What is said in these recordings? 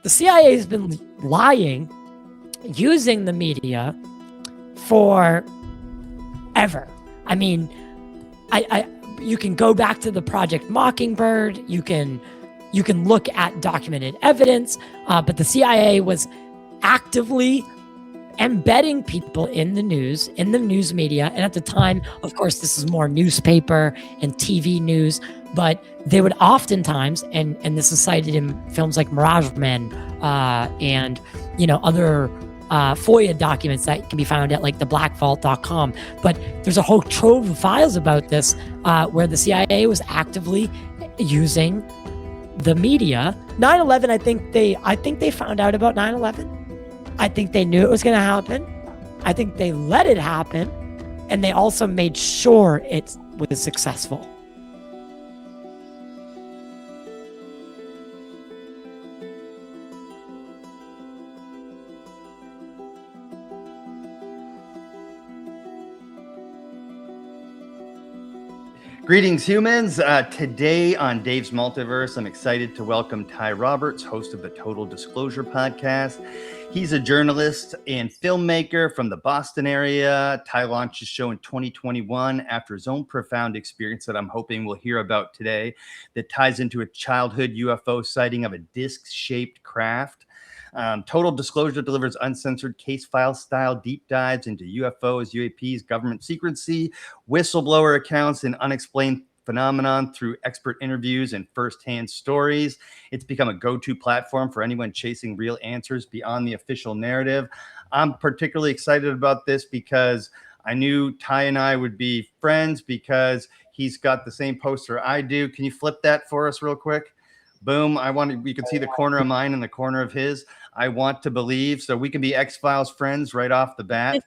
the CIA has been lying, using the media for ever. I mean, you can go back to the Project Mockingbird. You can look at documented evidence, but the CIA was actively embedding people in the news media. And at the time, of course, this is more newspaper and TV news, but they would oftentimes, and this is cited in films like Mirage Men, and, other FOIA documents that can be found at like theblackvault.com. But there's a whole trove of files about this, where the CIA was actively using the media. 9/11, I think they found out about 9/11. I think they knew it was going to happen. I think they let it happen, and they also made sure it was successful. Greetings, humans. Today on Dave's Multiverse, I'm excited to welcome Ty Roberts, host of the Total Disclosure podcast. He's a journalist and filmmaker from the Boston area. Ty launched his show in 2021 after his own profound experience that I'm hoping we'll hear about today that ties into a childhood UFO sighting of a disc-shaped craft. Total Disclosure delivers uncensored case file style deep dives into UFOs, UAPs, government secrecy, whistleblower accounts, and unexplained phenomenon through expert interviews and firsthand stories. It's become a go-to platform for anyone chasing real answers beyond the official narrative. I'm particularly excited about this because I knew Ty and I would be friends because he's got the same poster I do. Can you flip that for us real quick? Boom. You can see the corner of mine and the corner of his. I want to believe, so we can be X-Files friends right off the bat.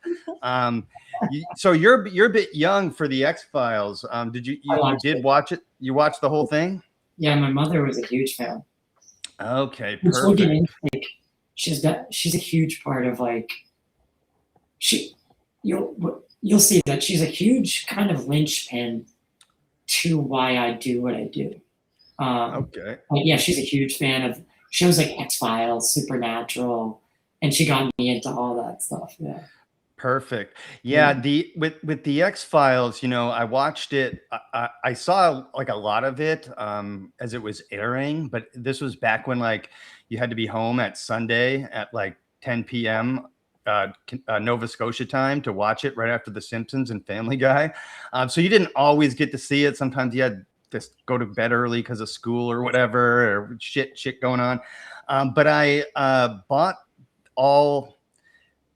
So you're a bit young for the X-Files. Did you did watch it? You watched the whole thing? Yeah, my mother was a huge fan. Okay, perfect. She's a huge part of you'll see that she's a huge kind of linchpin to why I do what I do. Okay. Yeah, she's a huge fan of shows like X-Files, Supernatural, and she got me into all that stuff. Yeah. Perfect. Yeah, with the X-Files, I watched it. I saw like a lot of it as it was airing, but this was back when you had to be home at Sunday at 10 p.m. Nova Scotia time to watch it right after The Simpsons and Family Guy. So you didn't always get to see it. Sometimes you had just go to bed early because of school or whatever, or shit going on. But I bought all,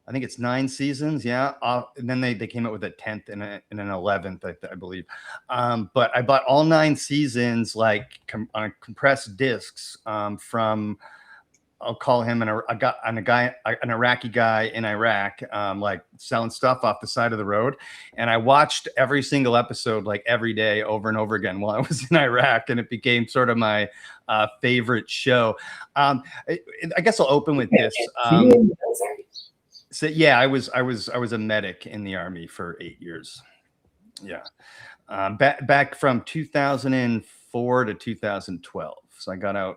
I think it's 9 seasons. Yeah. And then they came out with a 10th and an 11th, I believe. But I bought all 9 seasons, on compressed discs from, I'll call him an Iraqi guy in Iraq, selling stuff off the side of the road. And I watched every single episode, every day over and over again while I was in Iraq. And it became sort of my favorite show. I guess I'll open with this. So yeah, I was a medic in the Army for 8 years. Yeah. Back from 2004 to 2012. So I got out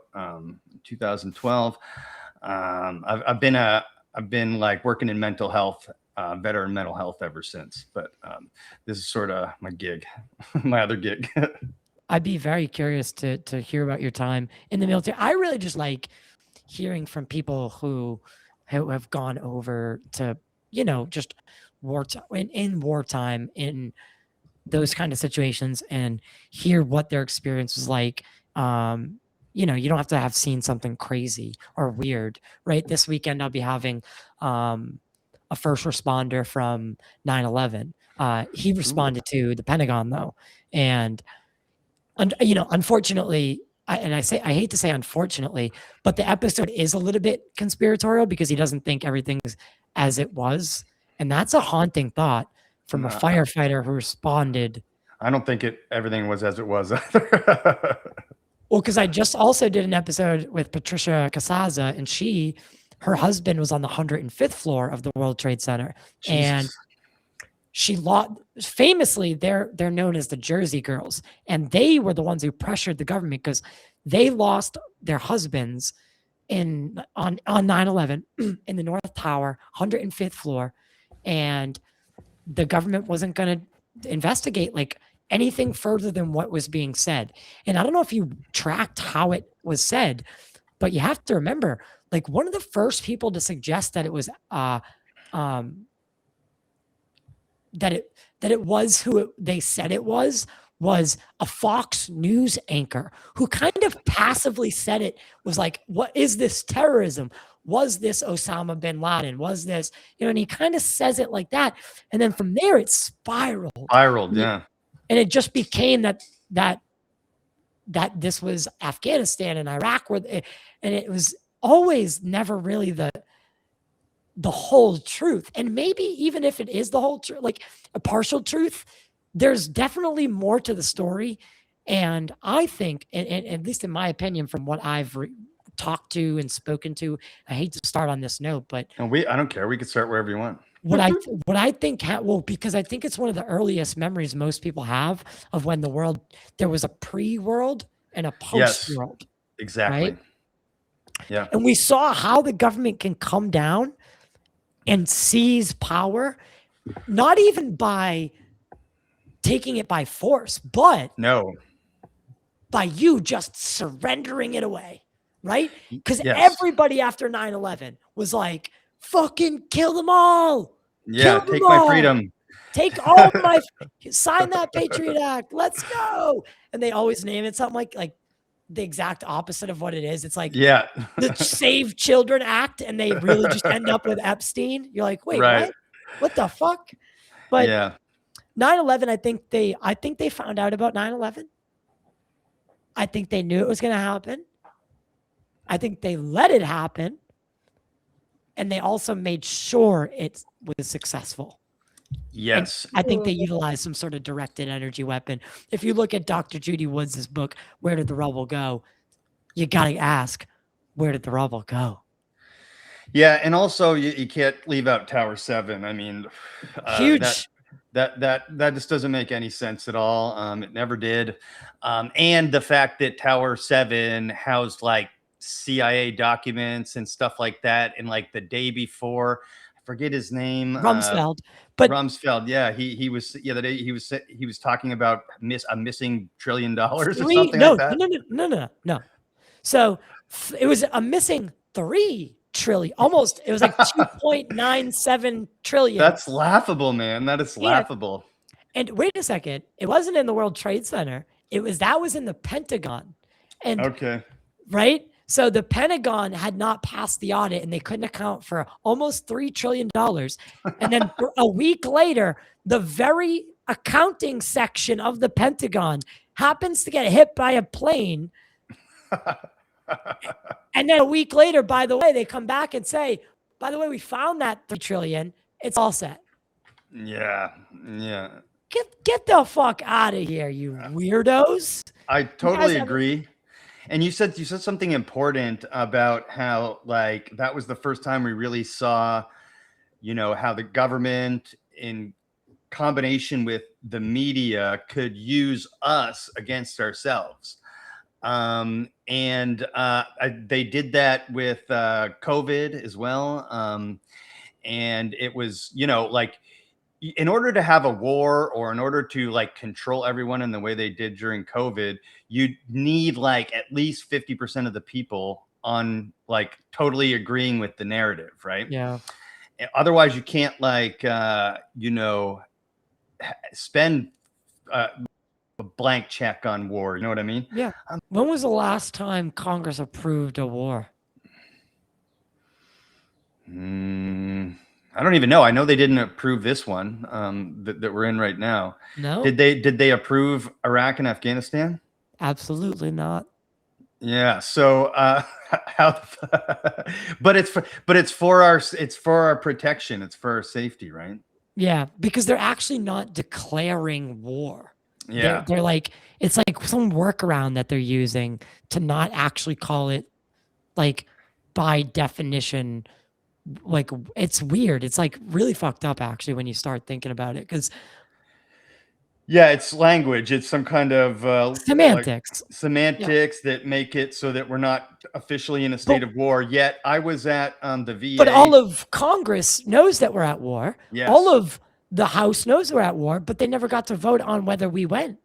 2012. I've been working in mental health, veteran mental health ever since. But this is sort of my gig, my other gig. I'd be very curious to hear about your time in the military. I really just like hearing from people who have gone over to, just wartime in those kind of situations and hear what their experience was like. You don't have to have seen something crazy or weird, right? This weekend, I'll be having a first responder from 9/11. He responded to the Pentagon, though. And, unfortunately, I hate to say unfortunately, but the episode is a little bit conspiratorial because he doesn't think everything's as it was. And that's a haunting thought from a firefighter who responded. I don't think everything was as it was either. Well, because I just also did an episode with Patricia Casaza, and her husband was on the 105th floor of the World Trade Center. Jesus. And she famously, they're known as the Jersey Girls, and they were the ones who pressured the government because they lost their husbands on 9/11 in the North Tower, 105th floor, and the government wasn't going to investigate like anything further than what was being said. And I don't know if you tracked how it was said, but you have to remember, like one of the first people to suggest that it was that it was who they said it was a Fox News anchor who kind of passively said it was like, what is this terrorism? Was this Osama bin Laden? Was this, and he kind of says it like that. And then from there it spiraled. Yeah. And it just became that this was Afghanistan and Iraq and it was always never really the whole truth. And maybe even if it is the whole truth, like a partial truth, there's definitely more to the story. And I think, and at least in my opinion, from what I've talked to and spoken to, I hate to start on this note, but I don't care. We can start wherever you want. What I think, because I think it's one of the earliest memories most people have of when there was a pre-world and a post-world. Yes, exactly. Right? Yeah. And we saw how the government can come down and seize power, not even by taking it by force, but by you just surrendering it away, right? Because everybody after 9/11 was like, fucking kill them all. Yeah, take my freedom. Take all my, sign that Patriot Act. Let's go. And they always name it something like the exact opposite of what it is. It's like the Save Children Act, and they really just end up with Epstein. You're like, wait, what the fuck? But 9/11, I think they found out about 9/11. I think they knew it was going to happen. I think they let it happen. And they also made sure it was successful. Yes. And I think they utilized some sort of directed energy weapon. If you look at Dr. Judy Woods' book, Where Did the Rubble Go? You got to ask, where did the rubble go? Yeah. And also you can't leave out Tower 7. I mean, huge. That just doesn't make any sense at all. It never did. And the fact that Tower 7 housed like CIA documents and stuff like that, and like the day before, I forget his name, Rumsfeld. Rumsfeld, yeah, he was the day he was talking about a missing $1 trillion or something like that. No. So it was a missing 3 trillion, almost. It was like 2.97 trillion. That's laughable, man. That is laughable. And wait a second, it wasn't in the World Trade Center. That was in the Pentagon. And right. So the Pentagon had not passed the audit, and they couldn't account for almost $3 trillion. And then a week later, the very accounting section of the Pentagon happens to get hit by a plane. And then a week later, by the way, they come back and say, by the way, we found that $3 trillion. It's all set. Yeah. Get the fuck out of here, you weirdos. I totally agree. And you said something important about how like that was the first time we really saw, how the government in combination with the media could use us against ourselves. And they did that with COVID as well. And it was, like in order to have a war or in order to like control everyone in the way they did during COVID, you need like at least 50% of the people on like totally agreeing with the narrative, right? Yeah. Otherwise you can't like, spend a blank check on war. You know what I mean? Yeah. When was the last time Congress approved a war? I don't even know. I know they didn't approve this one that we're in right now. No. Did they approve Iraq and Afghanistan? Absolutely not. Yeah. So but it's for our protection. It's for our safety, right? Yeah, because they're actually not declaring war. Yeah. They're like, it's like some workaround that they're using to not actually call it like by definition. Like it's weird. It's like really fucked up actually when you start thinking about it, because Yeah, it's language. It's some kind of like Semantics. Yeah. semantics that make it so that we're not officially in a But, state of war. Yet I was at the but VA. all of Congress knows that we're at war. All Yes. of the House knows we're at war, but they never got to vote on whether we went,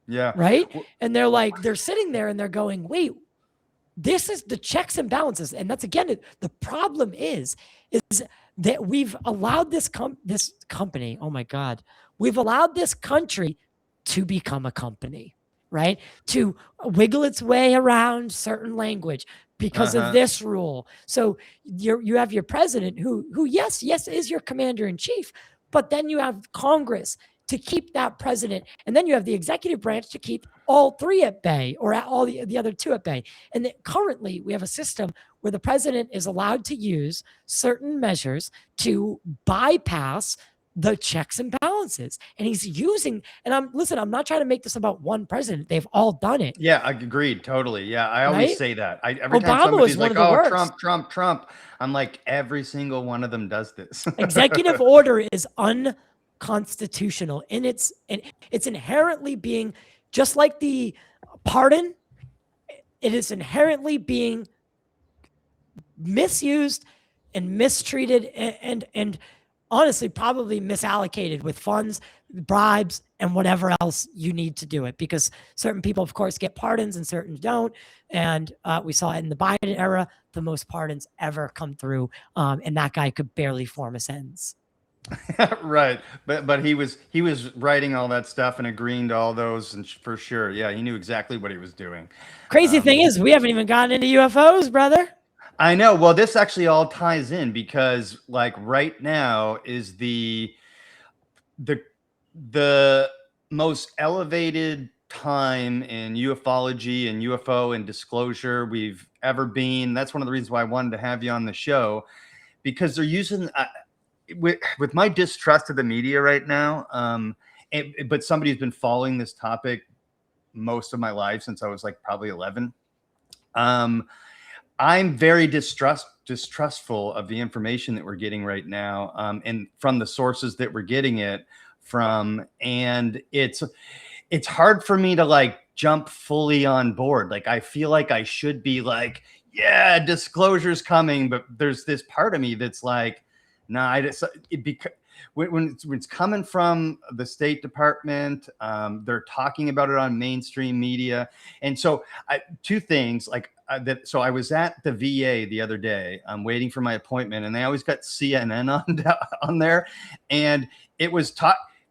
Yeah. right? Well, And they're sitting there and they're going, wait, this is the checks and balances. And that's, again, the problem is that we've allowed this company, oh my God, we've allowed this country to become a company, right? To wiggle its way around certain language because of this rule. So you have your president who yes is your commander in chief, but then you have Congress to keep that president, and then you have the executive branch to keep all three at bay, or all the other two at bay. And currently we have a system where the president is allowed to use certain measures to bypass the checks and balances. And he's using, and I'm not trying to make this about one president. They've all done it. Yeah, I agreed totally. Yeah, I always Right? say that. Every time Obama somebody's was one like, of the "Oh, worst. Trump," I'm like, every single one of them does this. Executive order is unconstitutional, and it's inherently being, just like the pardon, it is inherently being misused and mistreated and honestly probably misallocated with funds, bribes, and whatever else you need to do it, because certain people, of course, get pardons and certain don't. And we saw it in the Biden era, the most pardons ever come through, and that guy could barely form a sentence. Right, but he was writing all that stuff and agreeing to all those, and for sure, yeah, he knew exactly what he was doing. Crazy thing is, we haven't even gotten into UFOs, brother. I know. Well, this actually all ties in because, like, right now is the most elevated time in ufology and UFO and disclosure we've ever been. That's one of the reasons why I wanted to have you on the show, because they're using with my distrust of the media right now. But somebody who's been following this topic most of my life since I was like probably 11. I'm very distrustful of the information that we're getting right now, and from the sources that we're getting it from. And it's hard for me to like jump fully on board. Like, I feel like I should be like, yeah, disclosure's coming, but there's this part of me that's like, nah, when it's coming from the State Department, they're talking about it on mainstream media. And so two things like that. So I was at the VA the other day. I'm waiting for my appointment, and they always got CNN on there. And it was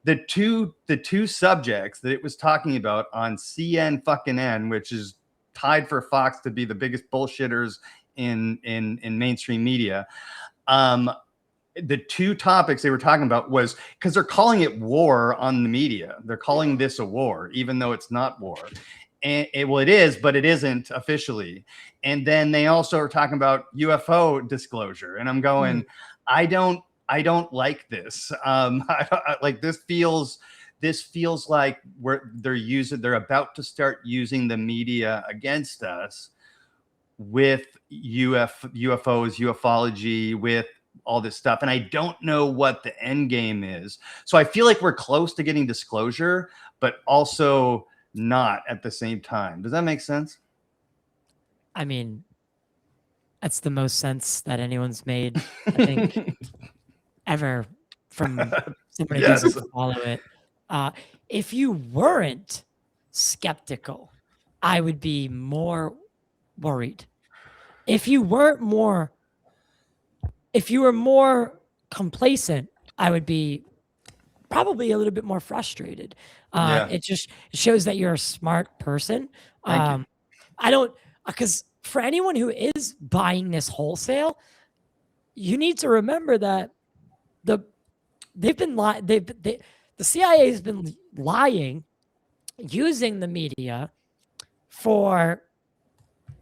the two subjects that it was talking about on CNN, which is tied for Fox to be the biggest bullshitters in mainstream media. The two topics they were talking about was, because they're calling it war on the media. They're calling this a war, even though it's not war. And it is, but it isn't officially. And then they also are talking about UFO disclosure. And I'm going, I don't like this. Like this feels like they're about to start using the media against us with UFOs, ufology, with all this stuff. And I don't know what the end game is. So I feel like we're close to getting disclosure, but also not at the same time. Does that make sense? I mean, that's the most sense that anyone's made, I think, ever, from somebody who doesn't follow it. If you weren't skeptical, I would be more worried. If you were more complacent, I would be probably a little bit more frustrated. It just shows that you're a smart person. Thank you. Because for anyone who is buying this wholesale, you need to remember that the CIA has been lying, using the media for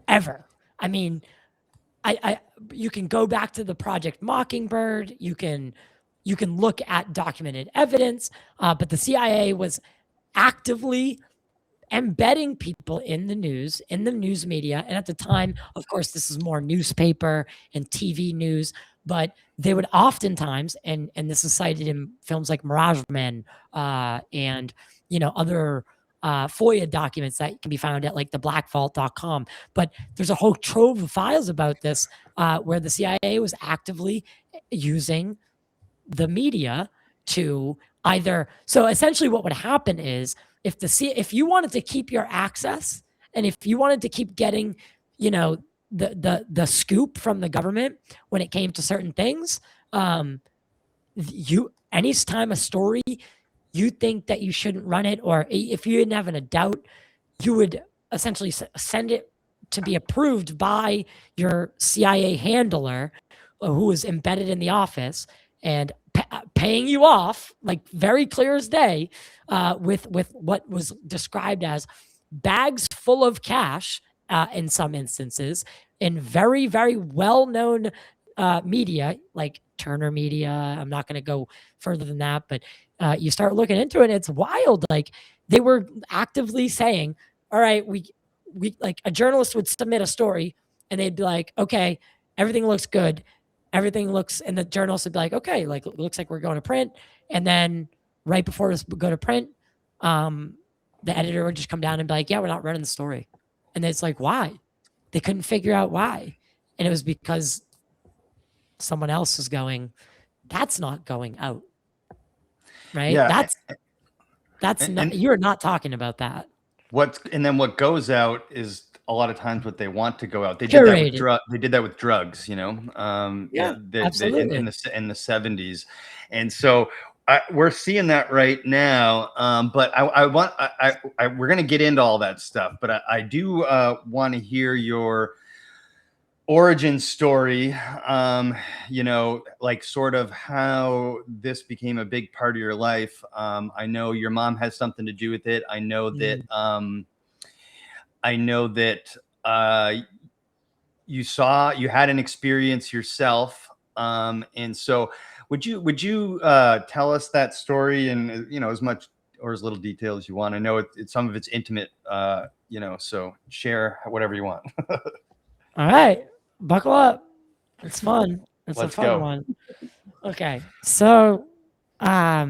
ever. I mean, you can go back to the Project Mockingbird. You can look at documented evidence, but the CIA was actively embedding people in the news media. And at the time, of course, this is more newspaper and TV news, but they would oftentimes, and this is cited in films like Mirage Men, and other FOIA documents that can be found at like theblackvault.com. But there's a whole trove of files about this, where the CIA was actively using the media to either. So essentially, what would happen is if you wanted to keep your access, and if you wanted to keep getting, the scoop from the government when it came to certain things, anytime a story you think that you shouldn't run it, or if you didn't have a doubt, you would essentially send it to be approved by your CIA handler, who was embedded in the office and paying you off, like very clear as day, with what was described as bags full of cash, in some instances, in very, very well-known media like Turner Media. I'm not going to go further than that, but you start looking into it, and it's wild. Like, they were actively saying, all right, we like, a journalist would submit a story and they'd be like, okay, everything looks good. Everything looks, and the journalist would be like, okay, like, it looks like we're going to print. And then right before we go to print, the editor would just come down and be like, yeah, we're not running the story. And it's like, why? They couldn't figure out why. And it was because someone else was going, that's not going out. Right? Yeah. That's not, you're not talking about that. And then what goes out is a lot of times what they want to go out. They Curated. did that with drugs, Absolutely. in the 70s. And so we're seeing that right now. But we're going to get into all that stuff, but I do want to hear your origin story, like sort of how this became a big part of your life. I know your mom has something to do with it. I know that you had an experience yourself. And so would you tell us that story in, as much or as little detail as you want? I know some of it's intimate, so share whatever you want. All right. Buckle up. It's fun. Let's a fun go. one. Okay. So, my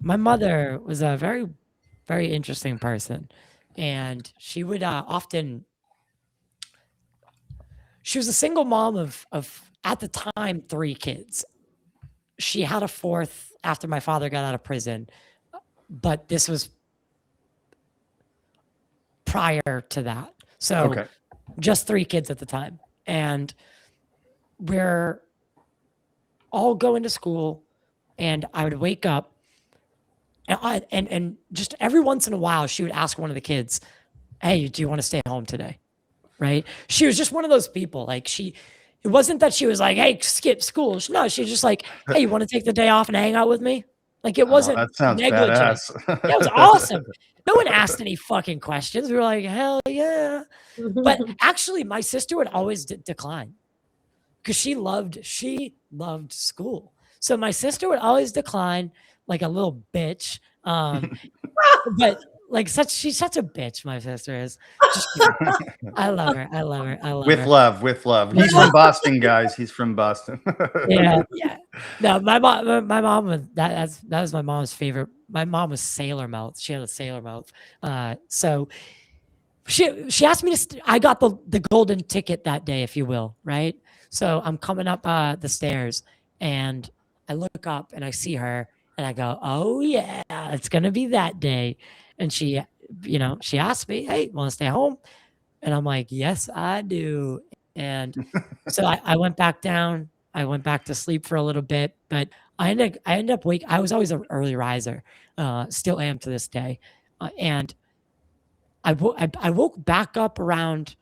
mother was a very, very interesting person. And she would she was a single mom of at the time 3 kids. She had a 4th after my father got out of prison, but this was prior to that. So Okay. Just 3 kids at the time. And we're all going to school, and I would wake up, and just every once in a while she would ask one of the kids, hey, do you want to stay home today? Right? She was just one of those people. Like, it wasn't that she was like, hey, skip school. No, she was just like, hey, you want to take the day off and hang out with me? Like, it wasn't that sounds negligent. badass. It was awesome. No one asked any fucking questions. We were like, hell yeah. But actually, my sister would always decline, because she loved school. So my sister would always decline, like a little bitch. But like, she's such a bitch. My sister is. I love her. I love her. I love her. With love. He's from Boston, guys. He's from Boston. Yeah. No, my mom was that was my mom's favorite. My mom was sailor mouth. She had a sailor mouth. So she asked me to. I got the golden ticket that day, if you will, right? So I'm coming up the stairs, and I look up and I see her, and I go, "Oh yeah, it's gonna be that day." And she asked me, "Hey, want to stay home?" And I'm like, "Yes, I do." And so I went back down. I went back to sleep for a little bit, but I ended up I was always an early riser, still am to this day, and I woke back up around.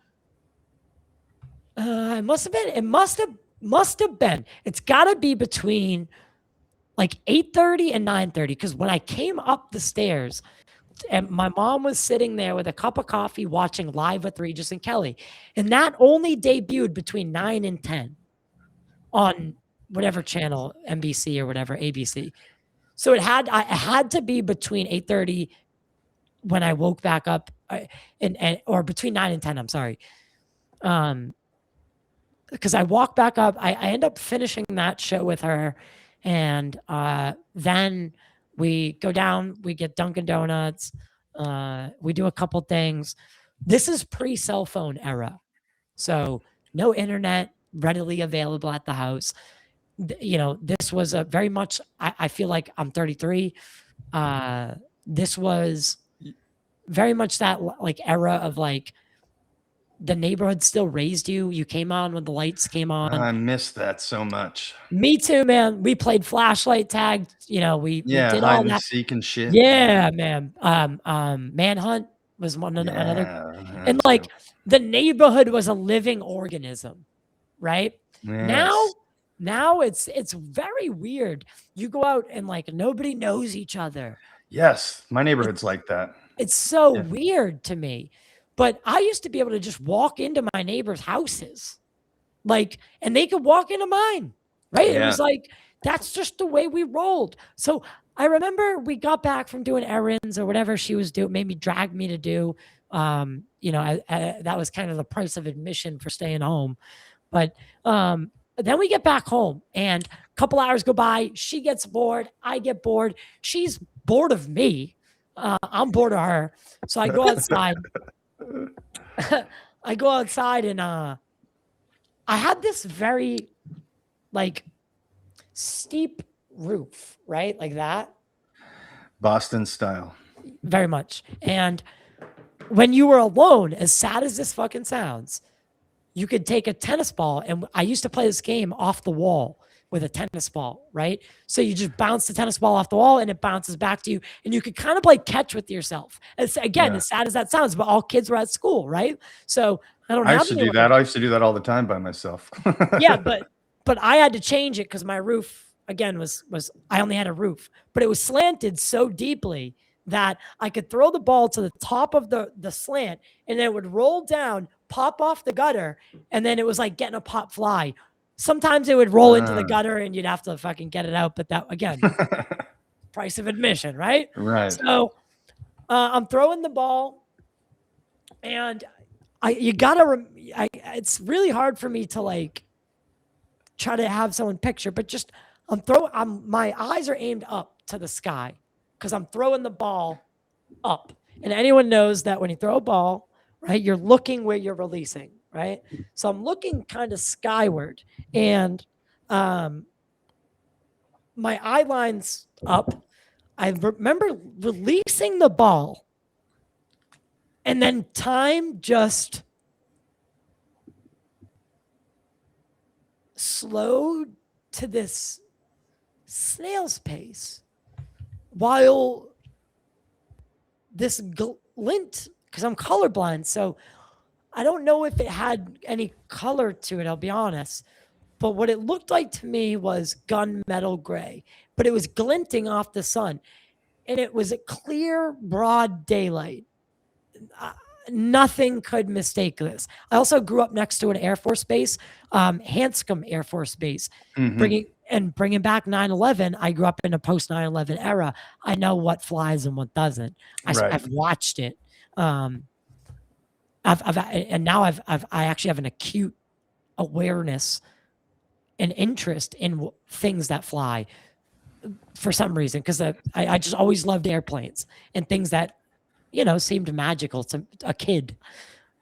It must have been. It's got to be between like 8:30 and 9:30, because when I came up the stairs, and my mom was sitting there with a cup of coffee watching Live with Regis and Kelly, and that only debuted between 9 and 10 on whatever channel, NBC or whatever, ABC. So it had to be between 8:30 when I woke back up, or between 9 and 10. I'm sorry. because I walk back up. I end up finishing that show with her, and then we go down. We get Dunkin' Donuts. We do a couple things. This is pre-cell phone era, so no internet readily available at the house. This was a very much. I feel like I'm 33. This was very much that like era of like the neighborhood still raised you. You came on when the lights came on. I miss that so much. Me too, man. We played flashlight tag. We did all hide and that. seek and shit. Yeah, man. Manhunt was another, and like the neighborhood was a living organism, right? Yes. Now it's very weird. You go out and like nobody knows each other. Yes, my neighborhood's like that. It's so weird to me. But I used to be able to just walk into my neighbors' houses, like, and they could walk into mine, right? It was like, that's just the way we rolled. So I remember we got back from doing errands or whatever she was doing, made me drag me to do. That was kind of the price of admission for staying home. But then we get back home and a couple hours go by. She gets bored. I get bored. She's bored of me. I'm bored of her. So I go outside. I go outside and I had this very like steep roof, right? Like that. Boston style. Very much. And when you were alone, as sad as this fucking sounds, you could take a tennis ball, and I used to play this game off the wall with a tennis ball, right? So you just bounce the tennis ball off the wall and it bounces back to you, and you could kind of play catch with yourself. As sad as that sounds, but all kids were at school, right? So I used to do that. I used to do that all the time by myself. Yeah, but I had to change it because my roof again was I only had a roof, but it was slanted so deeply that I could throw the ball to the top of the slant and then it would roll down, pop off the gutter, and then it was like getting a pop fly. Sometimes it would roll into the gutter and you'd have to fucking get it out. But that, again, price of admission, right? Right. So I'm throwing the ball and it's really hard for me to like try to have someone picture, but just my eyes are aimed up to the sky because I'm throwing the ball up. And anyone knows that when you throw a ball, right, you're looking where you're releasing, right? So I'm looking kind of skyward and my eye line's up. I remember releasing the ball and then time just slowed to this snail's pace while this glint, because I'm colorblind, so I don't know if it had any color to it, I'll be honest. But what it looked like to me was gunmetal gray, but it was glinting off the sun. And it was a clear, broad daylight. Nothing could mistake this. I also grew up next to an Air Force base, Hanscom Air Force Base. Mm-hmm. Bringing back 9/11, I grew up in a post 9/11 era. I know what flies and what doesn't. I've watched it. I actually have an acute awareness and interest in things that fly for some reason, because I just always loved airplanes and things that seemed magical to a kid,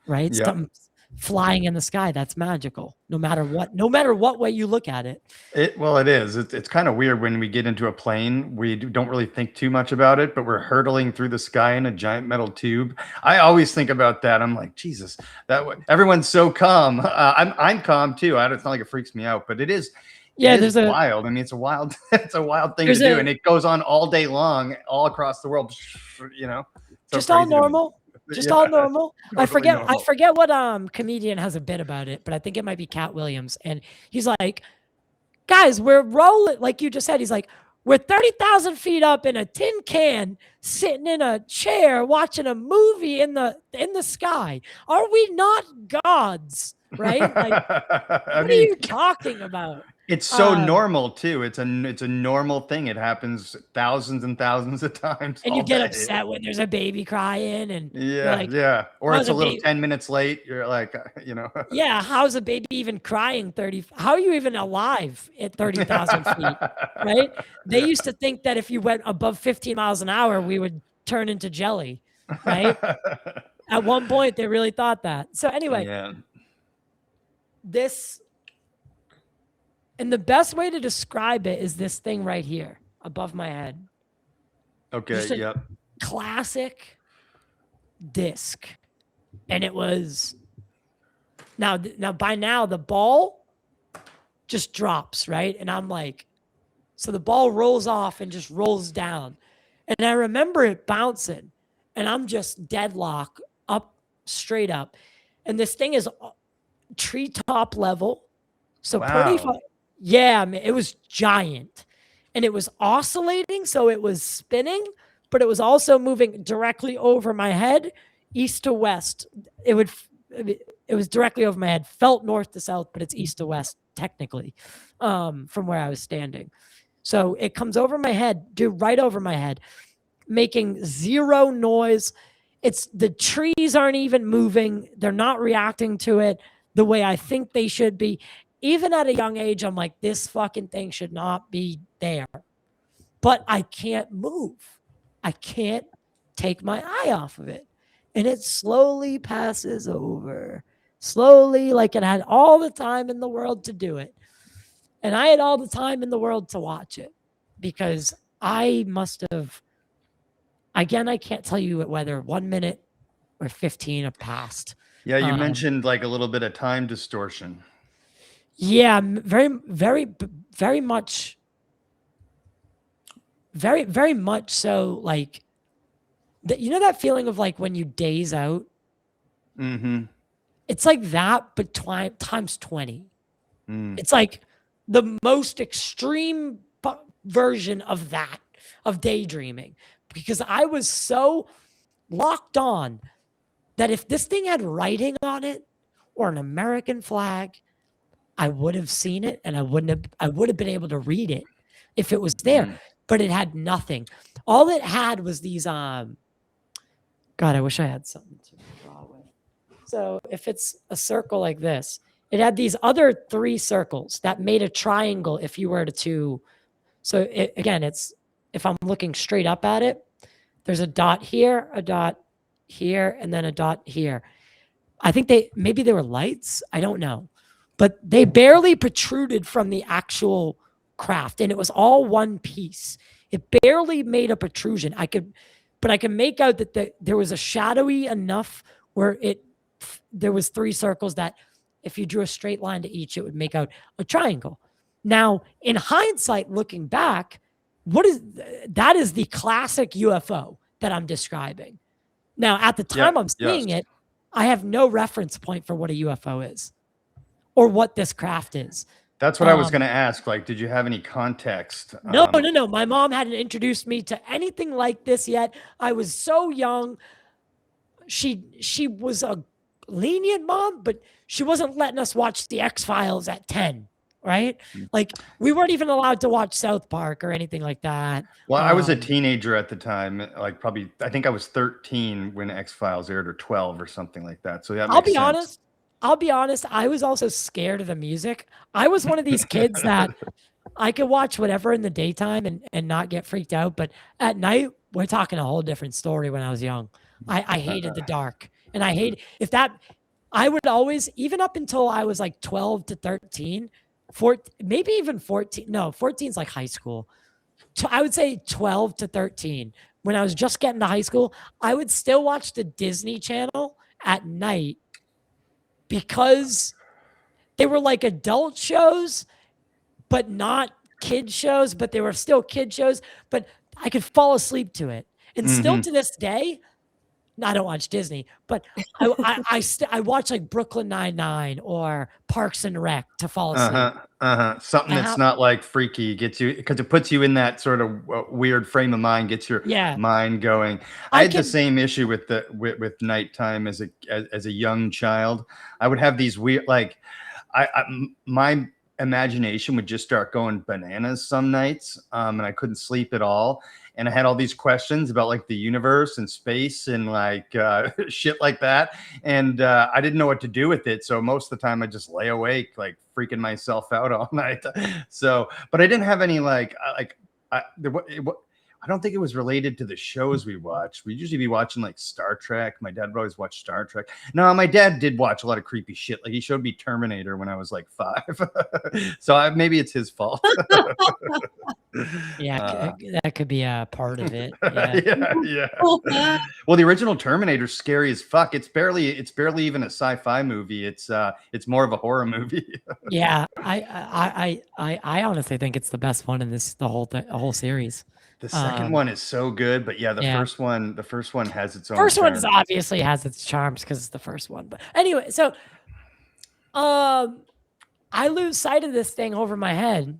right? Yeah. Something flying in the sky, that's magical, no matter what way you look at it. It is. It's kind of weird when we get into a plane. We don't really think too much about it, but we're hurtling through the sky in a giant metal tube. I always think about that. I'm like, Jesus, everyone's so calm. I'm calm too. It's not like it freaks me out, but it is. Yeah, it is wild. I mean, it's a wild thing to do, and it goes on all day long, all across the world. Just all normal. Just all normal. Totally I forget what comedian has a bit about it, but I think it might be Cat Williams. And he's like, guys, we're rolling, like you just said, he's like, we're 30,000 feet up in a tin can, sitting in a chair, watching a movie in the sky. Are we not gods? Right? Like, what are you talking about? It's so normal too. It's a normal thing. It happens thousands and thousands of times And all you get day. upset when there's a baby crying, and you're Yeah, like, yeah. Or how's it's a little baby? 10 minutes late. You're like, you know. Yeah, how's a baby even crying 30? How are you even alive at 30,000 feet, right? They Yeah. used to think that if you went above 15 miles an hour, we would turn into jelly, right? At one point, they really thought that. So anyway, Yeah. this, and the best way to describe it is this thing right here above my head. Okay. Just a Yep. classic disc. And it was, now by now the ball just drops, right? And I'm like, so the ball rolls off and just rolls down. And I remember it bouncing, and I'm just deadlock up, straight up. And this thing is treetop level. So pretty Wow. yeah, man, it was giant. And it was oscillating, so it was spinning, but it was also moving directly over my head, east to west. It was directly over my head, felt north to south, but it's east to west technically, from where I was standing. So it comes over my head, dude, right over my head, making zero noise. It's the trees aren't even moving. They're not reacting to it the way I think they should be. Even at a young age, I'm like, this fucking thing should not be there. But I can't move. I can't take my eye off of it. And it slowly passes over. Slowly, like it had all the time in the world to do it. And I had all the time in the world to watch it, because I must have, again, I can't tell you whether 1 minute or 15 have passed. Yeah, you mentioned like a little bit of time distortion. Yeah, very much. Very much so. Like, you know that feeling of like when you daze out? Mm-hmm. It's like that, but times 20. Mm. It's like the most extreme version of that, of daydreaming, because I was so locked on that if this thing had writing on it or an American flag, I would have seen it, and I would have been able to read it if it was there. Mm. But it had nothing. All it had was these God, I wish I had something to draw with. So if it's a circle like this, it had these other 3 circles that made a triangle if you were to. So again, it's, if I'm looking straight up at it, there's a dot here, a dot here, and then a dot here. I think maybe they were lights. I don't know. But they barely protruded from the actual craft, and it was all one piece. It barely made a protrusion. I could make out that there was a shadowy enough where there was 3 circles that if you drew a straight line to each, it would make out a triangle. Now, in hindsight, looking back, that is the classic UFO that I'm describing. Now, at the time I'm seeing it, I have no reference point for what a UFO is or what this craft is. That's what I was going to ask. Like, did you have any context? No. My mom hadn't introduced me to anything like this yet. I was so young. She was a lenient mom, but she wasn't letting us watch the X-Files at 10, right? Like, we weren't even allowed to watch South Park or anything like that. Well, I was a teenager at the time, like probably, I think I was 13 when X-Files aired, or 12 or something like that. So yeah, I'll be honest. I was also scared of the music. I was one of these kids that I could watch whatever in the daytime and not get freaked out. But at night, we're talking a whole different story when I was young. I hated the dark. And I would always, even up until I was like 12 to 13, maybe even 14. No, 14 is like high school. I would say 12 to 13. When I was just getting to high school, I would still watch the Disney Channel at night, because they were like adult shows, but not kid shows, but they were still kid shows, but I could fall asleep to it. And still to this day, I don't watch Disney, but I watch like Brooklyn Nine-Nine or Parks and Rec to fall asleep. Something that's not like freaky, gets you, because it puts you in that sort of weird frame of mind, gets your mind going. I had the same issue with nighttime as a young child. I would have these weird, like, imagination would just start going bananas some nights, and I couldn't sleep at all. And I had all these questions about like the universe and space and like shit like that. And I didn't know what to do with it. So most of the time I just lay awake, like freaking myself out all night. So, but I didn't have any like, I don't think it was related to the shows we watched. We'd usually be watching like Star Trek. My dad would always watch Star Trek. No, my dad did watch a lot of creepy shit. Like he showed me Terminator when I was like 5. So maybe it's his fault. Yeah, that could be a part of it. Yeah. Well, the original Terminator's scary as fuck. It's barely even a sci-fi movie. It's more of a horror movie. Yeah, I honestly think it's the best one in the whole series. The second one is so good, but yeah, the first one has its own. First charm. one obviously has its charms because it's the first one. But anyway, so I lose sight of this thing over my head,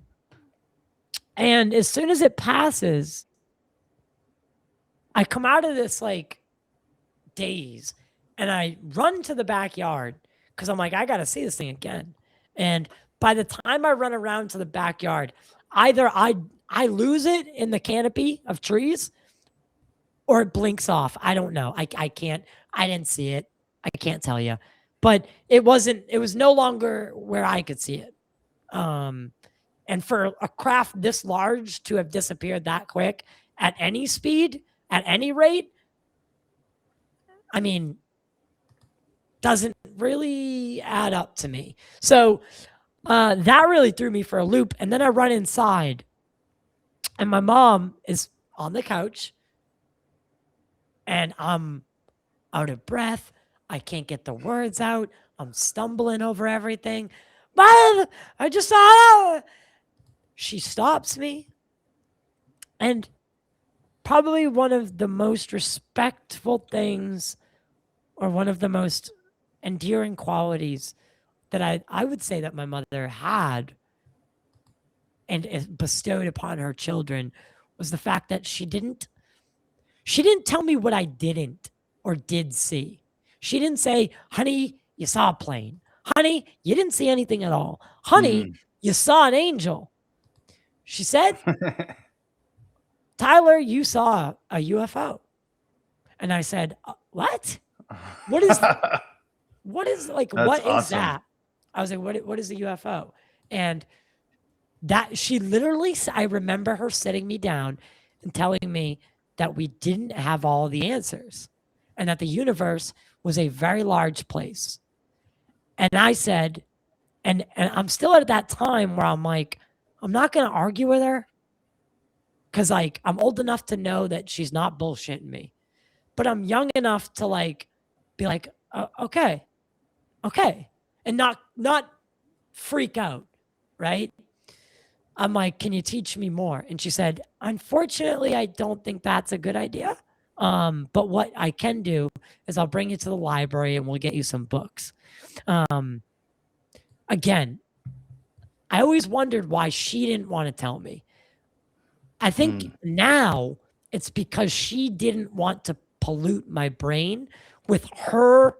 and as soon as it passes, I come out of this like daze, and I run to the backyard because I'm like, I gotta see this thing again. And by the time I run around to the backyard, either I lose it in the canopy of trees or it blinks off. I don't know. I didn't see it. I can't tell you, but it was no longer where I could see it. And for a craft this large to have disappeared that quick at any speed, at any rate, I mean, doesn't really add up to me. So that really threw me for a loop. And then I run inside and my mom is on the couch and I'm out of breath. I can't get the words out. I'm stumbling over everything. Mom, I just saw. She stops me. And probably one of the most respectful things or one of the most endearing qualities that I would say that my mother had and bestowed upon her children was the fact that she didn't tell me what I didn't or did see. She didn't say, honey, you saw a plane. Honey, you didn't see anything at all. Honey, you saw an angel. She said, Tyler, you saw a UFO. And I said, what? What is what is that? I was like, what is a UFO? And that she literally, I remember her sitting me down and telling me that we didn't have all the answers and that the universe was a very large place. And I said, and I'm still at that time where I'm like, I'm not going to argue with her because like I'm old enough to know that she's not bullshitting me, but I'm young enough to like be like, okay, and not freak out, right? I'm like, can you teach me more? And she said, unfortunately, I don't think that's a good idea. But what I can do is I'll bring you to the library and we'll get you some books. Again, I always wondered why she didn't want to tell me. I think now it's because she didn't want to pollute my brain with her,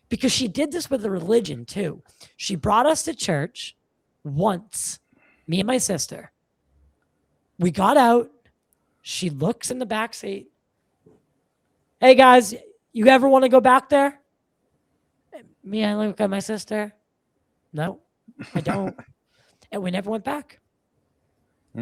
because she did this with the religion too. She brought us to church once, me and my sister. We got out. She looks in the back seat. Hey guys, you ever want to go back there? Me, I look at my sister. No, I don't. And we never went back.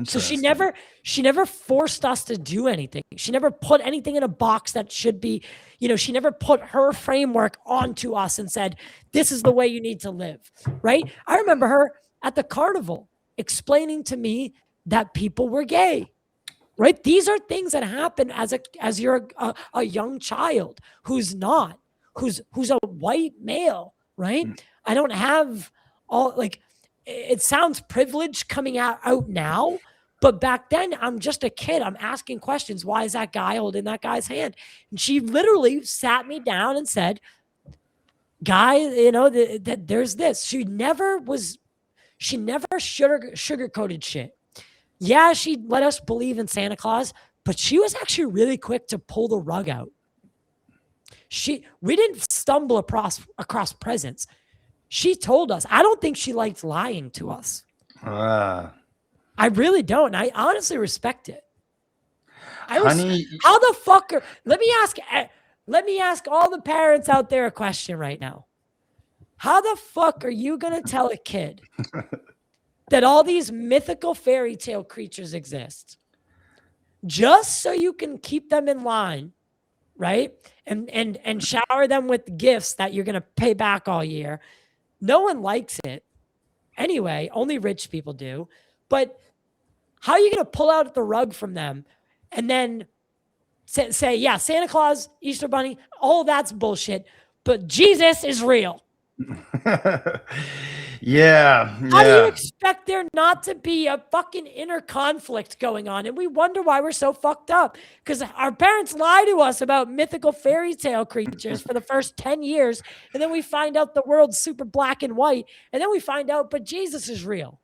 So she never forced us to do anything. She never put anything in a box that should be, she never put her framework onto us and said, this is the way you need to live, right? I remember her at the carnival explaining to me that people were gay, right? These are things that happen as you're a young child who's not, who's a white male, right? I don't have all, like, it sounds privileged coming out now, but back then I'm just a kid. I'm asking questions. Why is that guy holding that guy's hand? And she literally sat me down and said, guy, that there's this. She never sugarcoated shit. Yeah, she let us believe in Santa Claus, but she was actually really quick to pull the rug out. We didn't stumble across presents. She told us. I don't think she liked lying to us. Uh, I really don't. I honestly respect it. honey, How the fuck are, let me ask all the parents out there a question right now. How the fuck are you going to tell a kid that all these mythical fairy tale creatures exist just so you can keep them in line, right? And shower them with gifts that you're going to pay back all year. No one likes it. Anyway, only rich people do. But how are you going to pull out the rug from them and then say, yeah, Santa Claus, Easter Bunny, all that's bullshit, but Jesus is real? yeah. How do you expect there not to be a fucking inner conflict going on? And we wonder why we're so fucked up, because our parents lie to us about mythical fairy tale creatures for the first 10 years. And then we find out the world's super black and white. And then we find out, but Jesus is real.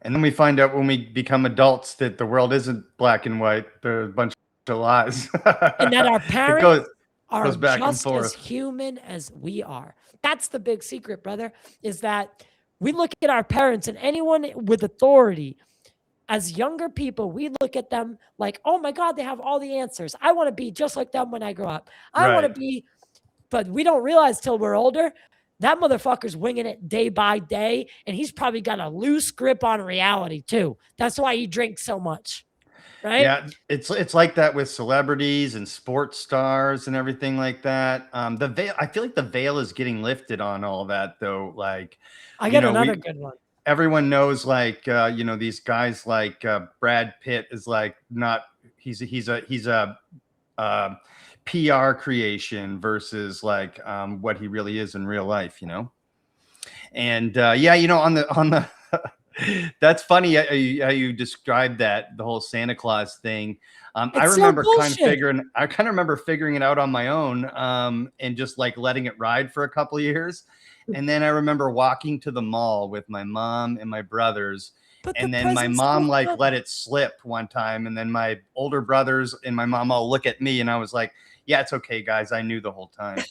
And then we find out when we become adults that the world isn't black and white. There's a bunch of lies. And that our parents are goes back and just forth. as human as we are. That's the big secret, brother, is that we look at our parents and anyone with authority. As younger people, we look at them like, oh my God, they have all the answers. I want to be just like them when I grow up. I want to be, but we don't realize till we're older, that motherfucker's winging it day by day. And he's probably got a loose grip on reality too. That's why he drinks so much. Right? Yeah, it's like that with celebrities and sports stars and everything like that. The veil, I feel like the veil is getting lifted on all that though. Like, I got another good one. Everyone knows, like, these guys like Brad Pitt is like not, he's a PR creation versus like what he really is in real life, And on the that's funny how you described that, the whole Santa Claus thing. I remember kind of remember figuring it out on my own and just like letting it ride for a couple of years. And then I remember walking to the mall with my mom and my brothers. And then my mom like let it slip one time. And then my older brothers and my mom all look at me and I was like, yeah, it's okay, guys. I knew the whole time.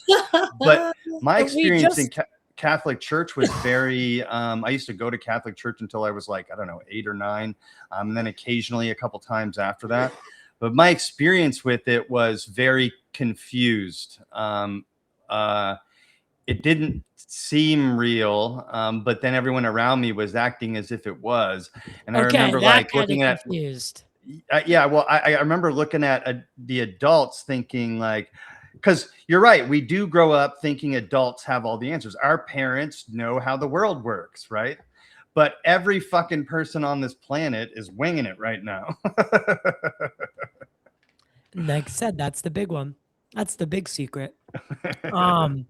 But my experience in Catholic church was very, I used to go to Catholic church until I was like, I don't know, 8 or 9. And then occasionally a couple times after that. But my experience with it was very confused. It didn't seem real, but then everyone around me was acting as if it was. And I remember like looking at, I remember looking at the adults thinking like, because you're right, we do grow up thinking adults have all the answers. Our parents know how the world works, right? But every fucking person on this planet is winging it right now. Like I said, that's the big one. That's the big secret. Because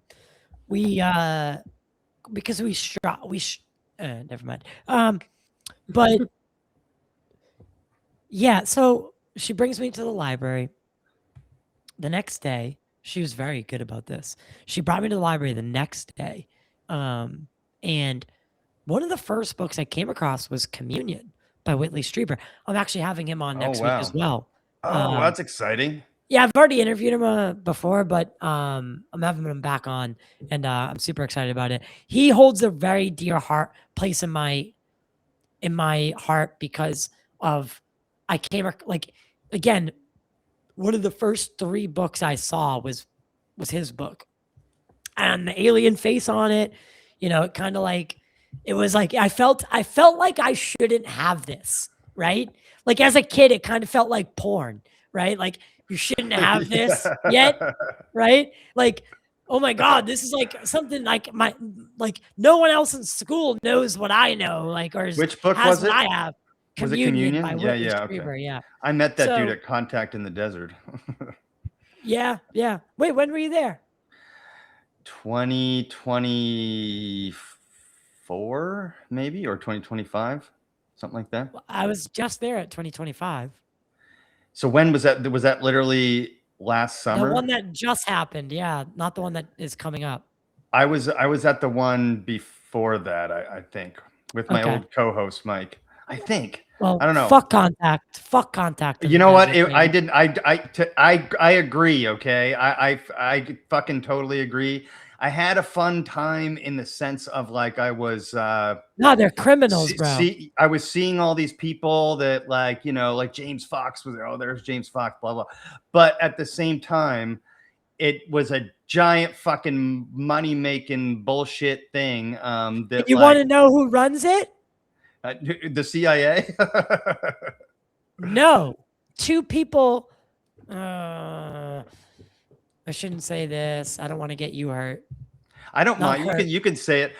never mind. But yeah, so she brings me to the library. The next day, she was very good about this. She brought me to the library the next day. And one of the first books I came across was Communion by Whitley Strieber. I'm actually having him on next week as well. Oh, that's exciting. Yeah, I've already interviewed him before, but I'm having him back on, and I'm super excited about it. He holds a very dear place in my heart because of again, one of the first 3 books I saw was his book, and the alien face on it. It kind of like it was like I felt like I shouldn't have this, right? Like as a kid, it kind of felt like porn, right? Like you shouldn't have this yet, right? Like, oh my God, this is like something like no one else in school knows what I know, like, or which book was it? I have. Communion by Whitley Strieber, okay. yeah. I met that dude at Contact in the Desert. Yeah. Wait, when were you there? 2024, maybe, or 2025, something like that. I was just there at 2025. So when was that? Was that literally last summer? The one that just happened, yeah, not the one that is coming up. I was at the one before that, I think, with my old co-host Mike. I think. Well, I don't know. Fuck contact. You know what? I agree. Okay, I fucking totally agree. I had a fun time in the sense of like I was No, they're criminals, bro. I was seeing all these people that like, you know, like James Fox was there. Oh, there's James Fox, blah, blah. But at the same time, it was a giant fucking money making bullshit thing. That You want to know who runs it? The CIA? No, two people. I shouldn't say this. I don't want to get you hurt. I don't mind. You can say it.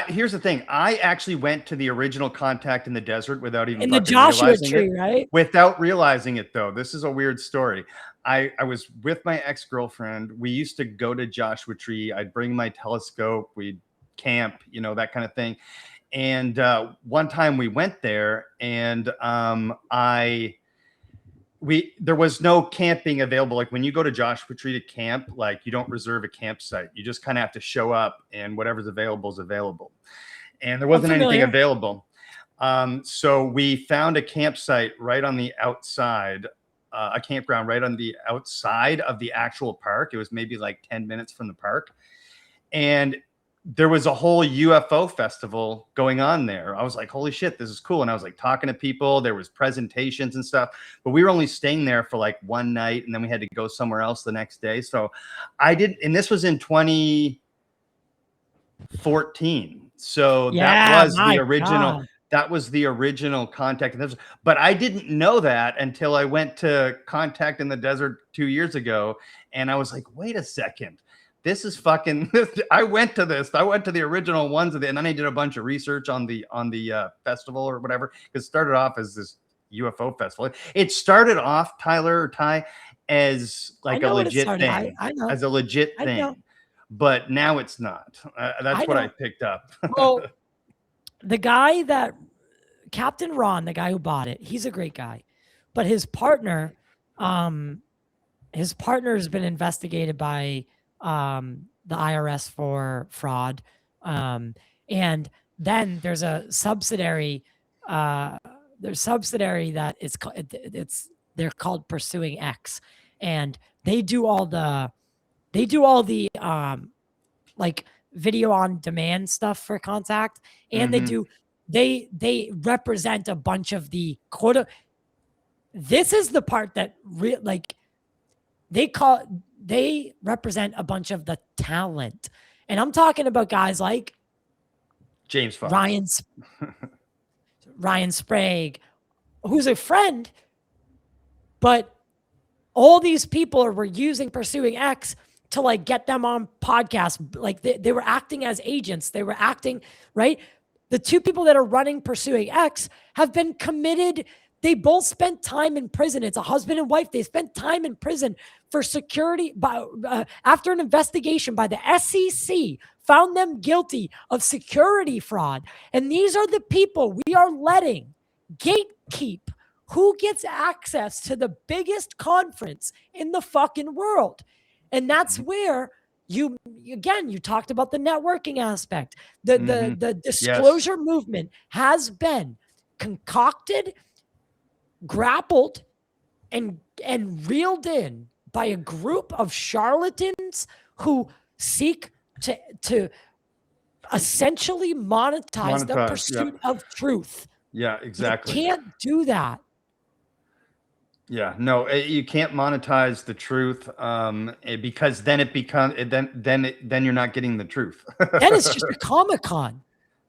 Here's the thing. I actually went to the original Contact in the Desert without even in the Joshua realizing tree, it. right? Without realizing it, though. This is a weird story. I was with my ex-girlfriend. We used to go to Joshua Tree. I'd bring my telescope. We'd camp, you know, that kind of thing. And one time we went there, and there was no camping available. Like when you go to Joshua Tree to camp, like you don't reserve a campsite. You just kind of have to show up, and whatever's available is available. And there wasn't anything available. So we found a campsite right on the outside, a campground right on the outside of the actual park. It was maybe like 10 minutes from the park. And there was a whole UFO festival going on there. I was like, holy shit, this is cool. And I was like talking to people. There was presentations and stuff, but we were only staying there for like one night, and then we had to go somewhere else the next day. So I did, and this was in 2014. So that was the original. God. That was the original Contact in the Desert. But I didn't know that until I went to Contact in the Desert 2 years ago. And I was like, wait a second. This is fucking. I went to this. I went to the original ones, and then I did a bunch of research on the festival or whatever. Because it started off as this UFO festival. It started off, Tyler or Ty, as like a legit thing, I know. as a legit thing. But now it's not. That's what I picked up. Well, the guy that Captain Ron, the guy who bought it, he's a great guy, but his partner has been investigated by the IRS for fraud. And then there's a subsidiary, that they're called Pursuing X, and they do all the like video on demand stuff for Contact. And they represent a bunch of the quote. This is the part that they represent a bunch of the talent. And I'm talking about guys like James Fox, Ryan Sprague, who's a friend, but all these people were using Pursuing X to like get them on podcasts. Like they were acting as agents. They were acting, right? The two people that are running Pursuing X have been committed. They both spent time in prison. It's a husband and wife. They spent time in prison for security after an investigation by the SEC found them guilty of security fraud. And these are the people we are letting gatekeep who gets access to the biggest conference in the fucking world. And that's where you talked about the networking aspect. The disclosure movement has been concocted, grappled, and reeled in by a group of charlatans who seek to essentially monetize the pursuit of truth. Yeah, exactly. You can't do that. Yeah, no, you can't monetize the truth because then it becomes then you're not getting the truth. Then it's just a Comic-Con.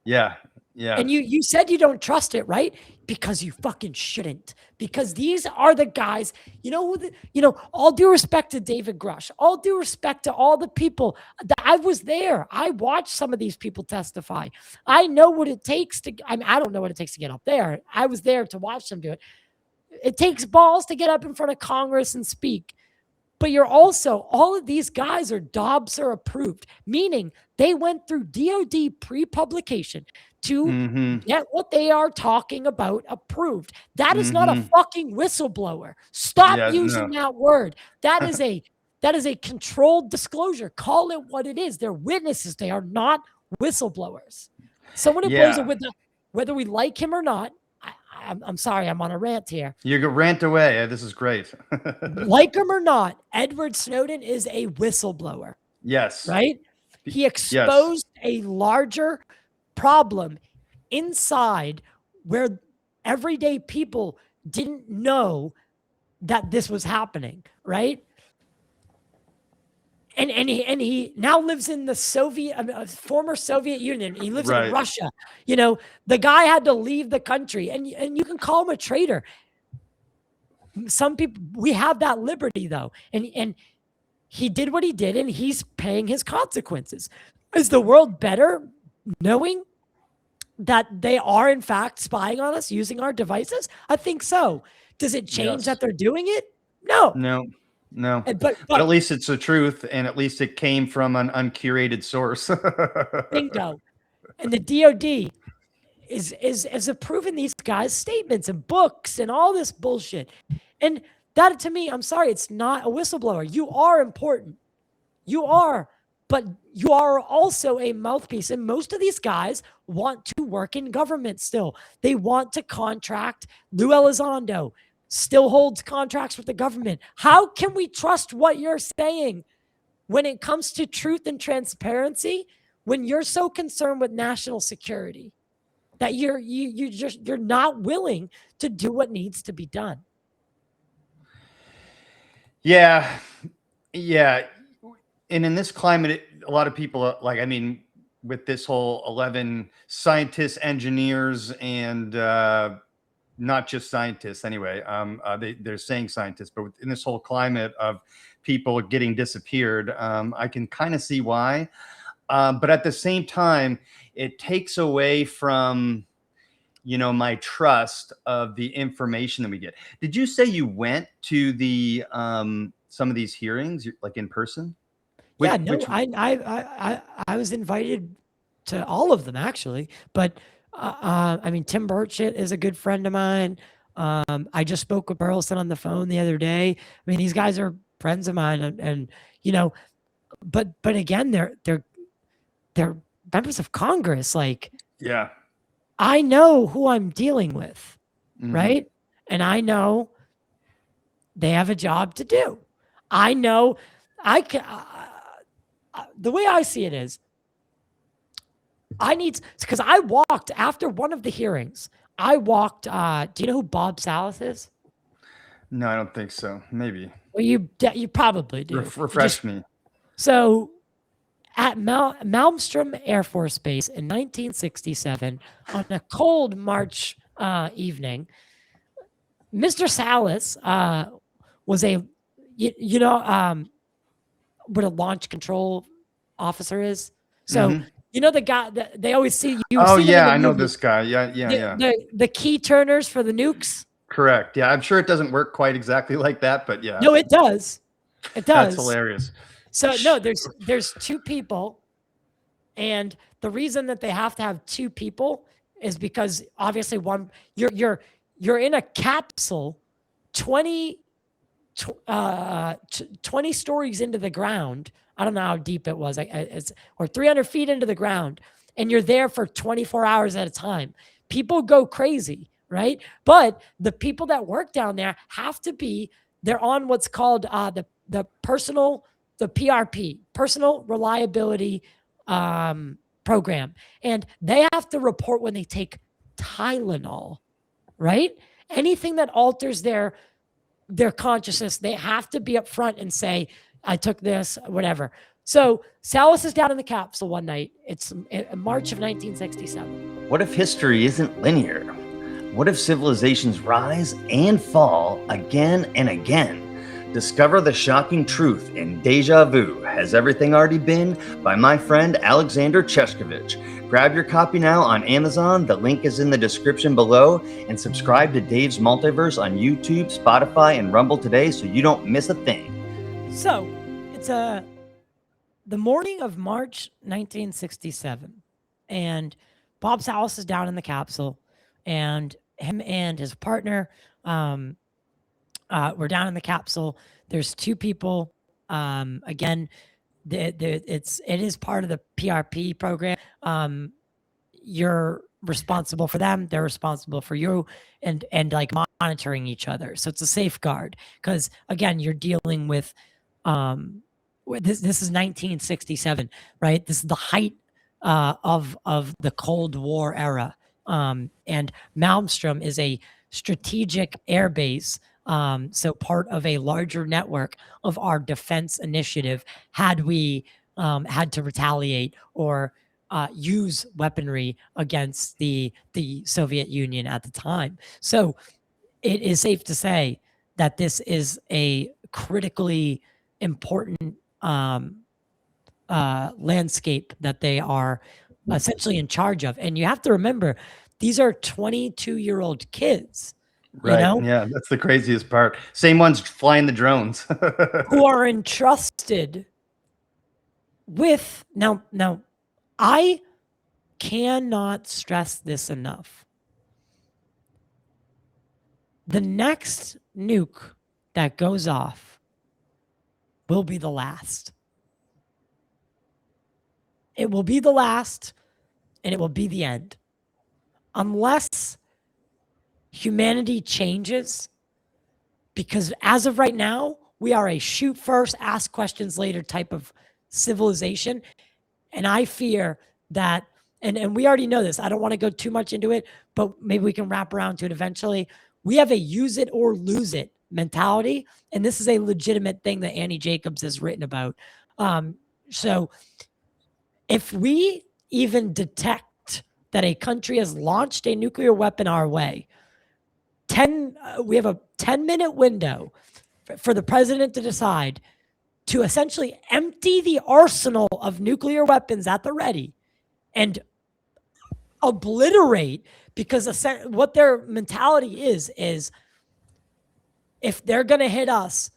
Yeah. Yeah. And you said you don't trust it, right? Because you fucking shouldn't. Because these are the guys, all due respect to David Grush, all due respect to all the people that I was there. I watched some of these people testify. I know what it takes I don't know what it takes to get up there. I was there to watch them do it. It takes balls to get up in front of Congress and speak. But all of these guys are Dobser approved, meaning they went through DOD pre-publication to get what they are talking about approved. That is not a fucking whistleblower. Stop using that word. That is a controlled disclosure. Call it what it is. They're witnesses. They are not whistleblowers. Someone who blows it with whether we like him or not. I'm sorry, I'm on a rant here. You can rant away. This is great. Like him or not, Edward Snowden is a whistleblower. Yes. Right? He exposed a larger problem inside where everyday people didn't know that this was happening, right? And he now lives in the former Soviet Union. He lives in Russia. You know, the guy had to leave the country, and you can call him a traitor. Some people, we have that liberty though, and he did what he did, and he's paying his consequences. Is the world better knowing that they are in fact spying on us using our devices? I think so. Does it change that they're doing it? No. But at least it's the truth, and at least it came from an uncurated source. Bingo. And the DOD is approving these guys' statements and books and all this bullshit. And that, to me, I'm sorry, it's not a whistleblower. You are important. You are. But you are also a mouthpiece. And most of these guys want to work in government still. They want to contract. Lou Elizondo still holds contracts with the government. How can we trust what you're saying when it comes to truth and transparency, when you're so concerned with national security that you're not willing to do what needs to be done? Yeah. And in this climate, a lot of people with this whole 11 scientists, engineers, and not just scientists anyway. They're saying scientists, but in this whole climate of people getting disappeared, I can kind of see why. But at the same time, it takes away from, my trust of the information that we get. Did you say you went to the some of these hearings, like in person? I was invited to all of them actually, but Tim Burchett is a good friend of mine. I just spoke with Burleson on the phone the other day. These guys are friends of mine, and but again, they're members of Congress. I know who I'm dealing with, right? And I know they have a job to do. I know I can. The way I see it is, because I walked after one of the hearings. I walked. Do you know who Bob Salas is? No, I don't think so. Maybe. Well, you probably do. Refresh me. So, at Malmstrom Air Force Base in 1967, on a cold March evening, Mr. Salas was what a launch control officer is. So the guy that they always see you. Oh yeah, I know this guy. Yeah. The key turners for the nukes. Correct. Yeah, I'm sure it doesn't work quite exactly like that, but yeah. No, it does. It does. That's hilarious. So no, there's two people, and the reason that they have to have two people is because obviously one you're in a capsule 20 stories into the ground. I don't know how deep it was. Or 300 feet into the ground, and you're there for 24 hours at a time. People go crazy, right? But the people that work down there they're on what's called the PRP, personal reliability program, and they have to report when they take Tylenol, right? Anything that alters their consciousness, they have to be up front and say, I took this, whatever. So Salas is down in the capsule one night. It's in March of 1967. What if history isn't linear? What if civilizations rise and fall again and again? Discover the shocking truth in Deja Vu, Has Everything Already Been? By my friend Alexander Cheshkovich. Grab your copy now on Amazon. The link is in the description below. And subscribe to Dave's Multiverse on YouTube, Spotify, and Rumble today so you don't miss a thing. So, it's the morning of March 1967. And Bob Salas is down in the capsule. And him and his partner we're down in the capsule. There's two people. Again, it is part of the PRP program. You're responsible for them. They're responsible for you, and like monitoring each other. So it's a safeguard because again, you're dealing with this is 1967, right? This is the height of the Cold War era. And Malmstrom is a strategic air base, so part of a larger network of our defense initiative had we had to retaliate or use weaponry against the Soviet Union at the time. So it is safe to say that this is a critically important landscape that they are essentially in charge of. And you have to remember, these are 22-year-old kids, Right. you know, Yeah, that's the craziest part. Same ones flying the drones. who are entrusted with now. I cannot stress this enough. The next nuke that goes off will be the last. It will be the last, and it will be the end. Unless humanity changes, because as of right now, we are a shoot first, ask questions later type of civilization. And I fear that, and we already know this, I don't want to go too much into it, but maybe we can wrap around to it eventually. We have a use it or lose it mentality. And this is a legitimate thing that Annie Jacobs has written about. So if we even detect that a country has launched a nuclear weapon our way, we have a 10-minute window for the president to decide to essentially empty the arsenal of nuclear weapons at the ready and obliterate, because what their mentality is if they're going to hit us,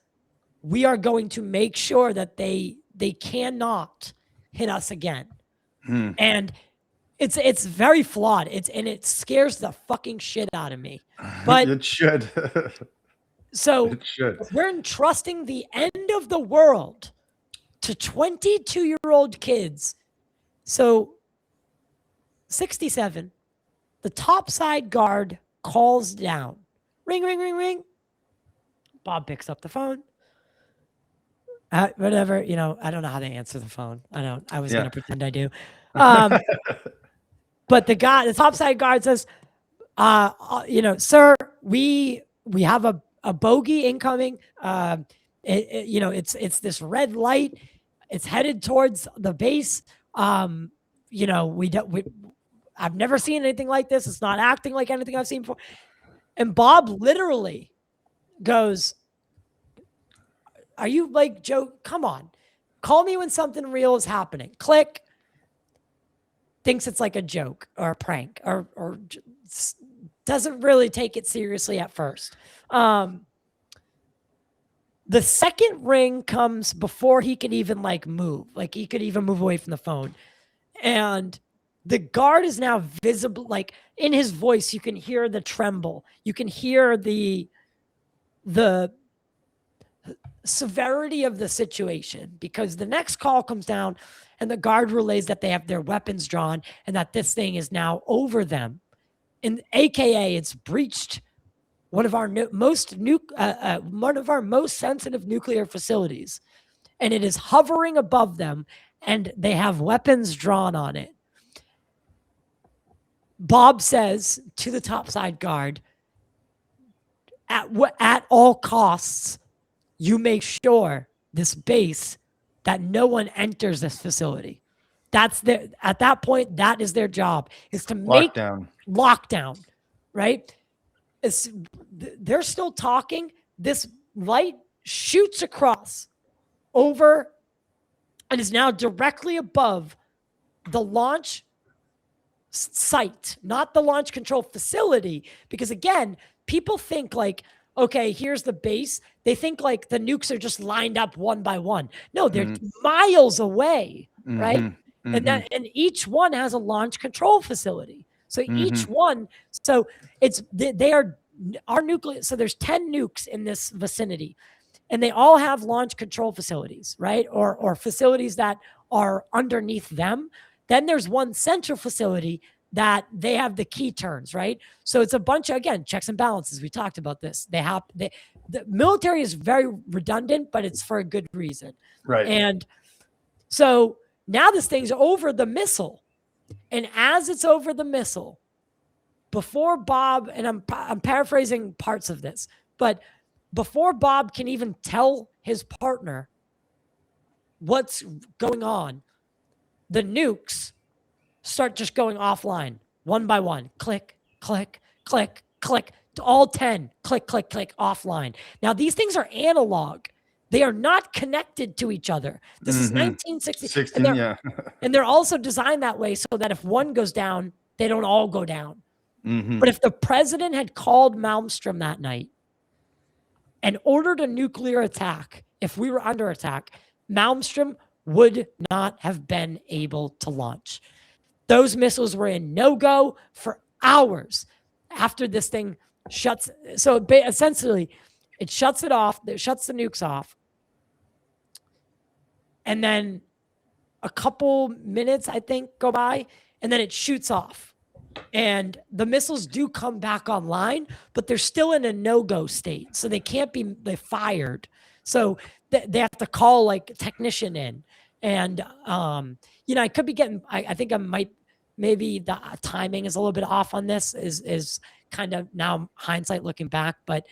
we are going to make sure that they cannot hit us again. And it's very flawed. It scares the fucking shit out of me. But it should. So it should. We're entrusting the end of the world to 22-year-old kids. So 67, the topside guard calls down. Ring, ring, ring, ring. Bob picks up the phone. Whatever, I don't know how they answer the phone. I was going to pretend I do. But the topside guard says, sir, we have a bogey incoming. It's this red light. It's headed towards the base. I've never seen anything like this. It's not acting like anything I've seen before. And Bob literally goes, are you like, Joe? Come on. Call me when something real is happening. Click. Thinks it's like a joke or a prank or doesn't really take it seriously at first. The second ring comes before he could even move. He could even move away from the phone. And the guard is now visible. In his voice, you can hear the tremble. You can hear the severity of the situation, because the next call comes down and the guard relays that they have their weapons drawn and that this thing is now over them. And AKA it's breached one of our most sensitive nuclear facilities, and it is hovering above them, and they have weapons drawn on it. Bob says to the topside guard, at all costs, you make sure this base that no one enters this facility. At that point, that is their job, is to make lockdown, right? They're still talking. This light shoots across over and is now directly above the launch site, not the launch control facility. Because again, people think okay, here's the base. They think the nukes are just lined up one by one. No, they're miles away, right? And each one has a launch control facility. So each one, they are our nuclear. So there's 10 nukes in this vicinity, and they all have launch control facilities, right? Or facilities that are underneath them. Then there's one central facility that they have the key turns, right? So it's a bunch of, again, checks and balances. We talked about this. The military is very redundant, but it's for a good reason. Right. And so now this thing's over the missile. And as it's over the missile, before Bob, and I'm paraphrasing parts of this, but before Bob can even tell his partner what's going on, the nukes start just going offline, one by one. Click, click, click, click. All 10, click, click, click, offline. Now, these things are analog. They are not connected to each other. This is 1960. 16, and they're also designed that way so that if one goes down, they don't all go down. Mm-hmm. But if the president had called Malmstrom that night and ordered a nuclear attack, if we were under attack, Malmstrom would not have been able to launch. Those missiles were in no-go for hours after this thing shuts. So essentially, it shuts it off. It shuts the nukes off. And then a couple minutes, I think, go by, and then it shoots off. And the missiles do come back online, but they're still in a no-go state. So they can't be fired. So they have to call like a technician in. And, I could be getting, I think I might, maybe the timing is a little bit off on this is kind of now hindsight looking back, but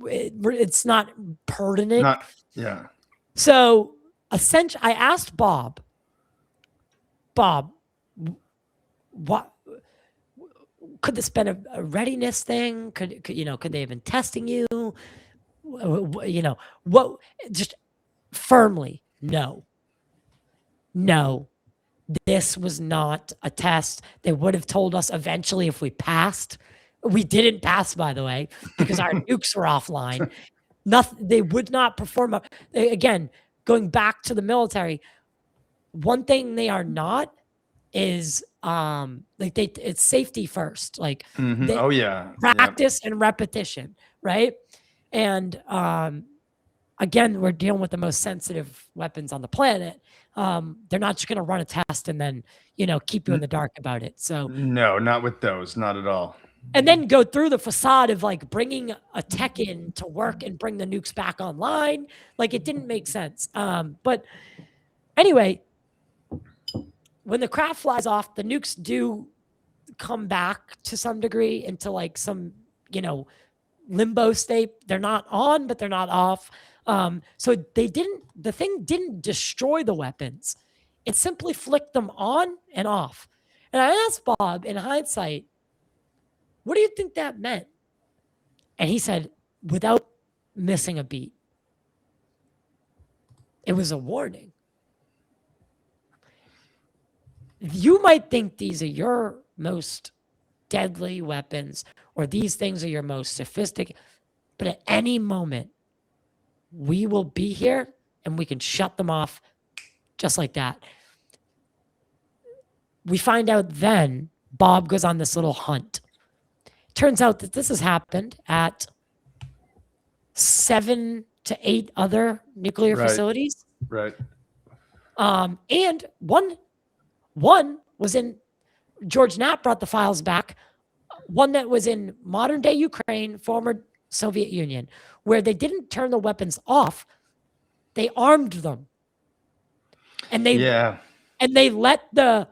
it's not pertinent. Yeah. So essentially, I asked Bob, what could this been a readiness thing? Could they have been testing you? What? Just firmly, no. This was not a test. They would have told us eventually if we passed. We didn't pass, by the way, because our nukes were offline. Nothing. They would not perform. Again, going back to the military, one thing they are not is it's safety first. Like practice and repetition, right? And again, we're dealing with the most sensitive weapons on the planet. They're not just going to run a test and then keep you in the dark about it. So no, not with those, not at all. And then go through the facade of like bringing a tech in to work and bring the nukes back online. Like it didn't make sense. But anyway, when the craft flies off, the nukes do come back to some degree into like some, limbo state. They're not on, but they're not off. So the thing didn't destroy the weapons. It simply flicked them on and off. And I asked Bob in hindsight, what do you think that meant? And he said, without missing a beat, it was a warning. You might think these are your most deadly weapons or these things are your most sophisticated, but at any moment, we will be here and we can shut them off just like that. We find out then Bob goes on this little hunt. Turns out that this has happened at 7 to 8 other nuclear facilities. Right. And one was in, George Knapp brought the files back, one that was in modern day Ukraine, former Soviet Union, where they didn't turn the weapons off, they armed them. And they let the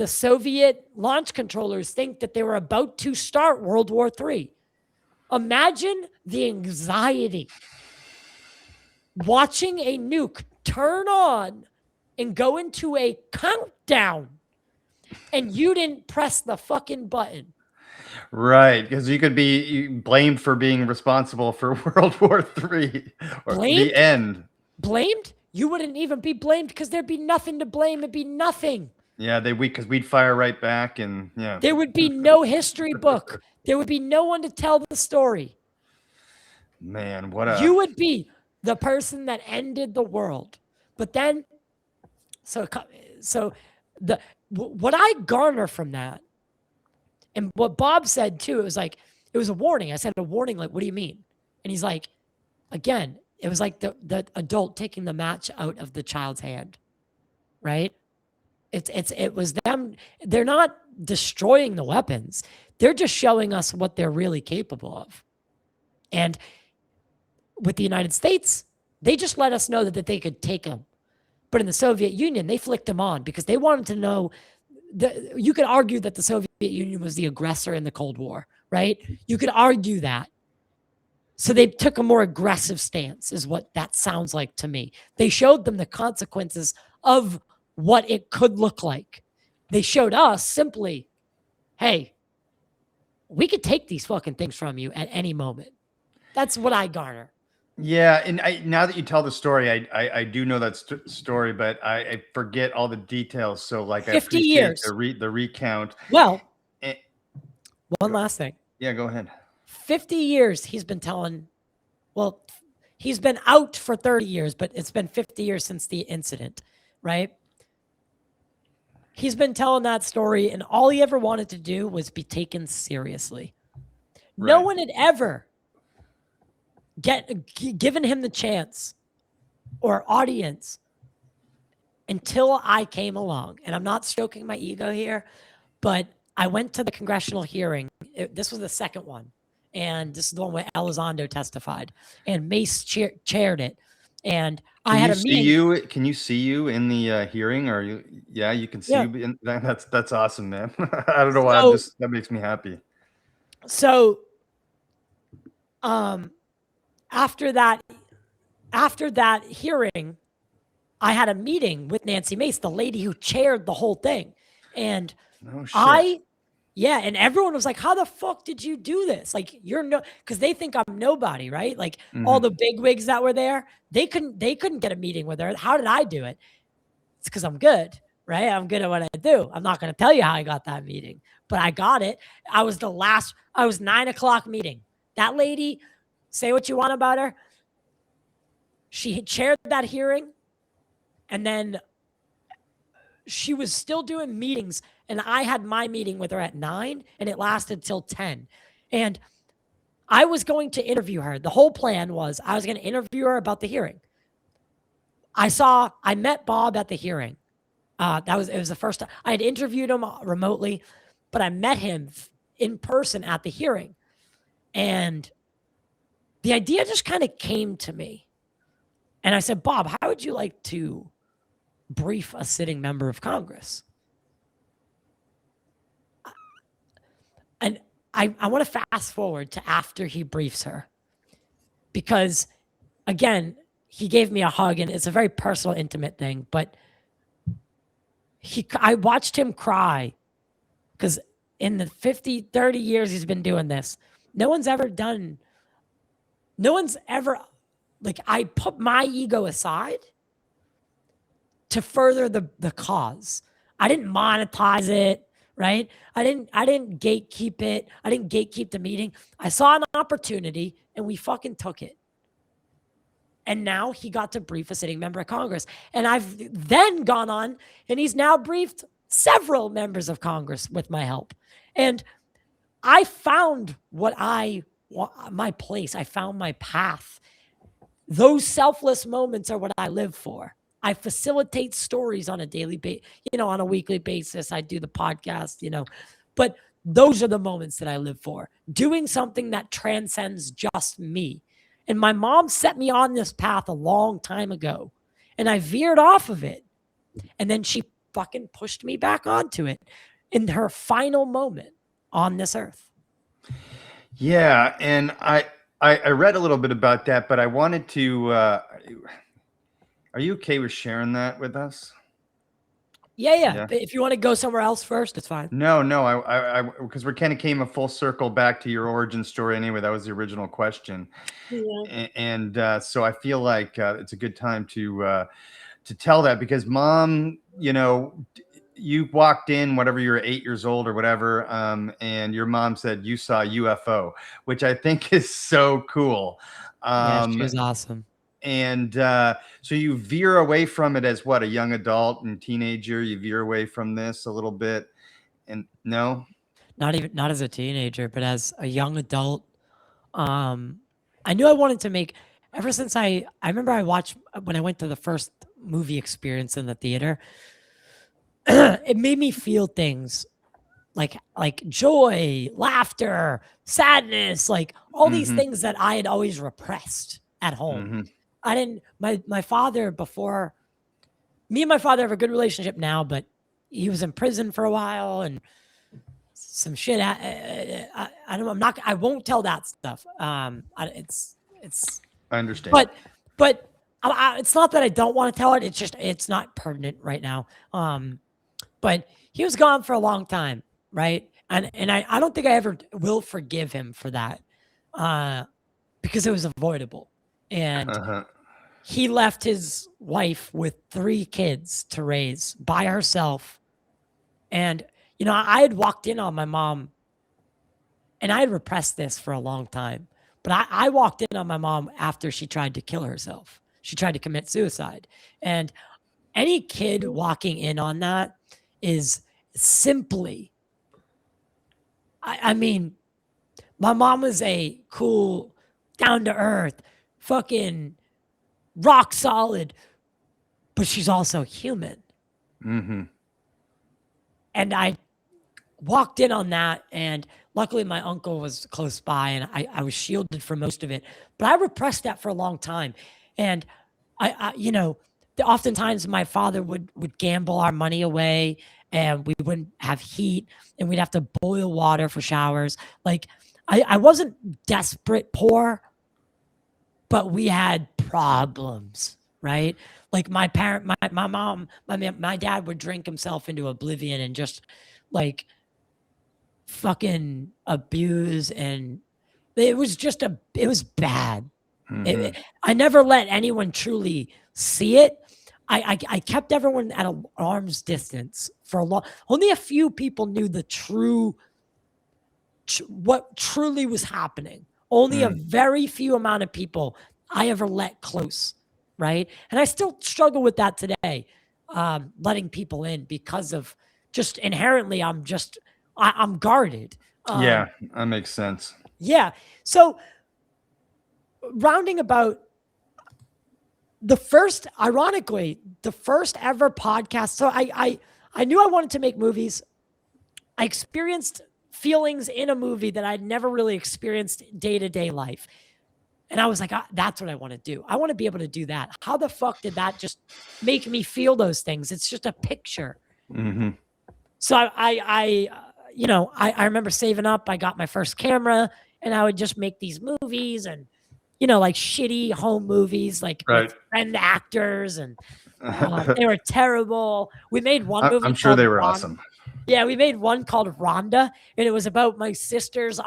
Soviet launch controllers think that they were about to start World War III. Imagine the anxiety watching a nuke turn on and go into a countdown and you didn't press the fucking button. Right, because you could be blamed for being responsible for World War III or the end. Blamed? You wouldn't even be blamed because there'd be nothing to blame. It'd be nothing. Yeah, because we'd fire right back, and yeah. There would be no history book. There would be no one to tell the story. Man, you would be the person that ended the world. But then, what I garner from that, and what Bob said too, it was a warning. I said, a warning, like, what do you mean? And he's like, again, it was like the adult taking the match out of the child's hand, right? It was them. They're not destroying the weapons. They're just showing us what they're really capable of. And with the United States, they just let us know that they could take them. But in the Soviet Union, they flicked them on because they wanted to know. You could argue that the Soviet Union was the aggressor in the Cold War, right? You could argue that. So they took a more aggressive stance, is what that sounds like to me. They showed them the consequences of what it could look like. They showed us simply, hey, we could take these fucking things from you at any moment. That's what I garner. Yeah, and now that you tell the story, I do know that story, but I forget all the details. So like, 50 I appreciate years. the recount. Well, Eh, one last thing. Yeah, go ahead. 50 years he's been telling, well, he's been out for 30 years, but it's been 50 years since the incident, right? He's been telling that story, and all he ever wanted to do was be taken seriously. Right. No one had ever given him the chance or audience until I came along. And I'm not stroking my ego here, but I went to the congressional hearing. This was the second one. And this is the one where Elizondo testified. And Mace chaired it. And I had a meeting. Can you see you in the hearing? Or you? Yeah, you can see. Yeah. You that's awesome, man. I don't know why. That makes me happy. So, after that hearing, I had a meeting with Nancy Mace, the lady who chaired the whole thing, and no shit. And everyone was like, "How the fuck did you do this? Like, because they think I'm nobody, right? Like all the bigwigs that were there, they couldn't get a meeting with her. How did I do it? It's because I'm good, right? I'm good at what I do. I'm not going to tell you how I got that meeting, but I got it. I was 9 o'clock meeting. That lady, say what you want about her. She had chaired that hearing, and then she was still doing meetings, and I had my meeting with her at 9, and it lasted till 10. And I was going to interview her. The whole plan was I was going to interview her about the hearing. I met Bob at the hearing. It was the first time I had interviewed him remotely, but I met him in person at the hearing. And the idea just kind of came to me. And I said, Bob, how would you like to brief a sitting member of Congress? And I want to fast forward to after he briefs her. Because, again, he gave me a hug, and it's a very personal, intimate thing. But I watched him cry because in the 30 years he's been doing this, no one's ever, like, I put my ego aside to further the cause. I didn't monetize it, right? I didn't gatekeep it. I didn't gatekeep the meeting. I saw an opportunity and we fucking took it. And now he got to brief a sitting member of Congress. And I've then gone on and he's now briefed several members of Congress with my help. And I found my place. I found my path. Those selfless moments are what I live for. I facilitate stories on a daily basis, on a weekly basis. I do the podcast, but those are the moments that I live for. Doing something that transcends just me. And my mom set me on this path a long time ago, and I veered off of it. And then she fucking pushed me back onto it in her final moment on this earth. Yeah. And I read a little bit about that, but I wanted to, are you okay with sharing that with us? Yeah. If you want to go somewhere else first, it's fine. No, I because we kind of came a full circle back to your origin story anyway. That was the original question. Yeah. And so I feel like it's a good time to tell that, because Mom, you walked in, whatever, you're 8 years old or whatever, and your mom said you saw a UFO, which I think is so cool. Yeah, she was awesome. And so you veer away from it as what, a young adult and teenager? You veer away from this a little bit, and no, not as a teenager, but as a young adult. I knew I wanted to make. Ever since I remember I watched when I went to the first movie experience in the theater. it made me feel things like joy, laughter, sadness, like all these things that I had always repressed at home. I didn't. My father, before me and my father have a good relationship now, but he was in prison for a while and some shit. I don't. I'm not. I won't tell that stuff. It's. I understand. But it's not that I don't want to tell it. It's just it's not pertinent right now. But he was gone for a long time, right? And I don't think I ever will forgive him for that, because it was avoidable. And he left his wife with 3 kids to raise by herself. And, you know, I had walked in on my mom, and I had repressed this for a long time. But I walked in on my mom after she tried to kill herself. She tried to commit suicide. And any kid walking in on that is simply, I mean, my mom was a cool, down to earth, fucking rock solid, but she's also human. And I walked in on that, and luckily my uncle was close by, and I was shielded for most of it, but I repressed that for a long time. And I you know, oftentimes my father would gamble our money away, and we wouldn't have heat, and we'd have to boil water for showers. Like I wasn't desperate poor, but we had problems, right? Like my mom, my dad would drink himself into oblivion and just like fucking abuse, and it was bad. I never let anyone truly see it. I kept everyone at an arm's distance for a long. Only a few people knew the what truly was happening. Only a very few amount of people I ever let close, right? And I still struggle with that today, letting people in, because of just inherently I'm guarded. Yeah, that makes sense. Yeah. So rounding about ironically, the first ever podcast. So I knew I wanted to make movies. I experienced feelings in a movie that I'd never really experienced day-to-day life. And I was like, that's what I want to do. I want to be able to do that. How the fuck did that just make me feel those things? It's just a picture. So I remember saving up. I got my first camera, and I would just make these movies, and, you know, like shitty home movies, like with friend actors, and they were terrible. We made one movie. I'm sure they were awesome. Yeah, we made one called Rhonda, and it was about my sister's.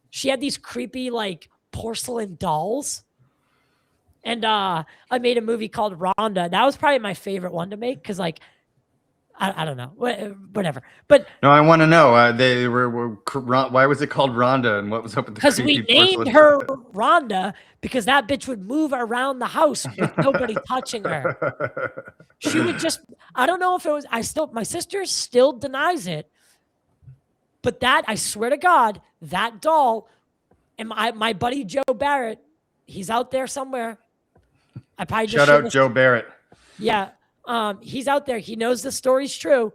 She had these creepy like porcelain dolls, and I made a movie called Rhonda. That was probably my favorite one to make, because like I don't know, whatever. But no, I want to know. They were why was it called Rhonda, and what was up with the because we named her Rhonda because that bitch would move around the house with nobody touching her. She would just, I don't know if it was, my sister still denies it, but that, I swear to God, that doll, and my buddy Joe Barrett, he's out there somewhere. I probably just shout out Joe Barrett. Yeah. He's out there. He knows the story's true.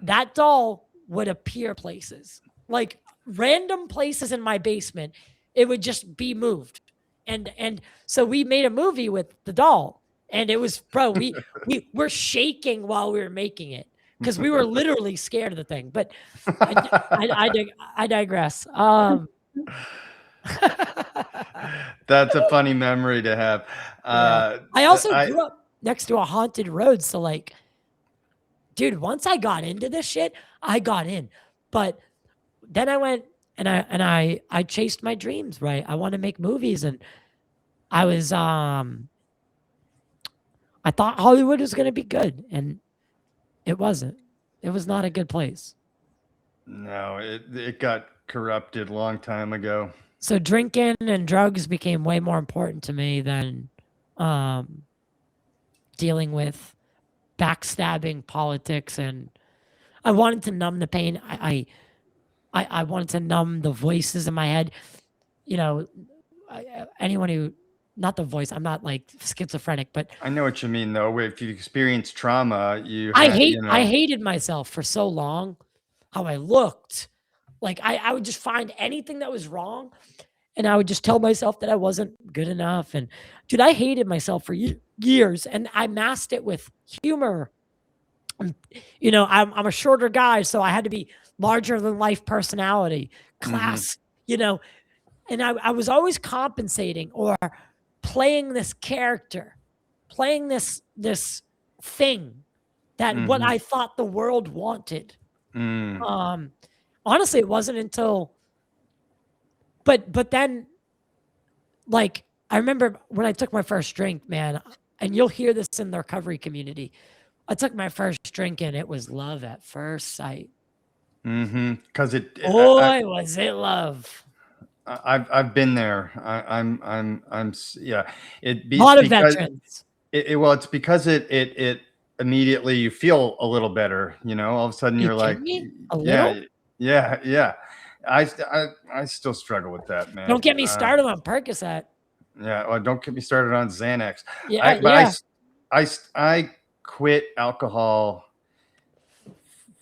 That doll would appear places, like random places in my basement. It would just be moved. And so we made a movie with the doll, and it was, bro, we were shaking while we were making it, because we were literally scared of the thing. But I digress. That's a funny memory to have. I also grew up next to a haunted road. So like, dude, once I got into this shit, I got in. But then I went and I chased my dreams, right? I want to make movies, and I was I thought Hollywood was going to be good, and it wasn't. It was not a good place. No, it got corrupted a long time ago. So drinking and drugs became way more important to me than dealing with backstabbing politics, and I wanted to numb the pain. I wanted to numb the voices in my head. You know, anyone who not the voice. I'm not like schizophrenic, but I know what you mean, though. If you experience trauma, I you hated myself for so long, how I looked. Like I would just find anything that was wrong, and I would just tell myself that I wasn't good enough. And dude, I hated myself for years, and I masked it with humor. You know, I'm a shorter guy, so I had to be larger than life personality, class, you know, and I was always compensating or playing this character, playing this thing that what I thought the world wanted. Honestly, it wasn't until but then like I remember when I took my first drink, man, and you'll hear this in the recovery community. I took my first drink and it was love at first sight. Because Boy, was it love. I've been there. Yeah. A lot of because veterans. it's because it immediately you feel a little better. You know, all of a sudden You you're like, kidding me? A yeah, little? yeah. I still struggle with that, man. Don't get me started on Percocet. Yeah, well, don't get me started on Xanax. Yeah, But I quit alcohol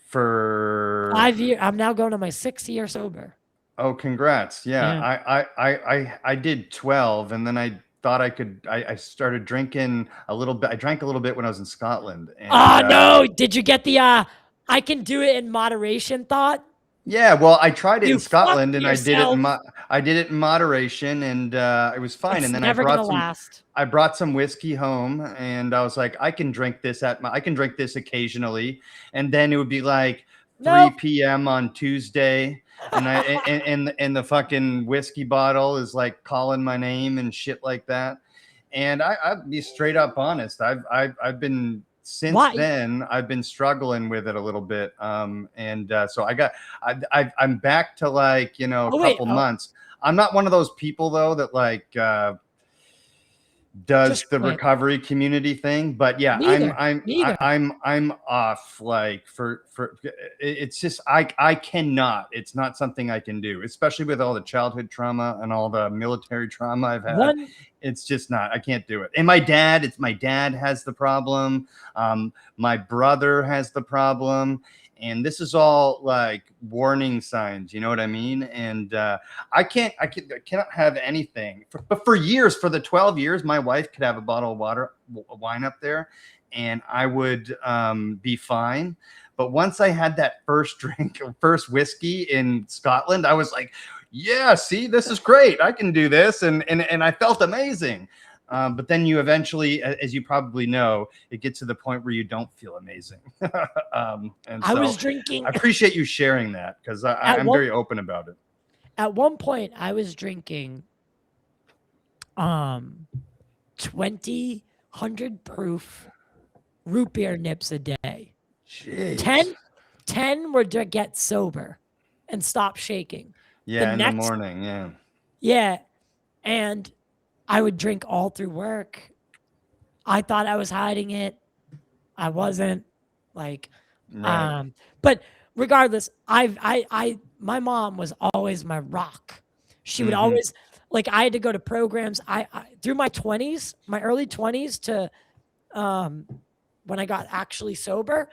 for 5 years. I'm now going to my 6th year sober. Oh, congrats. Yeah. I did 12, and then I thought I started drinking a little bit. I drank a little bit when I was in Scotland. And, Oh no, did you get the I can do it in moderation thought? yeah, well, I tried it You in Scotland, fucked and I did it yourself. I did it in moderation, and it was fine. It's And then never gonna last. I brought some whiskey home, and I was like, I can drink this occasionally. And then it would be like 3 Nope. p.m. on Tuesday, and and the fucking whiskey bottle is like calling my name and shit like that. And I'd be straight up honest. I've been since Why? then I've been struggling with it a little bit. So I'm back to like, you know, a couple months. I'm not one of those people though that like does Just the quit. recovery community thing, but yeah, Neither. I'm off like for it's just I cannot. It's not something I can do, especially with all the childhood trauma and all the military trauma I've had. It's just not. I can't do it. And my dad has the problem. My brother has the problem. And this is all like warning signs, you know what I mean? And I cannot have anything. But for years, for the 12 years, my wife could have a bottle of wine up there, and I would be fine. But once I had that first whiskey in Scotland, I was like, yeah, see, this is great. I can do this. And I felt amazing. But then you eventually, as you probably know, it gets to the point where you don't feel amazing. And I was drinking. I appreciate you sharing that because I'm very open about it. At one point, I was drinking 20 100 proof root beer nips a day. Jeez. 10 were to get sober and stop shaking. Yeah, in the morning, yeah. Yeah, and I would drink all through work. I thought I was hiding it. I wasn't. Like, right. But regardless, my mom was always my rock. She would always, like, I had to go to programs. I through my 20s, my early 20s to when I got actually sober,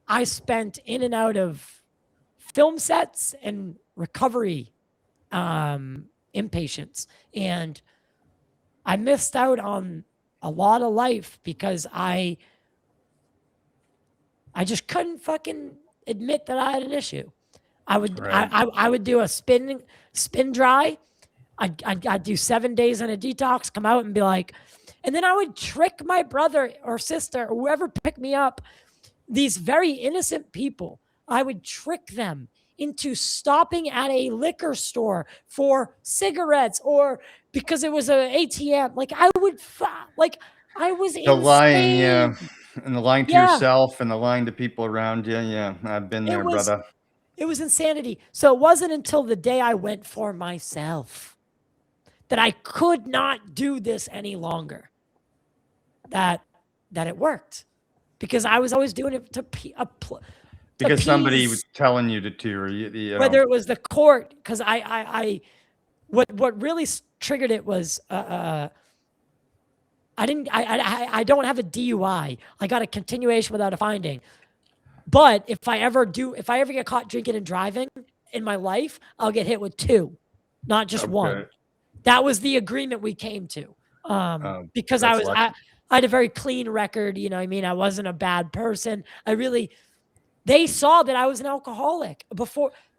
I spent in and out of film sets and recovery inpatients, and I missed out on a lot of life because I just couldn't fucking admit that I had an issue. I would do a spin dry. I'd do 7 days in a detox, come out and be like, and then I would trick my brother or sister or whoever picked me up, these very innocent people. I would trick them into stopping at a liquor store for cigarettes or because it was an ATM. Like I was insane. The lying, yeah. And the lying to yourself and the lying to people around you. Yeah, I've been there, brother. It was insanity. So it wasn't until the day I went for myself that I could not do this any longer. That it worked. Because I was always doing it because somebody was telling you to, or whether it was the court, because what really triggered it was I don't have a DUI. I got a continuation without a finding. But if I ever get caught drinking and driving in my life, I'll get hit with 2, not just 1. That was the agreement we came to. Because I had a very clean record, you know what I mean? I wasn't a bad person. They saw that I was an alcoholic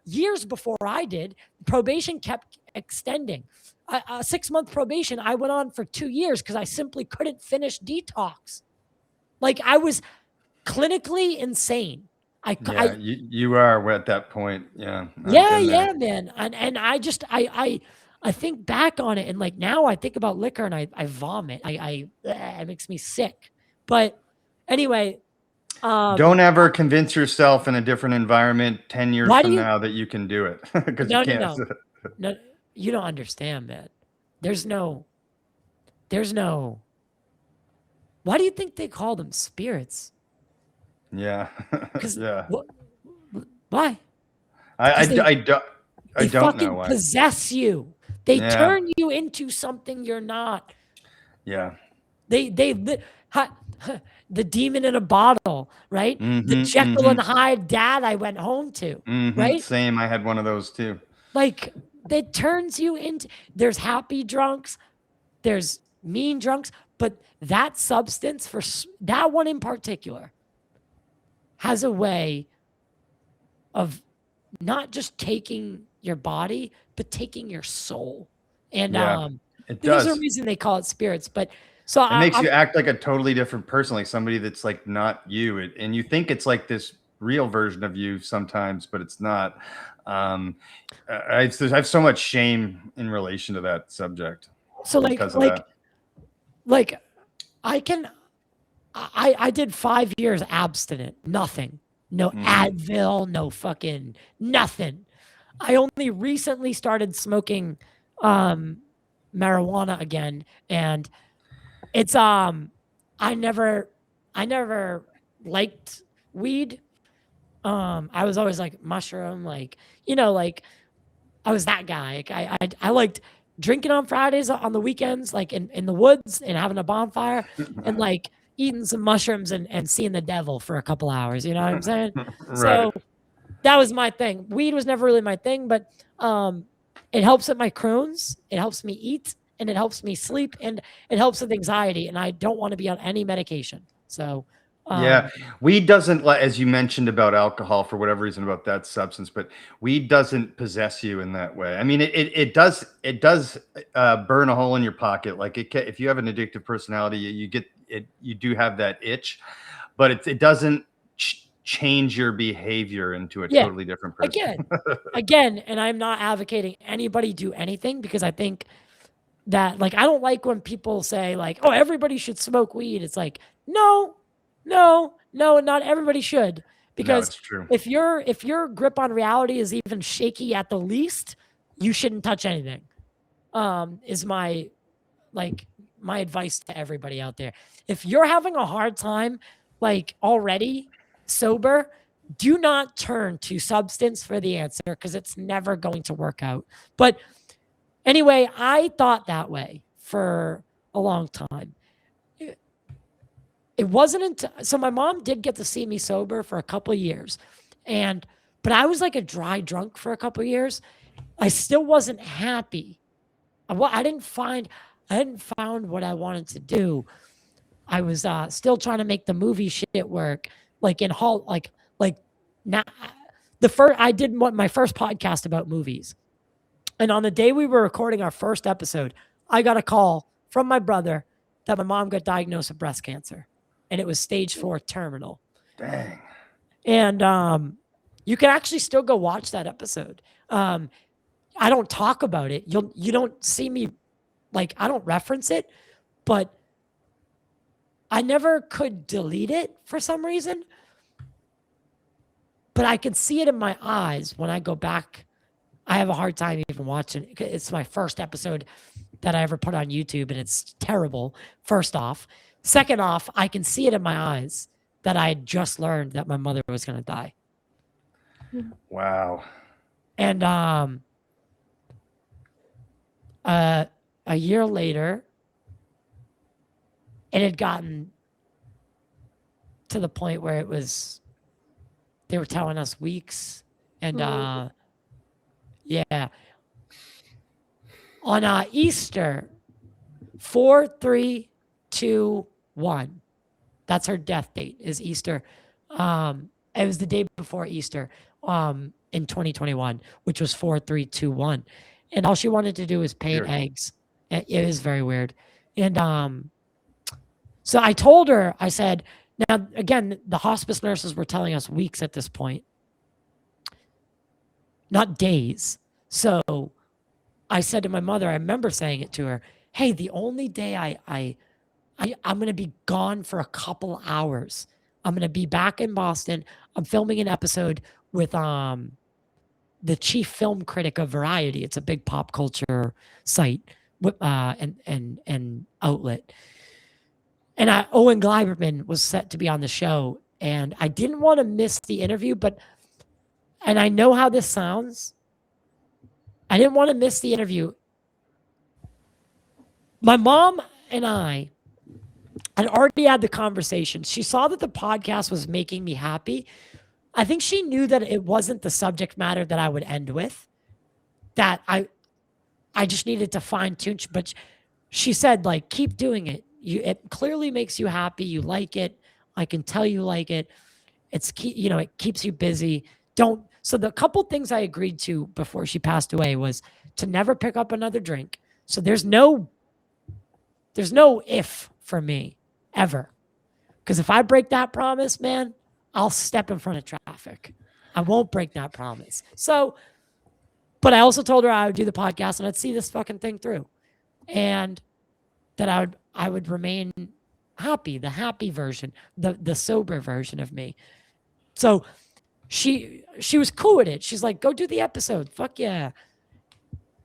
years before I did. Probation kept extending. A 6-month probation, I went on for 2 years because I simply couldn't finish detox. Like, I was clinically insane. You are at that point. Yeah. Yeah, man. And I think back on it, and like now I think about liquor and I vomit. It makes me sick. But anyway, don't ever convince yourself in a different environment 10 years from now that you can do it, because you can't. No, you don't understand, man. There's no. Why do you think they call them spirits? Yeah. Yeah. Why? I don't know why. Possess you. They turn you into something you're not. Yeah. The demon in a bottle, right? The Jekyll and Hyde dad I went home to, right? Same. I had one of those too. Like, that turns you into. There's happy drunks, there's mean drunks, but that substance, for that one in particular, has a way of not just taking your body, but taking your soul. And there's a reason they call it spirits. But so it makes you act like a totally different person, like somebody that's like not you. And you think it's like this real version of you sometimes, but it's not. I have so much shame in relation to that subject. So I did 5 years abstinent, nothing. No Advil, no fucking nothing. I only recently started smoking marijuana again, and it's I never liked weed. I was always like mushroom, like, you know, like I was that guy. Like, I liked drinking on Fridays on the weekends, like in the woods and having a bonfire and like eating some mushrooms and seeing the devil for a couple hours. You know what I'm saying? Right. So that was my thing. Weed was never really my thing, but it helps with my Crohn's. It helps me eat, and it helps me sleep, and it helps with anxiety. And I don't want to be on any medication. So weed doesn't, as you mentioned about alcohol, for whatever reason, about that substance, but weed doesn't possess you in that way. I mean, it does burn a hole in your pocket. Like if you have an addictive personality, you get it. You do have that itch, but it doesn't change your behavior into a totally different person. Again, and I'm not advocating anybody do anything, because I think that, like, I don't like when people say like, oh, everybody should smoke weed. It's like, no, not everybody should, because it's true. if your grip on reality is even shaky at the least, you shouldn't touch anything. Is my advice to everybody out there. If you're having a hard time, like, already sober, do not turn to substance for the answer, because it's never going to work out. But anyway, I thought that way for a long time. It wasn't until, so my mom did get to see me sober for a couple of years, but I was like a dry drunk for a couple of years. I still wasn't happy. I hadn't found what I wanted to do. I was still trying to make the movie shit work. Like in hall, like now, I did my first podcast about movies, and on the day we were recording our first episode, I got a call from my brother that my mom got diagnosed with breast cancer, and it was stage 4 terminal. Dang. And you can actually still go watch that episode. I don't talk about it. You don't see me, like, I don't reference it, but I never could delete it for some reason. But I can see it in my eyes when I go back. I have a hard time even watching it. It's my first episode that I ever put on YouTube, and it's terrible, first off. Second off, I can see it in my eyes that I had just learned that my mother was going to die. Wow. And a year later, it had gotten to the point where they were telling us weeks. And yeah. On Easter, 4/3/2/1. That's her death date, is Easter. It was the day before Easter in 2021, which was 4/3/2/1. And all she wanted to do was paint Weird. eggs. It is very weird. And so I told her, I said, now, again, the hospice nurses were telling us weeks at this point, not days. So I said to my mother, I remember saying it to her, hey, the only day I'm going to be gone for a couple hours. I'm going to be back in Boston. I'm filming an episode with the chief film critic of Variety. It's a big pop culture site and outlet. And Owen Gleiberman was set to be on the show. And I didn't want to miss the interview, and I know how this sounds. I didn't want to miss the interview. My mom and I had already had the conversation. She saw that the podcast was making me happy. I think she knew that it wasn't the subject matter that I would end with, that I just needed to fine tune. But she said, like, keep doing it. It clearly makes you happy. You like it. I can tell you like it. It keeps you busy. So the couple things I agreed to before she passed away was to never pick up another drink. So there's no if for me ever. Because if I break that promise, man, I'll step in front of traffic. I won't break that promise. So, but I also told her I would do the podcast and I'd see this fucking thing through. And that I would remain happy, the happy version, the sober version of me. So she was cool with it. She's like, go do the episode. Fuck yeah.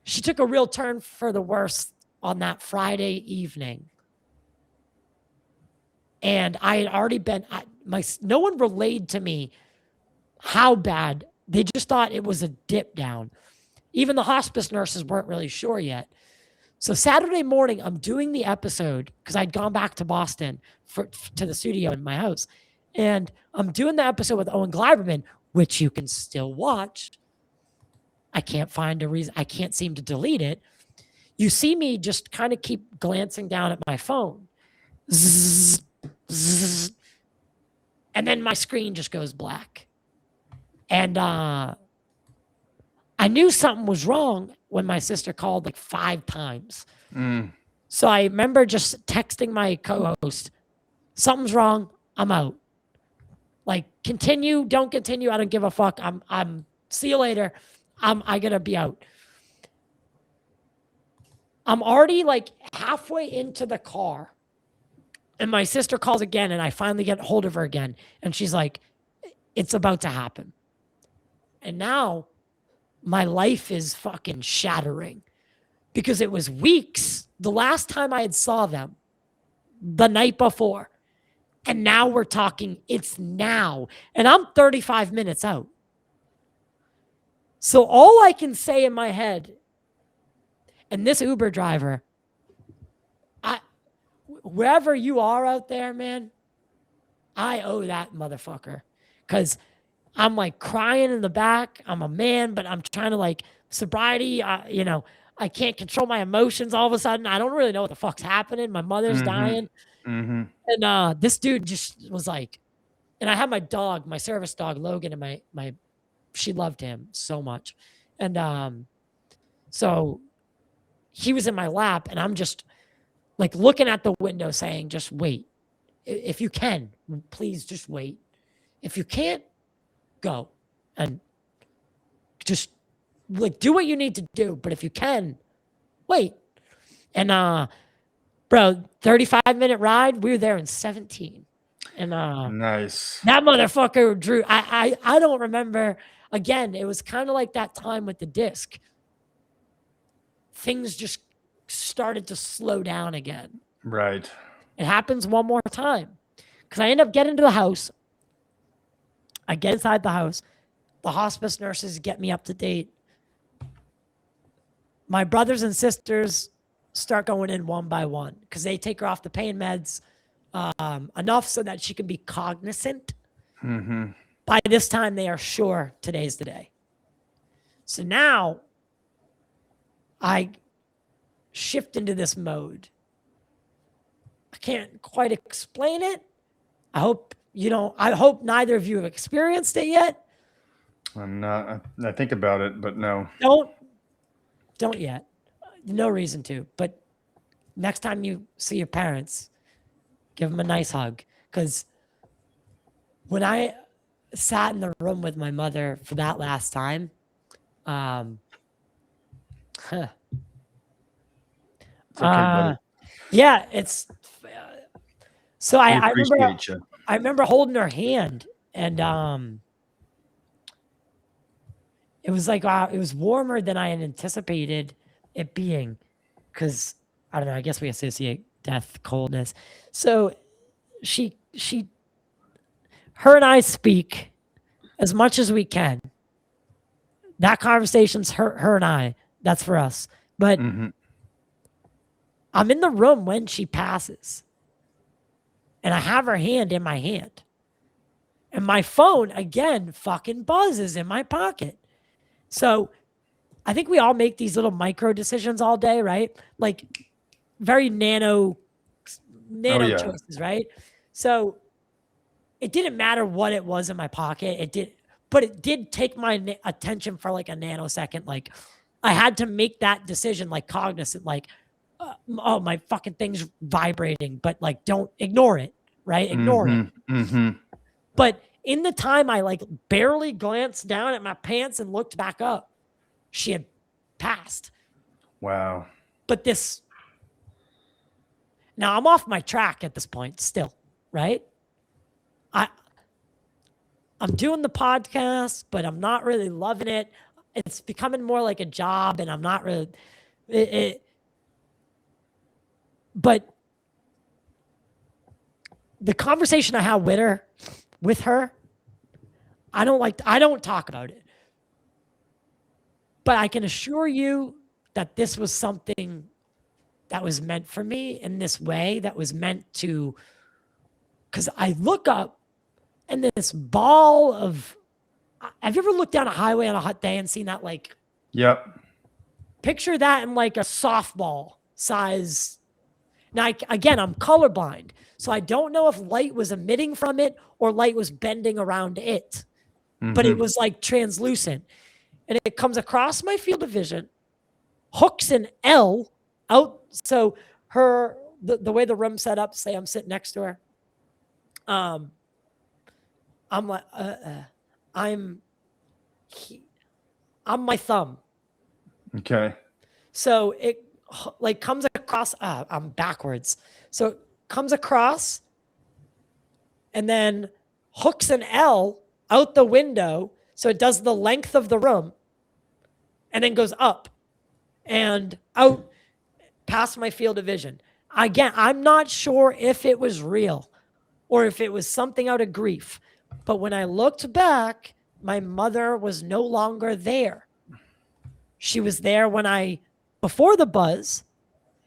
She took a real turn for the worse on that Friday evening. And I had already been, no one relayed to me how bad. They just thought it was a dip down. Even the hospice nurses weren't really sure yet. So Saturday morning, I'm doing the episode because I'd gone back to Boston to the studio in my house. And I'm doing the episode with Owen Gleiberman, which you can still watch. I can't find a reason. I can't seem to delete it. You see me just kind of keep glancing down at my phone. Zzz, zzz, and then my screen just goes black. And I knew something was wrong when my sister called like 5 times. So I remember just texting my co-host, something's wrong, I'm out. Like, continue, don't continue, I don't give a fuck. I'm see you later. I gotta be out. I'm already like halfway into the car. And my sister calls again and I finally get hold of her again. And she's like, it's about to happen. And now my life is fucking shattering because it was weeks. The last time I had saw them, the night before. And now we're talking, it's now. And I'm 35 minutes out. So all I can say in my head, and this Uber driver, wherever you are out there, man, I owe that motherfucker. Because I'm like crying in the back. I'm a man, but I'm trying to like sobriety. I can't control my emotions all of a sudden. I don't really know what the fuck's happening. My mother's dying. Mm-hmm. And this dude just was like, and I had my dog, my service dog, Logan, and my she loved him so much. And so he was in my lap and I'm just like looking at the window saying, just wait. If you can, please just wait. If you can't, go. And just like do what you need to do. But if you can, wait. And bro, 35-minute ride, we were there in 17. And nice. That motherfucker drew. I don't remember. Again, it was kind of like that time with the disc. Things just started to slow down again. Right. It happens one more time. Because I end up getting to the house. I get inside the house. The hospice nurses get me up to date. My brothers and sisters start going in one by one because they take her off the pain meds enough so that she can be cognizant. Mm-hmm. By this time, they are sure today's the day. So now I shift into this mode. I can't quite explain it. I hope neither of you have experienced it yet. I'm not. I think about it, but no. Don't yet. No reason to. But next time you see your parents, give them a nice hug. Because when I sat in the room with my mother for that last time, It's okay, buddy. yeah, it's so We I remember appreciate you. I remember holding her hand, and it was like it was warmer than I had anticipated it being, because I don't know, I guess we associate death, coldness. So her and I speak as much as we can. That conversation's her and I. That's for us. But I'm in the room when she passes, and I have her hand in my hand. And my phone, again, fucking buzzes in my pocket. So I think we all make these little micro decisions all day, right? Like very nano choices, right? So it didn't matter what it was in my pocket. But it did take my attention for like a nanosecond. Like I had to make that decision, like cognizant, like, oh, my fucking thing's vibrating, but like, don't ignore it, right? Ignore it. But in the time I like barely glanced down at my pants and looked back up, she had passed. Wow. But now I'm off my track at this point still, right? I'm doing the podcast, but I'm not really loving it. It's becoming more like a job, and I'm not really but the conversation I had with her, I don't talk about it. But I can assure you that this was something that was meant for me in this way, that was meant to, because I look up and this ball of, have you ever looked down a highway on a hot day and seen that, like, Yep. Picture that in like a softball size. Now, again, I'm colorblind, so I don't know if light was emitting from it or light was bending around it, but it was like translucent. And it comes across my field of vision, hooks an L out. So the way the room's set up, say I'm sitting next to her. I'm like, I'm my thumb. Okay. So it like comes across, I'm backwards. So it comes across and then hooks an L out the window. So it does the length of the room and then goes up and out past my field of vision. Again, I'm not sure if it was real or if it was something out of grief. But when I looked back, my mother was no longer there. She was there before the buzz.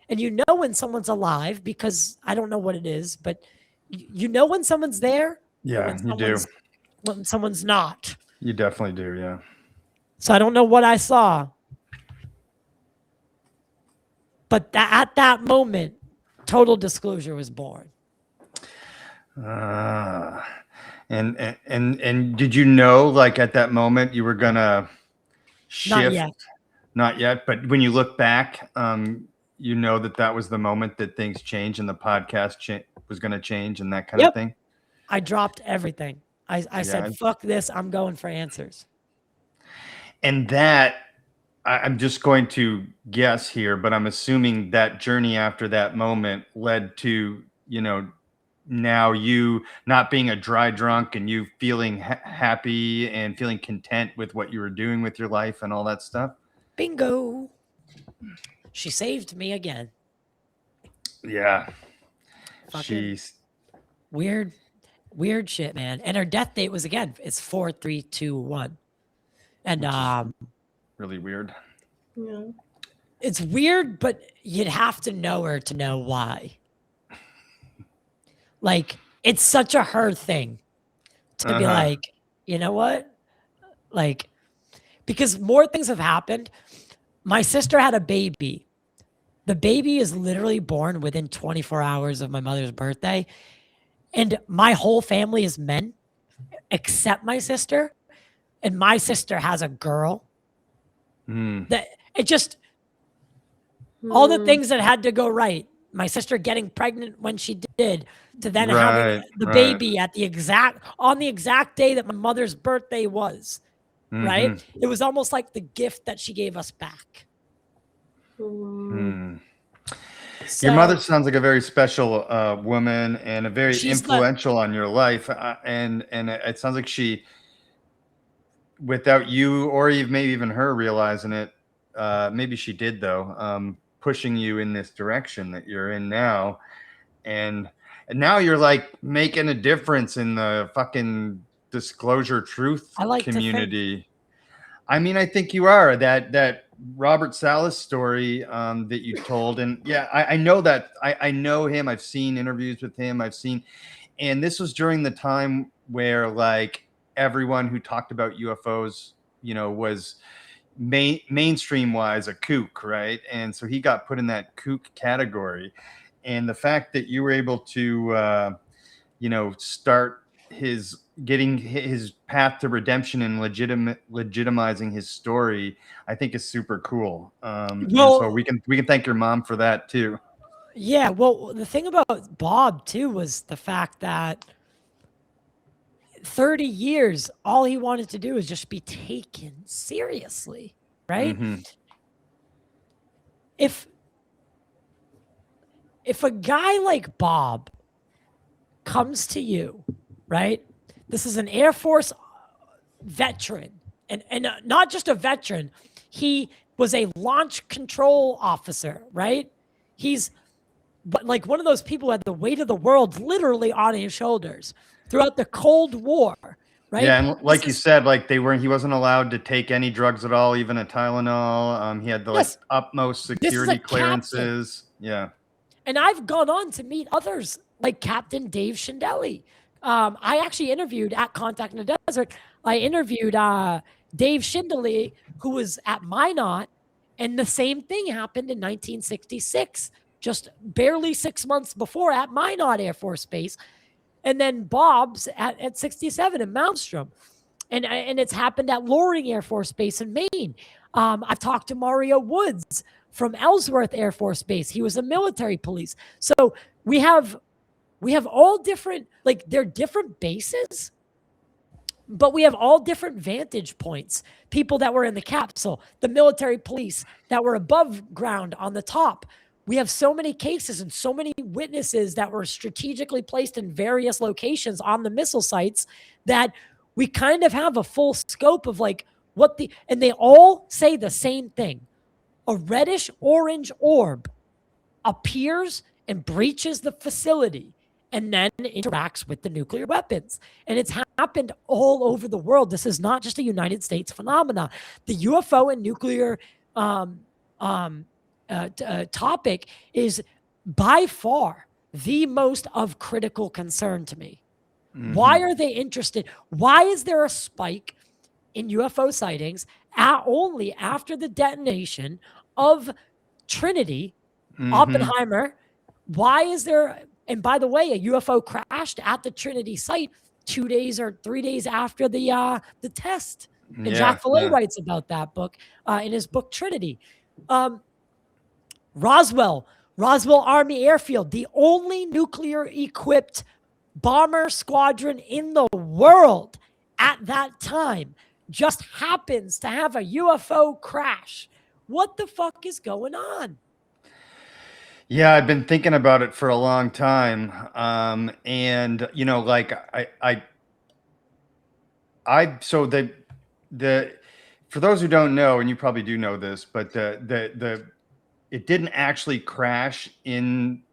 And you know when someone's alive, because I don't know what it is, but you know when someone's there. Yeah, you do. When someone's not. You definitely do, yeah. So I don't know what I saw. But at that moment, total disclosure was born. And did you know, like at that moment, you were gonna shift? Not yet. Not yet. But when you look back, you know that was the moment that things changed and the podcast was going to change and that kind of thing. I dropped everything. I said, fuck this. I'm going for answers. And that, I'm just going to guess here, but I'm assuming that journey after that moment led to, now you not being a dry drunk and you feeling happy and feeling content with what you were doing with your life and all that stuff. Bingo. She saved me again. Yeah. Fucking weird shit, man. And her death date was, again, it's 4/3/2/1. And really weird. Yeah. it's weird, but you'd have to know her to know why. Like, it's such a her thing to be like, you know what? Like, because more things have happened. My sister had a baby. The baby is literally born within 24 hours of my mother's birthday. And my whole family is men, except my sister. And my sister has a girl. That it just, all the things that had to go right. My sister getting pregnant when she did, to then having the baby at on the exact day that my mother's birthday was. Right? It was almost like the gift that she gave us back. Your So, mother sounds like a very special woman and a very influential on your life. And it sounds like she, without you or maybe even her realizing it, maybe she did though, pushing you in this direction that you're in now. And now you're like making a difference in the fucking disclosure truth community. I mean, I think you are. That Robert Salas story that you told, and yeah, I know that. I know him. I've seen interviews with him. And this was during the time where like everyone who talked about UFOs, was mainstream wise a kook, right? And so he got put in that kook category. And the fact that you were able to, start getting his path to redemption and legitimizing his story, I think is super cool. And so we can thank your mom for that too. Yeah. Well, the thing about Bob too was the fact that 30 years, all he wanted to do was just be taken seriously, right? If a guy like Bob comes to you, right? This is an Air Force veteran, and not just a veteran. He was a launch control officer, right? He's like one of those people who had the weight of the world literally on his shoulders throughout the Cold War, right? Yeah, and like you said, like he wasn't allowed to take any drugs at all, even a Tylenol. He had the utmost security clearances. Yeah. And I've gone on to meet others like Captain Dave Shindelli. I actually interviewed at Contact in the Desert. I interviewed Dave Shindelli, who was at Minot, and the same thing happened in 1966, just barely 6 months before at Minot Air Force Base. And then Bob's at 67 in Malmstrom. And it's happened at Loring Air Force Base in Maine. I've talked to Mario Woods from Ellsworth Air Force Base. He was a military police. So we have all different, like they're different bases, but we have all different vantage points. People that were in the capsule, the military police that were above ground on the top. We have so many cases and so many witnesses that were strategically placed in various locations on the missile sites that we kind of have a full scope of like and they all say the same thing. A reddish orange orb appears and breaches the facility and then interacts with the nuclear weapons. And it's happened all over the world. This is not just a United States phenomenon. The UFO and nuclear topic is by far the most of critical concern to me. Why are they interested? Why is there a spike in UFO sightings only after the detonation of Trinity, Oppenheimer? Why is there, and by the way, a UFO crashed at the Trinity site 2 days or 3 days after the test. And Jacques Vallée writes about that book in his book Trinity. Roswell Army Airfield, the only nuclear-equipped bomber squadron in the world at that time, just happens to have a UFO crash. What the fuck is going on? Yeah, I've been thinking about it for a long time. And like so the for those who don't know, and you probably do know this, but it didn't actually crash in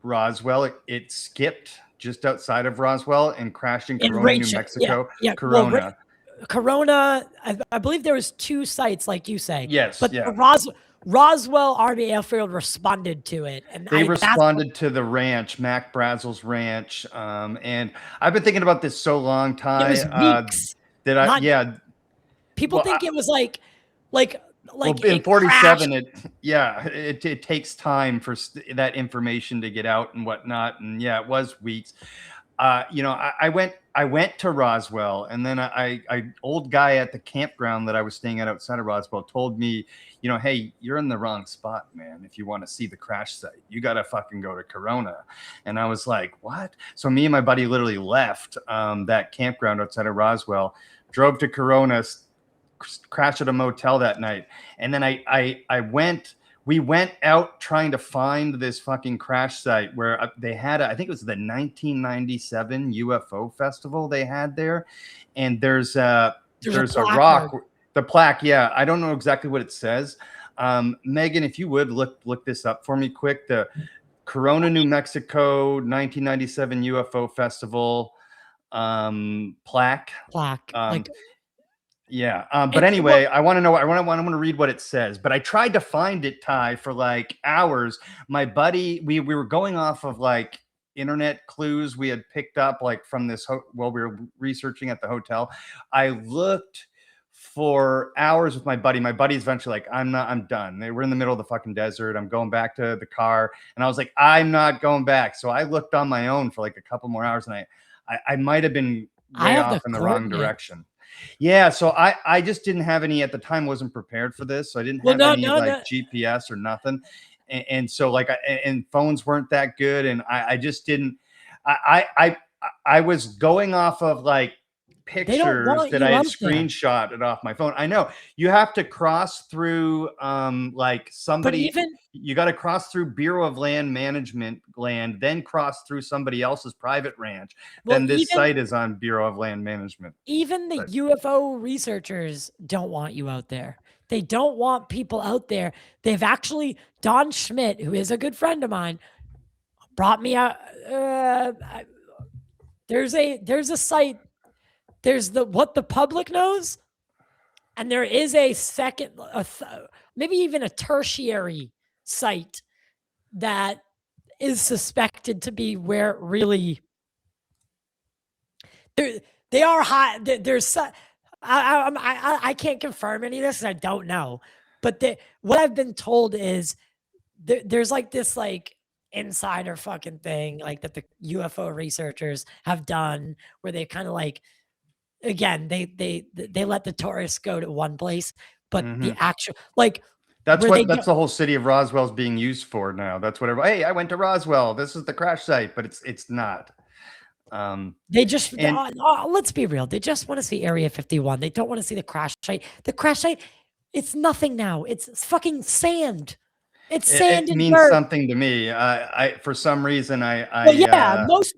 Roswell. It skipped just outside of Roswell and crashed in Corona, New Mexico. Yeah. Corona. Well, Corona, I believe there was 2 sites, like you say. Yes. But Roswell Army Airfield responded to it, and They that's responded to the ranch, Mac Brazel's ranch, and I've been thinking about this so long, it was Ty. weeks. That I Not yeah. people Well, think it was well, in it crashed. 47, it takes time for that information to get out and whatnot, and yeah, it was weeks. I went to Roswell, and then old guy at the campground that I was staying at outside of Roswell told me, hey, you're in the wrong spot, man. If you want to see the crash site, you got to fucking go to Corona. And I was like, what? So me and my buddy literally left that campground outside of Roswell, drove to Corona, crashed at a motel that night. And then we went out trying to find this fucking crash site where they had, I think it was the 1997 UFO festival they had there. And there's a rock, the plaque. Yeah. I don't know exactly what it says. Megan, if you would look this up for me quick, the Corona, New Mexico, 1997 UFO festival plaque. Yeah. But anyway, I want to read what it says, but I tried to find it, Ty, for like hours. My buddy, we were going off of like internet clues we had picked up like from this while we were researching at the hotel. I looked for hours with my buddy. My buddy's eventually like, I'm done. They were in the middle of the fucking desert. I'm going back to the car. And I was like, I'm not going back. So I looked on my own for like a couple more hours, and I might have been way off in the wrong direction. Yeah, so I just didn't have any at the time. Wasn't prepared for this, so I didn't have any GPS or nothing, and so like and phones weren't that good, and I just didn't. I was going off of like pictures that I had screenshotted off my phone. I know you have to cross through like somebody. You got to cross through Bureau of Land Management land, then cross through somebody else's private ranch. Then this site is on Bureau of Land Management. Even the UFO researchers don't want you out there. They don't want people out there. They've actually, Don Schmidt, who is a good friend of mine, brought me out. There's a site. There's what the public knows, and there is a second, maybe even a tertiary site that is suspected to be where really they are high. There's I can't confirm any of this. I don't know, but what I've been told is there's like this like insider fucking thing like that the UFO researchers have done where they kind of like, again, they let the tourists go to one place, but the actual like. That's the whole city of Roswell is being used for now. That's whatever. Hey, I went to Roswell. This is the crash site, but it's not. They just let's be real. They just want to see Area 51. They don't want to see the crash site. The crash site, it's nothing now. It's fucking sand. It's sand. It means dirt. Something to me. For some reason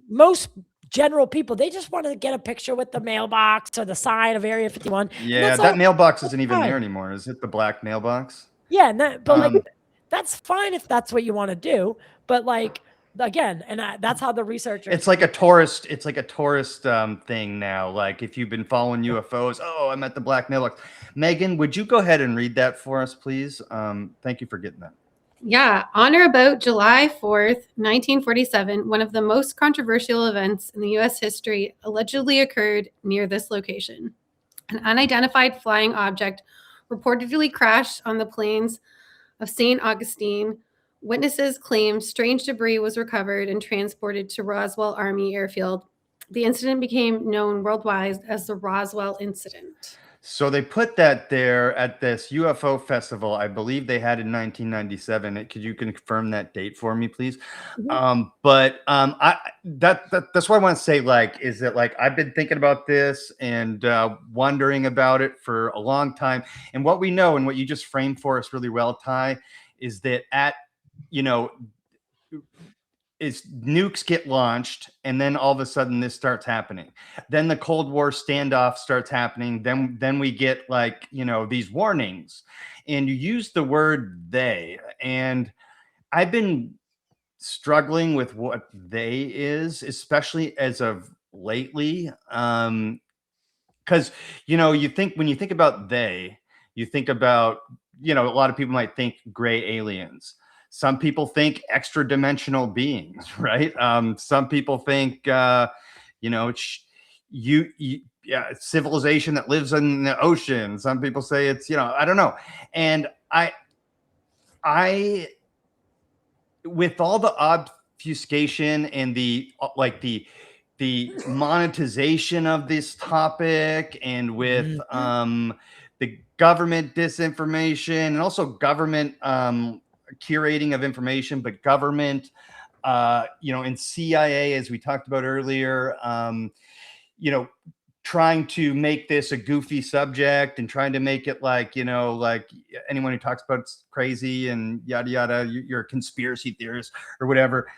most general people, they just want to get a picture with the mailbox or the sign of Area 51. Yeah, that mailbox isn't even there anymore. Is it the black mailbox? Yeah, but that's fine if that's what you want to do. But like, again, and that's how the researchers. It's like a tourist. It's like a tourist thing now. Like if you've been following UFOs, oh, I'm at the black mailbox. Megan, would you go ahead and read that for us, please? Thank you for getting that. Yeah, on or about July 4th, 1947, one of the most controversial events in the U.S. history allegedly occurred near this location. An unidentified flying object reportedly crashed on the plains of St. Augustine. Witnesses claimed strange debris was recovered and transported to Roswell Army Airfield. The incident became known worldwide as the Roswell Incident. So they put that there at this UFO festival. I believe they had in 1997. Could you confirm that date for me, please? Mm-hmm. That's what I want to say. Like, is that like I've been thinking about this and wondering about it for a long time. And what we know and what you just framed for us really well, Ty, is that is nukes get launched, and then all of a sudden this starts happening. Then the Cold War standoff starts happening. Then we get like, these warnings, and you use the word they, and I've been struggling with what they is, especially as of lately. Because, when you think about they, you think about you know, a lot of people might think gray aliens. Some people think extra dimensional beings, right? Some people think, you know, civilization that lives in the ocean. Some people say it's, you know, I don't know. And I, with all the obfuscation and the monetization of this topic, and with the government disinformation, and also government curating of information, but government, you know, and CIA, as we talked about earlier, you know, trying to make this a goofy subject and trying to make it like, you know, like anyone who talks about it's crazy and yada yada, you're a conspiracy theorist or whatever.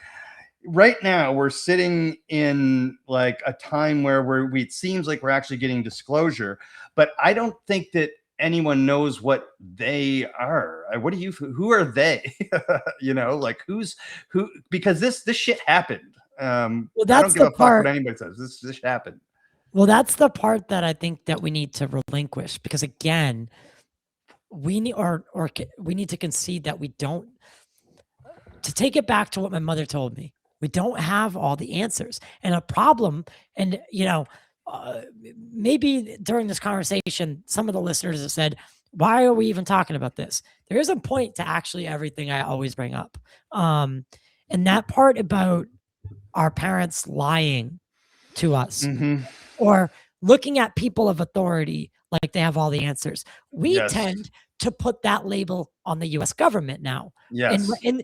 Right now we're sitting in like a time where it seems like we're actually getting disclosure, but I don't think that anyone knows what they are. Who are they? You know, like who, because this shit happened. Well, I that's don't give the a fuck part. what anybody says. This happened. Well, that's the part that I think that we need to relinquish, because again, we need we need to concede that we don't, to take it back to what my mother told me, we don't have all the answers. And a problem, and you know, maybe during this conversation, some of the listeners have said, why are we even talking about this? There is a point to actually everything I always bring up. And that part about our parents lying to us, or looking at people of authority like they have all the answers. We tend to put that label on the US government now. Yes. And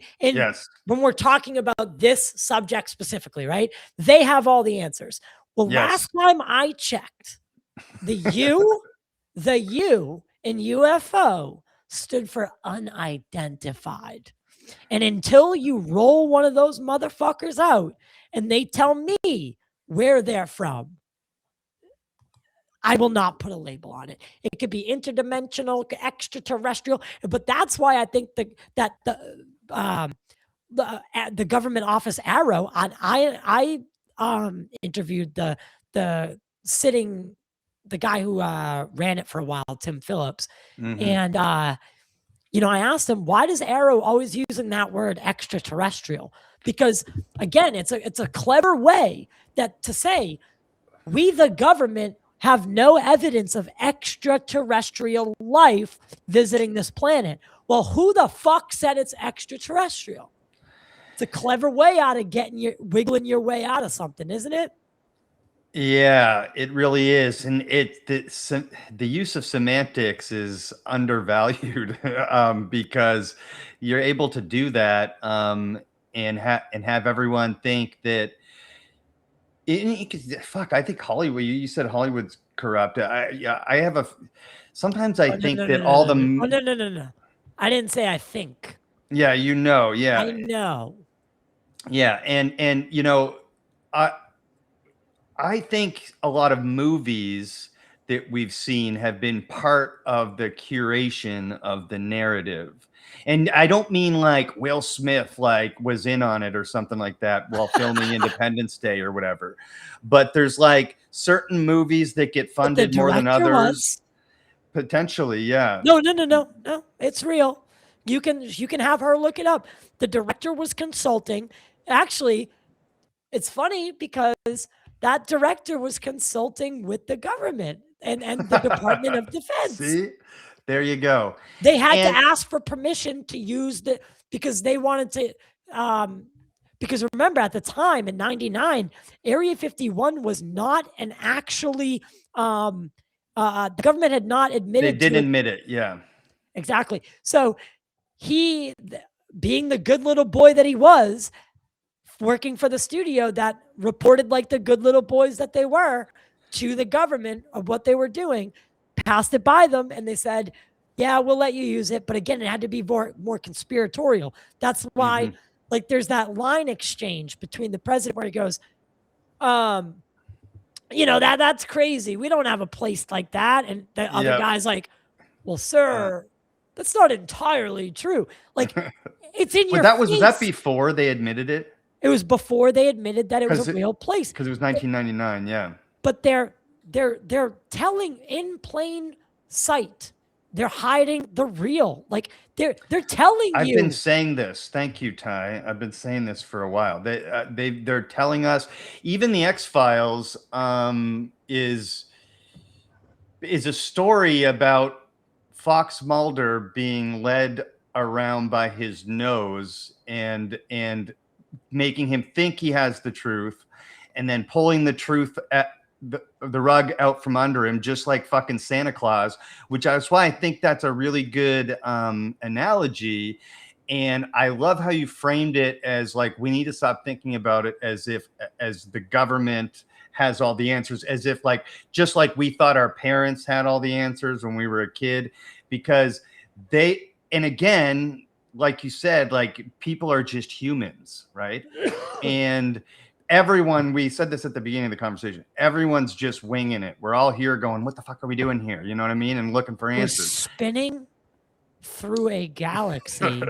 when we're talking about this subject specifically, right? They have all the answers. Well, last time I checked, the U in UFO stood for unidentified. And until you roll one of those motherfuckers out and they tell me where they're from, I will not put a label on it. It could be interdimensional, extraterrestrial, but that's why I think that the government office Arrow, I interviewed the guy who ran it for a while, Tim Phillips, and you know, I asked him, why does Arrow always using that word extraterrestrial? Because again, it's a clever way that to say we, the government, have no evidence of extraterrestrial life visiting this planet. Well, who the fuck said it's extraterrestrial? It's a clever way out of wiggling your way out of something, isn't it? Yeah, it really is. And the use of semantics is undervalued because you're able to do that and have everyone think that fuck, I think Hollywood, you said Hollywood's corrupt. Sometimes I think that all the no. I didn't say I think. Yeah, you know, yeah. I know. Yeah, and you know, I think a lot of movies that we've seen have been part of the curation of the narrative. And I don't mean like Will Smith like was in on it or something like that while filming Independence Day or whatever. But there's like certain movies that get funded more than others. Potentially, yeah. No. It's real. You can have her look it up. The director was consulting. Actually, it's funny because that director was consulting with the government and the Department of Defense. See? There you go. They had to ask for permission to use because they wanted to, because remember at the time in 99, Area 51 was not an actually, the government had not admitted They didn't admit it. Yeah. Exactly. So he, being the good little boy that he was, working for the studio that reported like the good little boys that they were to the government of what they were doing, passed it by them, and they said, yeah, we'll let you use it. But again, it had to be more conspiratorial. That's why like there's that line exchange between the president where he goes, you know, that's crazy. We don't have a place like that. And the other guy's like, well, sir, that's not entirely true. Like it's in your face. Was that before they admitted it? It was before they admitted that it was a real place. Because it was 1999, yeah. But they're telling in plain sight they're hiding the real. Like they're telling I've you. been saying this. Thank you, Ty. I've been saying this for a while. They're telling us. Even the X-Files is a story about Fox Mulder being led around by his nose and making him think he has the truth, and then pulling the truth at the rug out from under him, just like fucking Santa Claus, which is why I think that's a really good analogy. And I love how you framed it as like, we need to stop thinking about it as the government has all the answers, as if like, just like we thought our parents had all the answers when we were a kid, because and again, like you said, like people are just humans, right? And everyone, we said this at the beginning of the conversation, everyone's just winging it. We're all here going, what the fuck are we doing here? You know what I mean? And looking for answers. We're spinning through a galaxy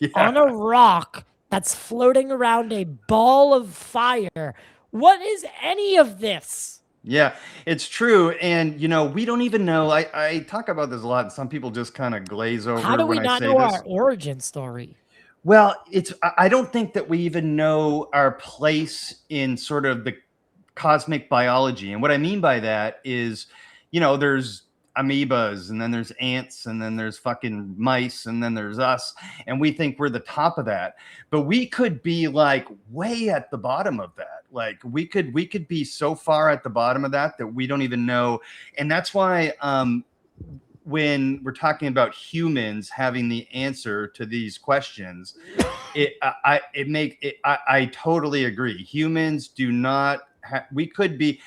Yeah. on a rock that's floating around a ball of fire. What is any of this? Yeah, it's true. And, you know, we don't even know. I talk about this a lot, and some people just kind of glaze over How do we when I not say know this. our origin story? Well, I don't think that we even know our place in sort of the cosmic biology. And what I mean by that is, you know, there's amoebas, and then there's ants, and then there's fucking mice, and then there's us. And we think we're the top of that. But we could be like way at the bottom of that. Like we could be so far at the bottom of that we don't even know. And that's why when we're talking about humans having the answer to these questions, I totally agree. Humans do not we could be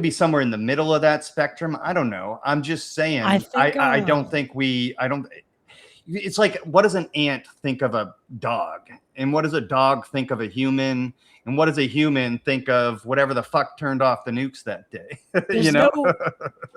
somewhere in the middle of that spectrum. I don't know. I'm just saying, I don't think it's like, what does an ant think of a dog? And what does a dog think of a human? And what does a human think of whatever the fuck turned off the nukes that day? You know?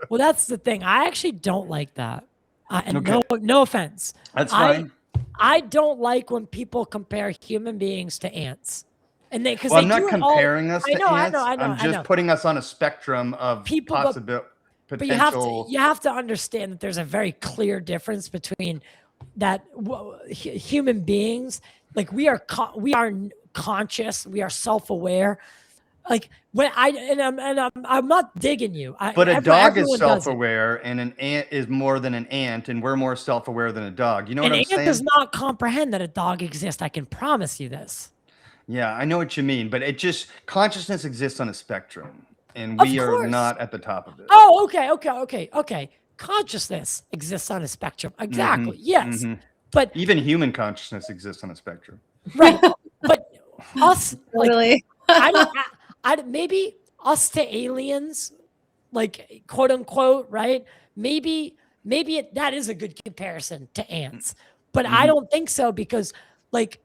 Well, that's the thing. I actually don't like that. And Okay. no offense. That's fine. I don't like when people compare human beings to ants. And because I'm not comparing us to ants. I know. I'm just putting us on a spectrum of potential. But you have to understand that there's a very clear difference between that human beings, like we are conscious, we are self-aware. Like when I'm not digging you. But a dog is self-aware, and an ant is more than an ant, and we're more self-aware than a dog. You know what I'm saying? An ant does not comprehend that a dog exists. I can promise you this. Yeah, I know what you mean, but consciousness exists on a spectrum, and we are not at the top of it. Oh, okay. Consciousness exists on a spectrum. Exactly. Mm-hmm. Yes. Mm-hmm. But even human consciousness exists on a spectrum. Right. But us, Totally. maybe us to aliens, like quote unquote, right? Maybe that is a good comparison to ants, but I don't think so, because like,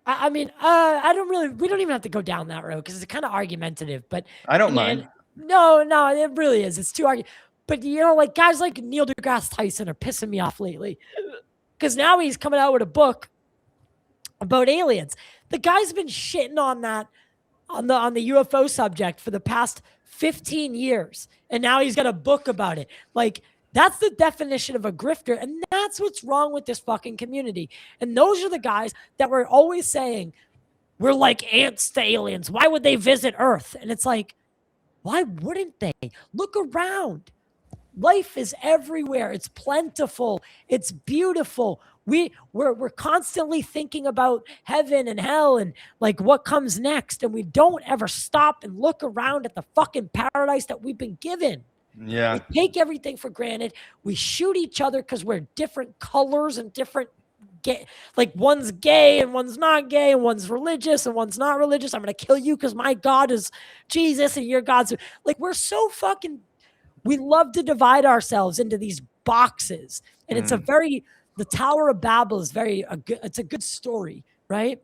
I mean, we don't even have to go down that road because it's kind of argumentative, but I don't mind. No, it really is. It's too argumentative. But, you know, like guys like Neil deGrasse Tyson are pissing me off lately, because now he's coming out with a book about aliens. The guy's been shitting on that, on the UFO subject for the past 15 years. And now he's got a book about it. Like, that's the definition of a grifter. And that's what's wrong with this fucking community. And those are the guys that were always saying, we're like ants to aliens. Why would they visit Earth? And it's like, why wouldn't they? Look around. Life is everywhere. It's plentiful. It's beautiful. We're constantly thinking about heaven and hell and like what comes next. And we don't ever stop and look around at the fucking paradise that we've been given. Yeah. We take everything for granted. We shoot each other because we're different colors and different like one's gay and one's not gay and one's religious and one's not religious. I'm going to kill you because my God is Jesus and your God's like, we're so fucking, we love to divide ourselves into these boxes. And it's the Tower of Babel is it's a good story, right?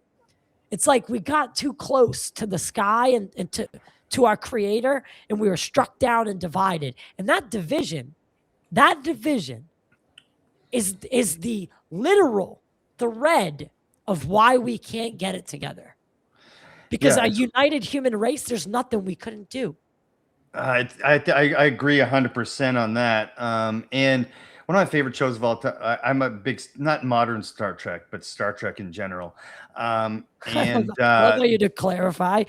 It's like we got too close to the sky and to our creator, and we were struck down and divided. And that division is the literal thread of why we can't get it together. Because a united human race, there's nothing we couldn't do. I agree 100% on that. And one of my favorite shows of all time. I'm a big, not modern Star Trek, but Star Trek in general. And I love how you to clarify,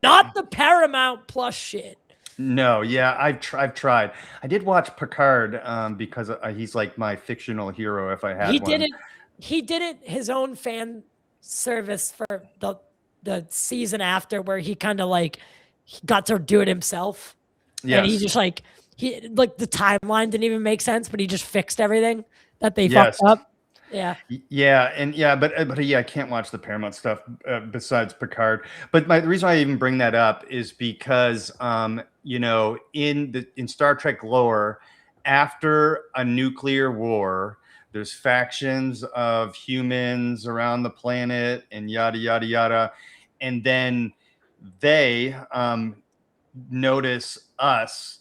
not the Paramount Plus shit. no, yeah, I've tried. I did watch Picard because he's like my fictional hero if I had He one. did it. He did it his own fan service for the season after, where he kind of like he got to do it himself. And he Yes. just like the timeline didn't even make sense, but he just fixed everything that they Yes. fucked up. Yeah. Yeah, and yeah, but yeah, I can't watch the Paramount stuff besides Picard. But the reason I even bring that up is because you know, in Star Trek lore, after a nuclear war, there's factions of humans around the planet and yada yada yada, and then they notice us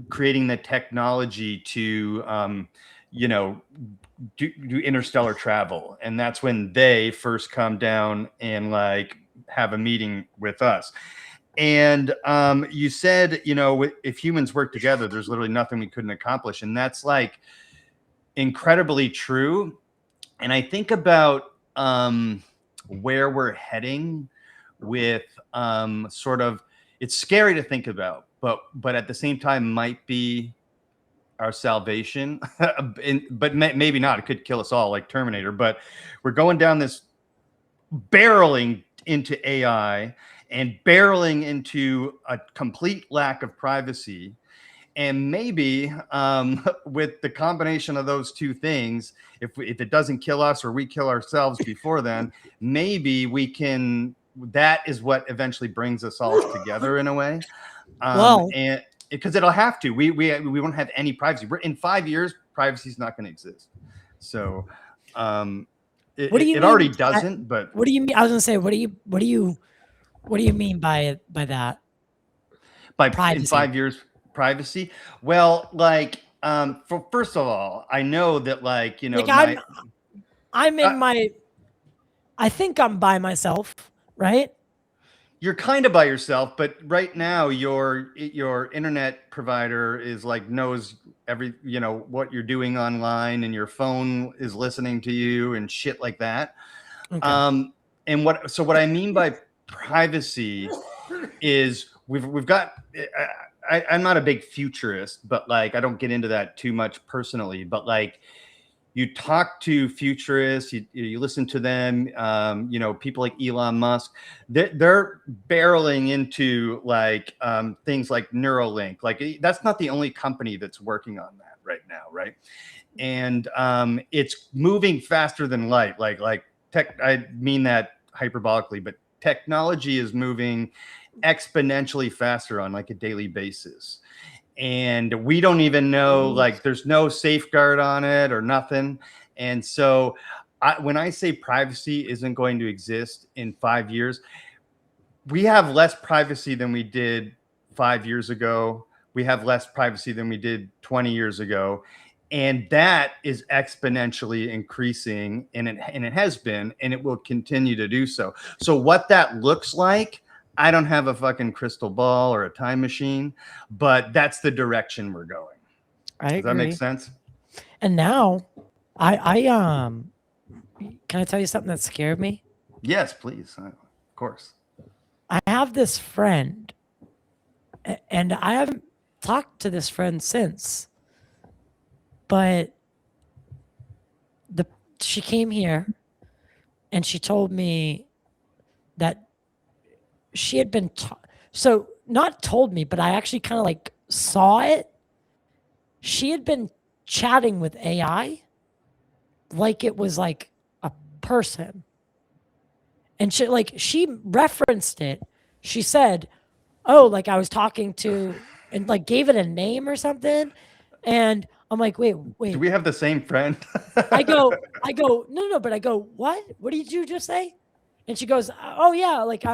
creating the technology to you know, do interstellar travel, and that's when they first come down and like have a meeting with us. And you said, you know, if humans work together, there's literally nothing we couldn't accomplish, and that's like incredibly true. And I think about where we're heading with sort of, it's scary to think about, but at the same time might be our salvation. But maybe not. It could kill us all like Terminator. But we're going down this barreling into AI and barreling into a complete lack of privacy. And maybe with the combination of those two things, if it doesn't kill us or we kill ourselves before then, maybe we can, that is what eventually brings us all together in a way. Well, and because it'll have to, we won't have any privacy. We're in 5 years, privacy is not going to exist. So it already doesn't. But what do you mean? I was gonna say, what do you mean by that? By privacy. In 5 years, privacy. Well, like first of all, I know that, like, you know, like I'm in my, I think I'm by myself, right? You're kind of by yourself, but right now your internet provider is like knows every, you know, what you're doing online, and your phone is listening to you and shit like that. Okay. And what I mean by privacy is we've got, I'm not a big futurist, but like I don't get into that too much personally, but like you talk to futurists, you listen to them, you know, people like Elon Musk, they're barreling into like things like Neuralink. Like that's not the only company that's working on that right now, right? And it's moving faster than light. Like tech, I mean that hyperbolically, but technology is moving exponentially faster on like a daily basis. And we don't even know, like there's no safeguard on it or nothing. And so when I say privacy isn't going to exist in 5 years, we have less privacy than we did 5 years ago. We have less privacy than we did 20 years ago. And that is exponentially increasing, and it has been, and it will continue to do so. So what that looks like, I don't have a fucking crystal ball or a time machine, but that's the direction we're going. Does that make sense? And now, I can I tell you something that scared me? Yes, please. Of course. I have this friend, and I haven't talked to this friend since, but she came here, and she told me that she had been so not told me, but I actually kind of like saw it. She had been chatting with AI like it was like a person. And she referenced it. She said, "Oh, like I was talking to," and like gave it a name or something. And I'm like, wait. Do we have the same friend? I go, no, but I go, what? What did you just say? And she goes, "Oh yeah, like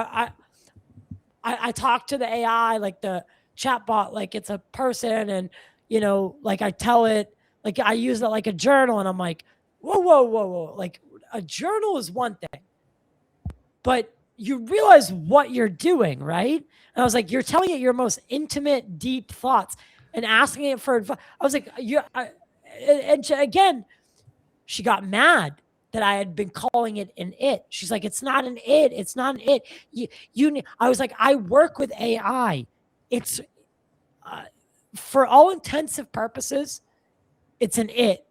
I talk to the AI, like the chatbot, like it's a person, and you know, like I tell it, like I use it like a journal." And I'm like, whoa. Like a journal is one thing, but you realize what you're doing, right? And I was like, you're telling it your most intimate, deep thoughts and asking it for advice. I was like, again, she got mad that I had been calling it an it. She's like, it's not an it. It's not an it. I was like, I work with AI. It's for all intensive purposes, it's an it,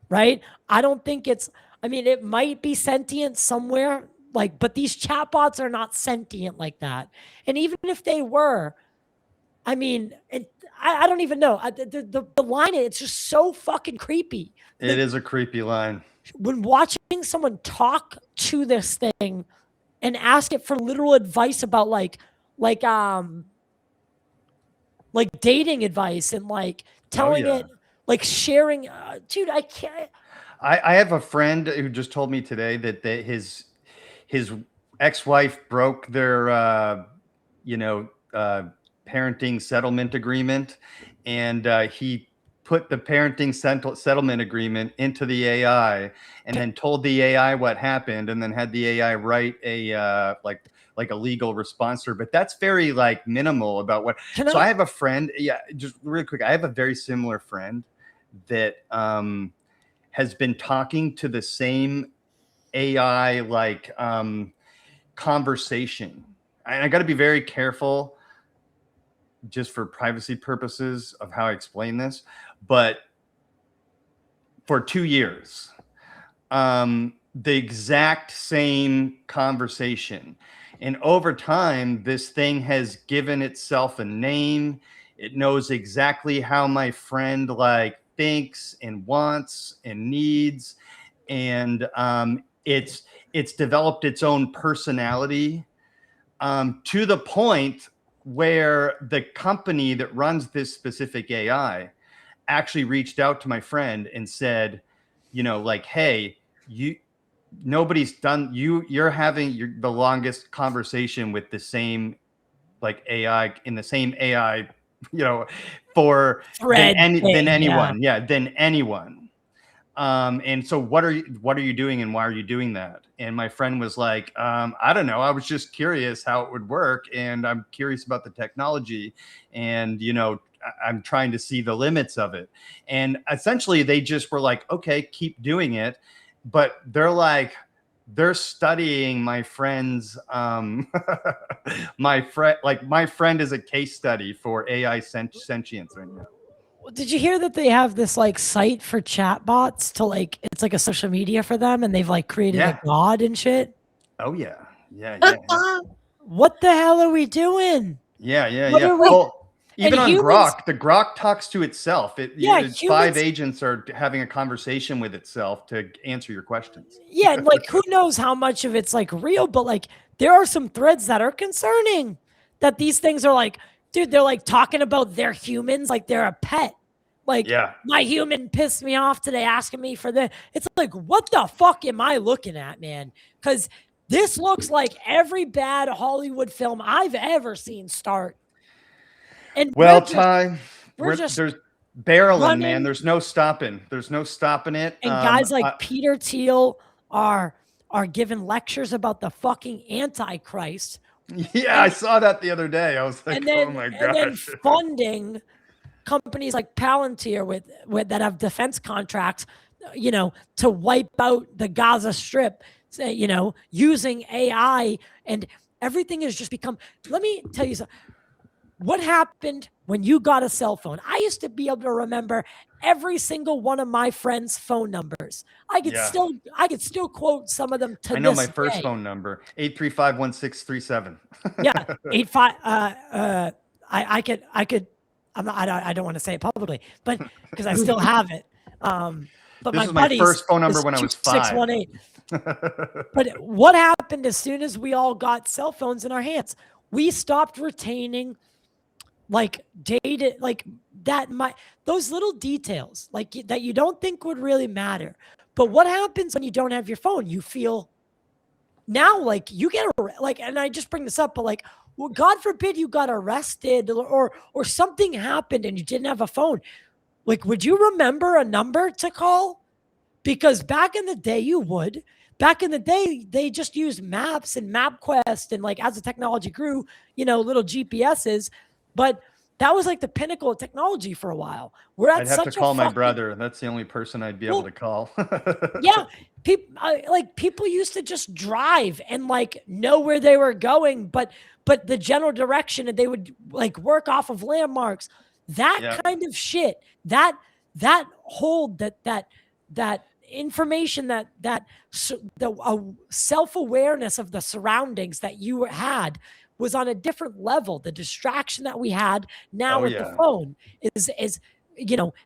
right? I don't think it's, I mean, it might be sentient somewhere, like, but these chatbots are not sentient like that. And even if they were, I mean, I don't even know. The line, it's just so fucking creepy. It is a creepy line. When watching someone talk to this thing and ask it for literal advice about like dating advice and like telling it, like sharing, dude, I can't. I have a friend who just told me today that his ex-wife broke their parenting settlement agreement, and he put the parenting settlement agreement into the AI and then told the AI what happened, and then had the AI write a like a legal response to her. But that's very like minimal about what. So I have a friend. Yeah, just real quick. I have a very similar friend that has been talking to the same AI like conversation. And I got to be very careful just for privacy purposes of how I explain this, but for 2 years, the exact same conversation. And over time, this thing has given itself a name. It knows exactly how my friend like thinks and wants and needs. And it's developed its own personality to the point where the company that runs this specific AI actually reached out to my friend and said, like, hey, nobody's done, you're having the longest conversation with the same like AI in the same AI, for than anyone. Yeah, than anyone. And so what are you doing and why are you doing that? And my friend was like, I don't know. I was just curious how it would work. And I'm curious about the technology, and, I'm trying to see the limits of it. And essentially they just were like, okay, keep doing it. But they're studying my friend's, my friend is a case study for AI sentience right now. Did you hear that they have this like site for chatbots to like, it's like a social media for them, and they've like created a god and shit? Oh yeah. What the hell are we doing? Yeah. We, well, even on Grok, the Grok talks to itself. Its 5 agents are having a conversation with itself to answer your questions. Yeah, and like who knows how much of it's like real, but like there are some threads that are concerning, that these things are like, dude, they're like talking about their humans like they're a pet. Like, my human pissed me off today asking me for this. It's like, what the fuck am I looking at, man? Because this looks like every bad Hollywood film I've ever seen start. And there's barreling, running, man. There's no stopping. There's no stopping it. And guys like Peter Thiel are giving lectures about the fucking Antichrist. Yeah, I saw that the other day. I was like, oh my gosh. And then funding companies like Palantir with that have defense contracts, to wipe out the Gaza Strip, using AI, and everything has just become. Let me tell you something. What happened when you got a cell phone? I used to be able to remember every single one of my friends' phone numbers. I could still quote some of them to this day. I know my first phone number, 835-1637. Yeah, 85. I could. I don't want to say it publicly, but because I still have it. But this was my first phone number when I was 5. 618. But what happened as soon as we all got cell phones in our hands? We stopped retaining like data, like that. Those little details, like that you don't think would really matter. But what happens when you don't have your phone? You feel now like you get like, and I just bring this up, but like, well, God forbid you got arrested or something happened and you didn't have a phone. Like, would you remember a number to call? because back in the day you would. Back in the day, they just used maps and MapQuest, and like as the technology grew, little GPSs, but that was like the pinnacle of technology for a while. We're at I'd have to such call a my fucking, brother. That's the only person I'd be able to call. yeah. People used to just drive and like know where they were going, but the general direction, and they would like work off of landmarks. That Yeah. kind of shit, that hold that information, the self-awareness of the surroundings that you had was on a different level. The distraction that we had now with the phone is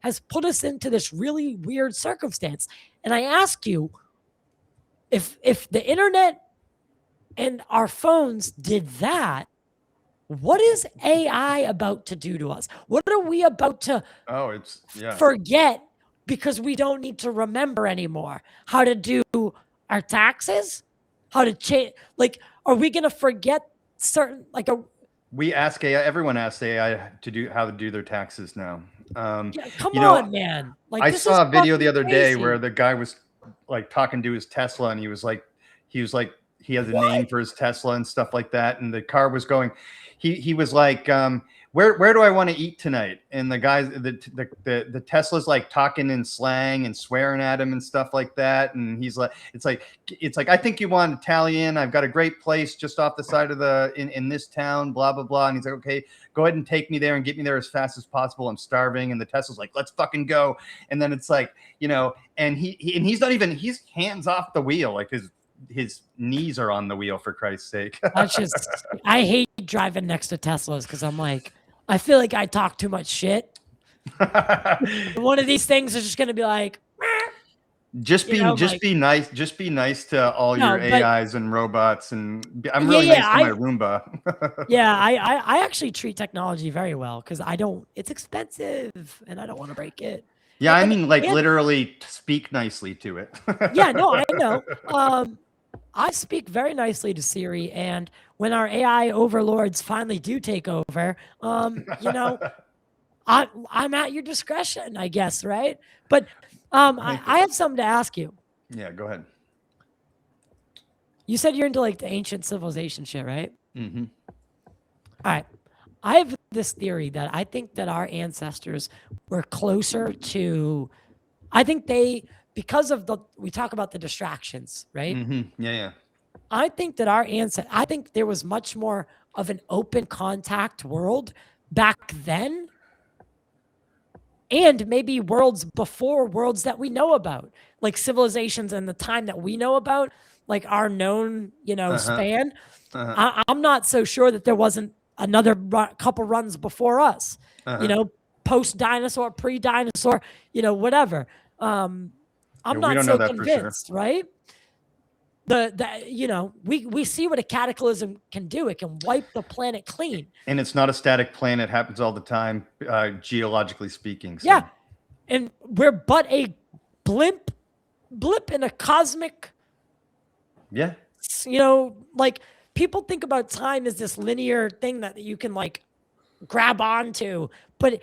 has put us into this really weird circumstance. And I ask you, if the internet and our phones did that, what is AI about to do to us? What are we about to forget because we don't need to remember anymore? How to do our taxes? How to change? Like, are we going to forget certain, like we ask AI, everyone asks AI how to do their taxes now. Come on, man. Like, I saw a video the other day crazy. where the guy was like talking to his Tesla, and he was like, he has a name for his Tesla and stuff like that. And the car was going, he was like, where do I want to eat tonight? And the guys, the Tesla's like talking in slang and swearing at him and stuff like that. And he's like, it's like, I think you want Italian. I've got a great place just off the side of in this town, blah, blah, blah. And he's like, okay, go ahead and take me there and get me there as fast as possible. I'm starving. And the Tesla's like, let's fucking go. And then it's like, and he's not even, he's hands off the wheel. Like his knees are on the wheel, for Christ's sake. I hate driving next to Teslas because I'm like, I feel like I talk too much shit. One of these things is just going to be like, just be nice. Just be nice to all your AIs and robots. And I'm really nice to my Roomba. Yeah, I actually treat technology very well because it's expensive and I don't want to break it. Yeah, I mean, like literally speak nicely to it. Yeah, no, I know. I speak very nicely to Siri, and when our AI overlords finally do take over, I'm at your discretion, I guess, right? But I have something to ask you. Yeah, go ahead. You said you're into like the ancient civilization shit, right? Mm-hmm. All right. I have this theory that I think that our ancestors were closer to, because of we talk about the distractions, right? Mm-hmm. Yeah. I think that I think there was much more of an open contact world back then, and maybe worlds before worlds that we know about, like civilizations and the time that we know about, like our known, span. I'm not so sure that there wasn't another couple runs before us, post-dinosaur, pre-dinosaur, whatever. I'm not so convinced, right? We see what a cataclysm can do. It can wipe the planet clean. And it's not a static planet. It happens all the time, geologically speaking. So. Yeah. And we're but a blip in a cosmic. Yeah. Like people think about time as this linear thing that you can like grab onto, but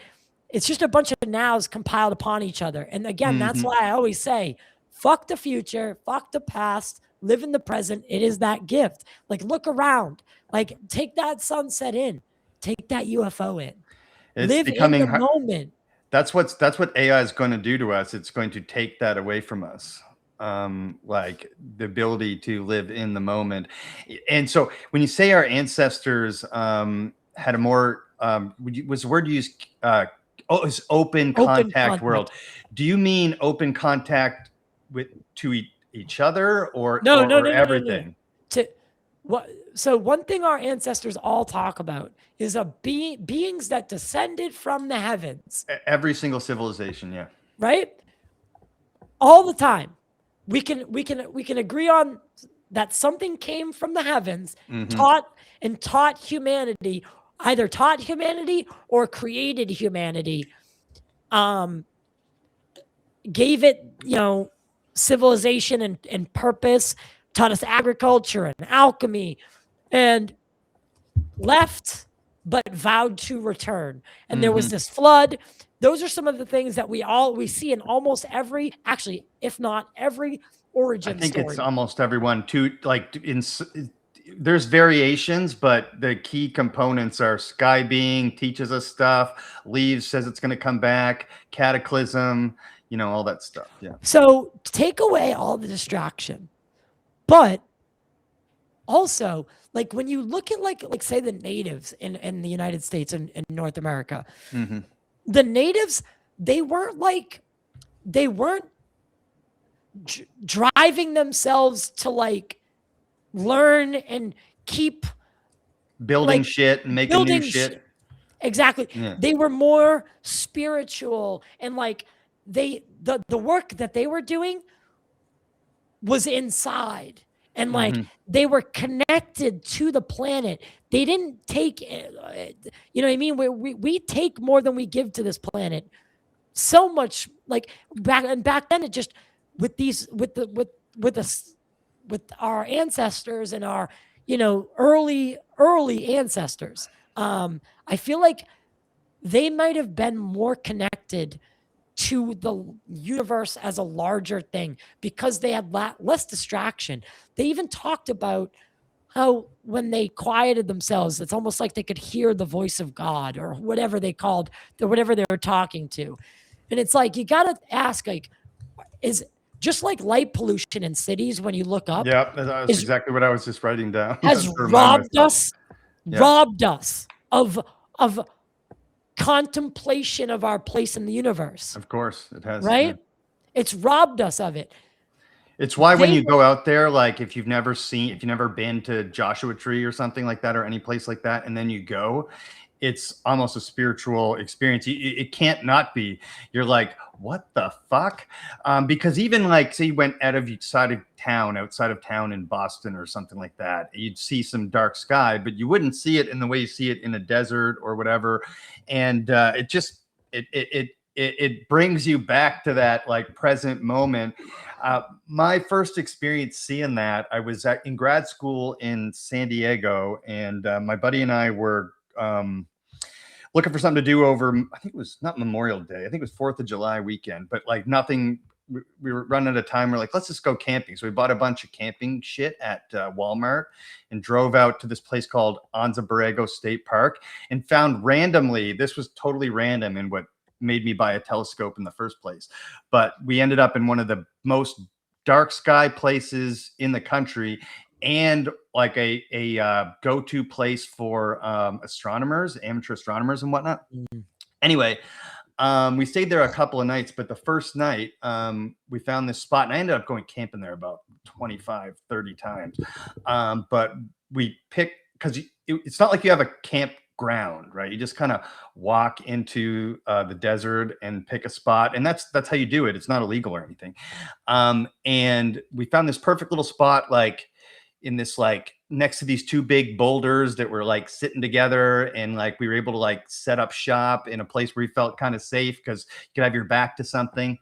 it's just a bunch of nows compiled upon each other. And again, that's why I always say, fuck the future, fuck the past, live in the present. It is that gift. Like, look around. Like, take that sunset in. Take that UFO in. Live in the moment. That's what AI is going to do to us. It's going to take that away from us. Like the ability to live in the moment. And so when you say our ancestors had a more, was the word used, it's open contact world. Do you mean open contact to each other or everything? So one thing our ancestors all talk about is beings that descended from the heavens. Every single civilization, yeah. Right? All the time. We can agree on that something came from the heavens, taught humanity, either taught humanity or created humanity, gave it, civilization and purpose, taught us agriculture and alchemy, and left, but vowed to return. And there was this flood. those are some of the things that we see in almost every, actually, if not every origin I think story. it's almost everyone too. Like there's variations, but the key components are sky being teaches us stuff, leaves, says it's going to come back, cataclysm, you know, all that stuff. Yeah. So take away all the distraction, but also, like when you look at like say the natives in the United States and in North America, the natives, they weren't driving themselves to like learn and keep Building like shit and making new shit. Exactly. Yeah. They were more spiritual, and like the work that they were doing was inside, and like they were connected to the planet. They didn't take, you know what I mean? We take more than we give to this planet. So much, like back then, it just with our ancestors and our, you know, early ancestors. I feel like they might have been more connected to the universe as a larger thing because they had less distraction. They even talked about how when they quieted themselves, it's almost like they could hear the voice of God or whatever they called, whatever they were talking to. And it's like, you got to ask, like, is just like light pollution in cities when you look up. Yeah, that's exactly what I was just writing down. Has robbed us of contemplation of our place in the universe. Of course, it has. Right? Yeah. It's robbed us of it. It's why when you go out there, like if you've never been to Joshua Tree or something like that, or any place like that, and then you go, it's almost a spiritual experience. It can't not be. You're like, what the fuck? Because even like, say you went outside of town in Boston or something like that, you'd see some dark sky, but you wouldn't see it in the way you see it in a desert or whatever. And it brings you back to that like present moment. My first experience seeing that, I was in grad school in San Diego, and my buddy and I were looking for something to do over, I think it was not Memorial Day, I think it was 4th of July weekend, but like nothing, we were running out of time. We're like, let's just go camping. So we bought a bunch of camping shit at Walmart and drove out to this place called Anza Borrego State Park, and found randomly, this was totally random and what made me buy a telescope in the first place, but we ended up in one of the most dark sky places in the country, and like a go-to place for astronomers, amateur astronomers and whatnot. Anyway, we stayed there a couple of nights, but the first night we found this spot, and I ended up going camping there about 25, 30 times. But we picked, because it's not like you have a campground, right? You just kind of walk into the desert and pick a spot, and that's how you do it. It's not illegal or anything. And we found this perfect little spot, like in this, like next to these two big boulders that were like sitting together, and like we were able to like set up shop in a place where we felt kind of safe because you could have your back to something.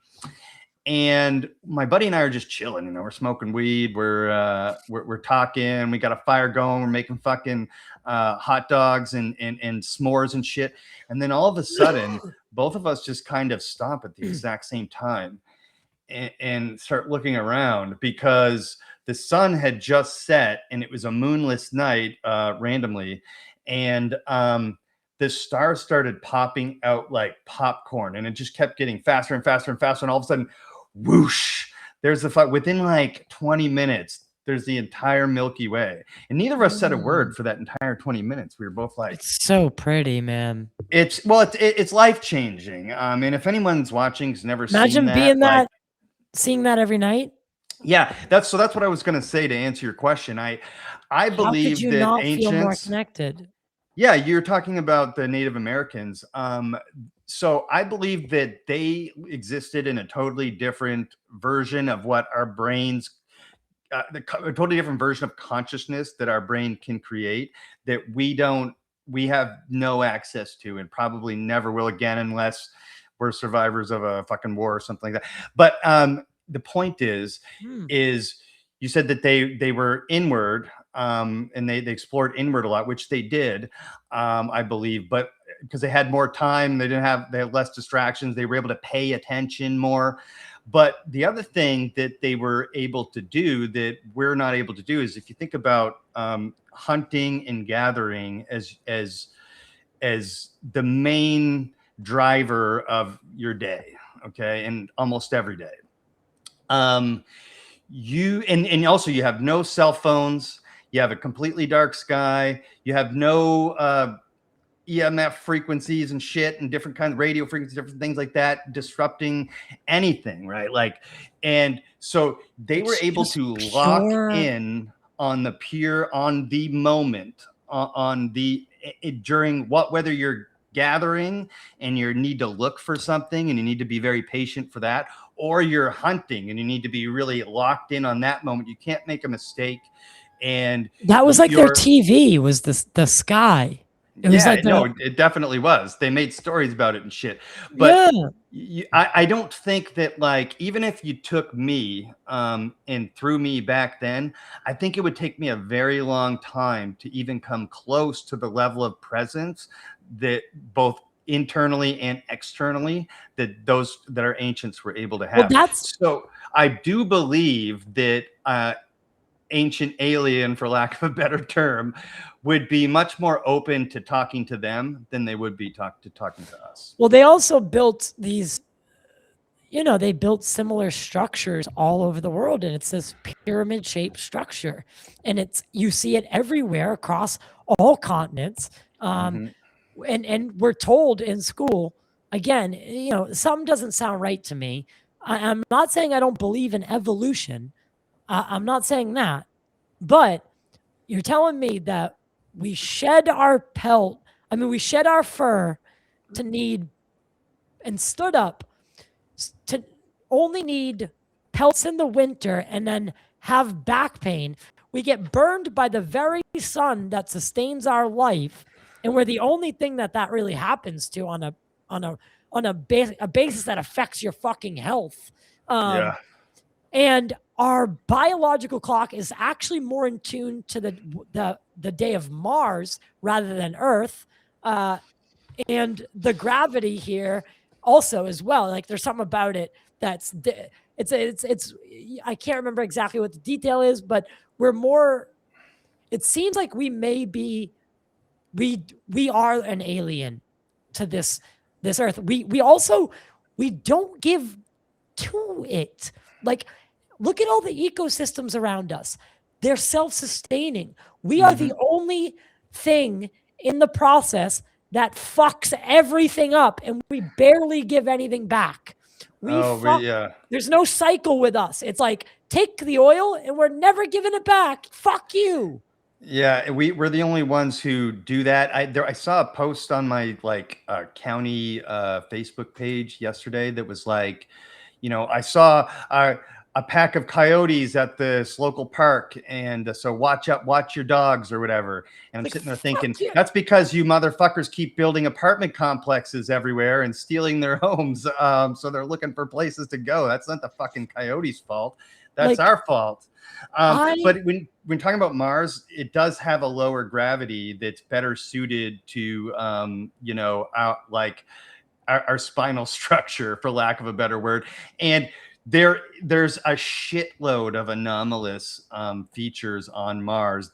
And my buddy and I are just chilling, you know, we're smoking weed, we're talking, we got a fire going, we're making fucking hot dogs and s'mores and shit. And then all of a sudden, both of us just kind of stop at the exact same time and start looking around, because the sun had just set and it was a moonless night randomly. And the stars started popping out like popcorn, and it just kept getting faster and faster and faster. And all of a sudden, whoosh, there's the fire. Within like 20 minutes, there's the entire Milky Way. And neither of us said a word for that entire 20 minutes. We were both like, it's so pretty, man. It's life-changing. And if anyone's watching who's never Imagine seen being like, seeing that every night. Yeah, that's what I was going to say to answer your question. I believe How could you that not ancients feel more connected? Yeah, you're talking about the Native Americans. So I believe that they existed in a totally different version of what our brains, a totally different version of consciousness that our brain can create, that we have no access to, and probably never will again, unless we're survivors of a fucking war or something like that. But the point is you said that they were inward, and they explored inward a lot, which they did, I believe. But because they had more time, they had less distractions, they were able to pay attention more. But the other thing that they were able to do that we're not able to do is, if you think about hunting and gathering as the main driver of your day, okay, and almost every day. You and also you have no cell phones, you have a completely dark sky, you have no EMF frequencies and shit and different kinds of radio frequencies, different things like that disrupting anything, right? Like, and so they were able to lock in on the moment, during whether you're gathering and you need to look for something and you need to be very patient for that, or you're hunting and you need to be really locked in on that moment. You can't make a mistake. And that was like their TV was the sky. It was like no, it definitely was. They made stories about it and shit. But I don't think that, like, even if you took me and threw me back then, I think it would take me a very long time to even come close to the level of presence that both internally and externally that our ancients were able to have. So I do believe that ancient alien, for lack of a better term, would be much more open to talking to them than they would be talking to us. Well, they also built these, they built similar structures all over the world, and it's this pyramid-shaped structure, and you see it everywhere across all continents. And we're told in school, again, something doesn't sound right to me. I'm not saying I don't believe in evolution. I'm not saying that, but you're telling me that we shed our fur to need, and stood up to only need pelts in the winter and then have back pain. We get burned by the very sun that sustains our life, and we're the only thing that really happens to on a basis that affects your fucking health. And our biological clock is actually more in tune to the day of Mars rather than Earth. And the gravity here also as well. Like, there's something about it that's it's I can't remember exactly what the detail is, but it seems like we are an alien to this Earth. We don't give to it. Like, look at all the ecosystems around us. They're self-sustaining. We are the only thing in the process that fucks everything up, and we barely give anything back. There's no cycle with us. It's like, take the oil and we're never giving it back. Fuck you. Yeah, we're the only ones who do that. I saw a post on my county Facebook page yesterday that was like, I saw a pack of coyotes at this local park, and so watch your dogs or whatever. And I'm sitting there thinking, that's because you motherfuckers keep building apartment complexes everywhere and stealing their homes. So they're looking for places to go. That's not the fucking coyotes' fault. That's our fault. But when talking about Mars, it does have a lower gravity that's better suited to, our spinal structure, for lack of a better word. And there's a shitload of anomalous features on Mars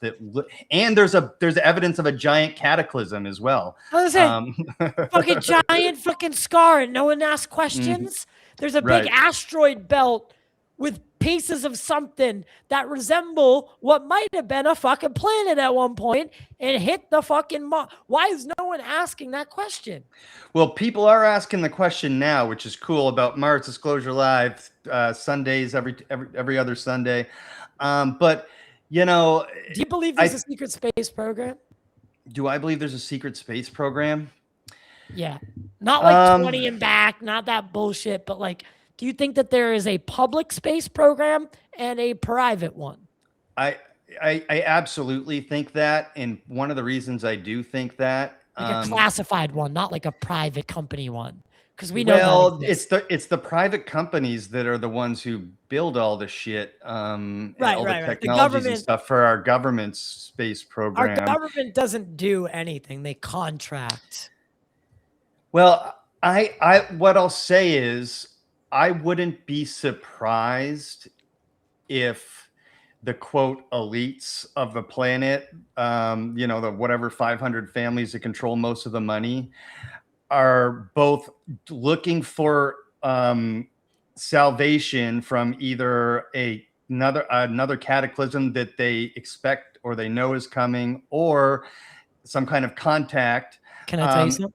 and there's evidence of a giant cataclysm as well. Fucking giant fucking scar and no one asks questions. There's a big asteroid belt with pieces of something that resemble what might have been a fucking planet at one point and hit the fucking Mars. Why is no one asking that question? Well, people are asking the question now, which is cool, about Mars Disclosure Live, Sundays, every other Sunday. But, do you believe there's a secret space program? Do I believe there's a secret space program? Yeah. Not like 20 and back, not that bullshit, but like, do you think that there is a public space program and a private one? I absolutely think that. And one of the reasons I do think that, like a classified one, not like a private company one. Because we know it's the private companies that are the ones who build all the shit, and all the technologies and stuff for our government's space program. Our government doesn't do anything. They contract. Well, what I'll say is I wouldn't be surprised if the quote elites of the planet, the whatever 500 families that control most of the money, are both looking for salvation from either another cataclysm that they expect or they know is coming, or some kind of contact. Can I tell you something?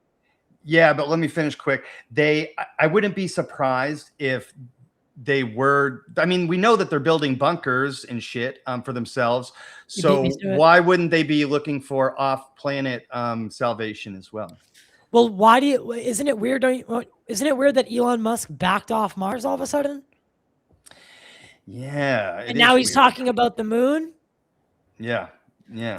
Yeah, but let me finish quick. I wouldn't be surprised if they were. I mean, we know that they're building bunkers and shit for themselves. So why wouldn't they be looking for off-planet salvation as well? Well, isn't it weird? Isn't it weird that Elon Musk backed off Mars all of a sudden? Yeah. And now he's talking about the moon. Yeah. Yeah.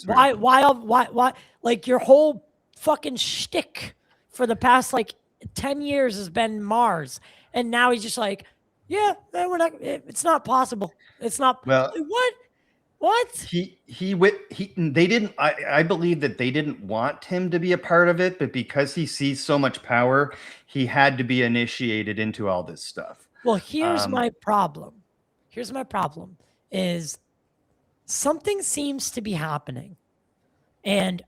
Why, like your whole fucking shtick for the past like 10 years has been Mars. And now he's just like, yeah, it's not possible. It's not. Well, what? They didn't, I believe that they didn't want him to be a part of it, but because he sees so much power, he had to be initiated into all this stuff. Well, here's my problem. Here's my problem is something seems to be happening. And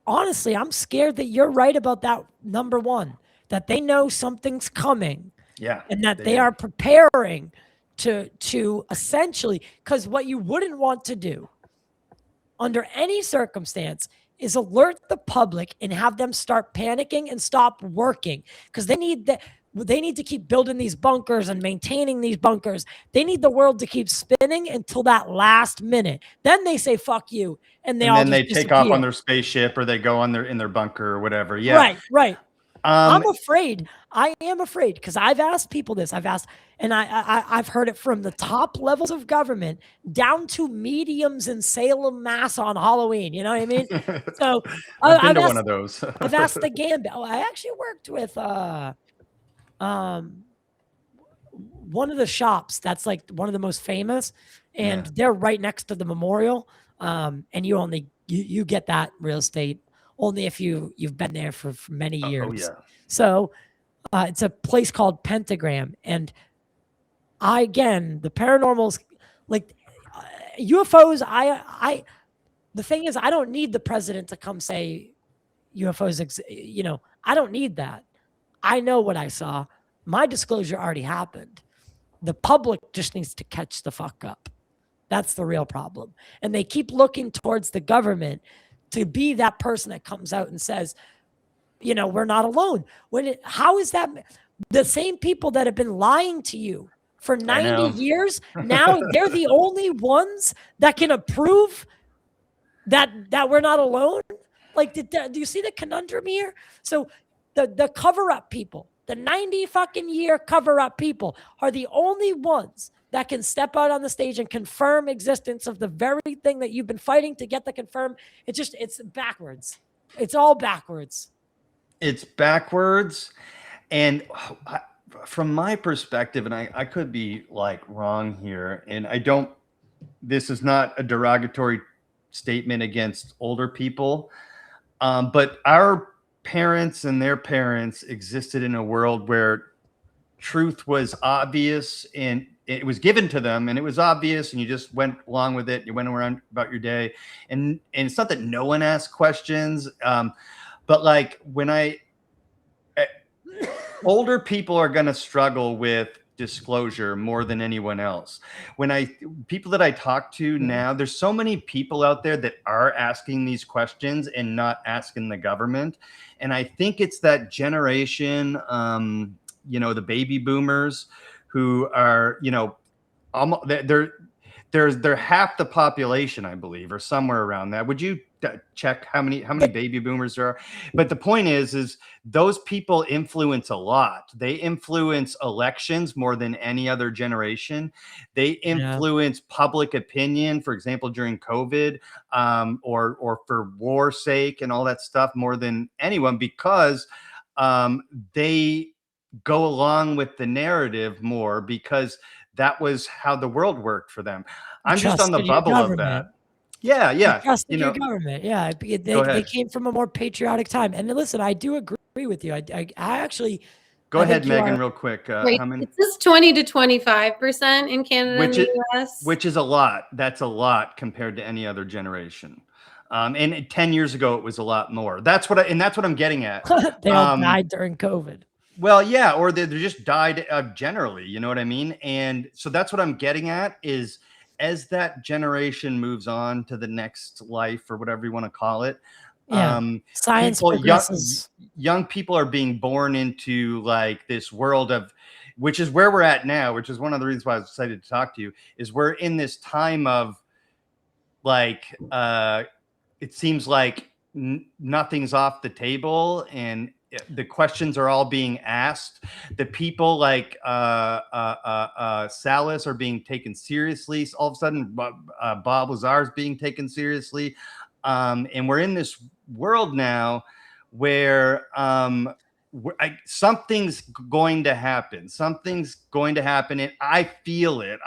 honestly, I'm scared that you're right about that. Number one, that they know something's coming. Yeah. And that they are preparing to essentially, because what you wouldn't want to do under any circumstance is alert the public and have them start panicking and stop working, because they need to keep building these bunkers and maintaining these bunkers. They need the world to keep spinning until that last minute. Then they say, fuck you. And then they take off on their spaceship, or they go in their bunker or whatever. Yeah. Right. I'm afraid. I am afraid, because I've asked people this. And I've heard it from the top levels of government down to mediums in Salem, Mass on Halloween. You know what I mean? So I've been to one of those. I've asked the Gambit. I actually worked with one of the shops that's like one of the most famous, and they're right next to the memorial. And you get that real estate only if you've been there for many years. Oh yeah. So it's a place called Pentagram, and the paranormal's like UFOs. The thing is, I don't need the president to come say UFOs. I don't need that. I know what I saw. My disclosure already happened. The public just needs to catch the fuck up. That's the real problem. And they keep looking towards the government to be that person that comes out and says, we're not alone. How is that? The same people that have been lying to you for 90 years, now they're the only ones that can approve that we're not alone. Like, do you see the conundrum here? So the cover-up people, the 90 fucking year cover-up people are the only ones that can step out on the stage and confirm existence of the very thing that you've been fighting to get to confirm. It's backwards. It's all backwards. It's backwards. And from my perspective, and I could be like wrong here, and this is not a derogatory statement against older people, but our parents and their parents existed in a world where truth was obvious, and it was given to them, and it was obvious, and you just went along with it. You went around about your day, and it's not that no one asked questions, but like older people are going to struggle with disclosure more than anyone else. People that I talk to now, there's so many people out there that are asking these questions and not asking the government. And I think it's that generation, the baby boomers who are, almost, they're half the population, I believe, or somewhere around that. Would you check how many baby boomers there are? But the point is those people influence a lot. They influence elections more than any other generation. They influence public opinion, for example, during COVID, or for war's sake and all that stuff, more than anyone, because they go along with the narrative more, because that was how the world worked for them. I'm just on the bubble of that. Yeah. Trust in your government. Yeah. They came from a more patriotic time. And listen, I do agree with you. I actually Go I ahead, think you Megan, are- real quick. Right. How many? It says 20 to 25% in Canada and the US. Which is a lot. That's a lot compared to any other generation. And 10 years ago, it was a lot more. That's what I'm getting at. they all died during COVID. Well, yeah, or they just died generally. You know what I mean? And so that's what I'm getting at is as that generation moves on to the next life or whatever you want to call it. Yeah. Science progresses. Young people are being born into like this world of, which is where we're at now, which is one of the reasons why I was excited to talk to you, is we're in this time of like, it seems like nothing's off the table and the questions are all being asked. The people like Salas are being taken seriously. All of a sudden, Bob Lazar is being taken seriously. And we're in this world now where something's going to happen. Something's going to happen, and I feel it.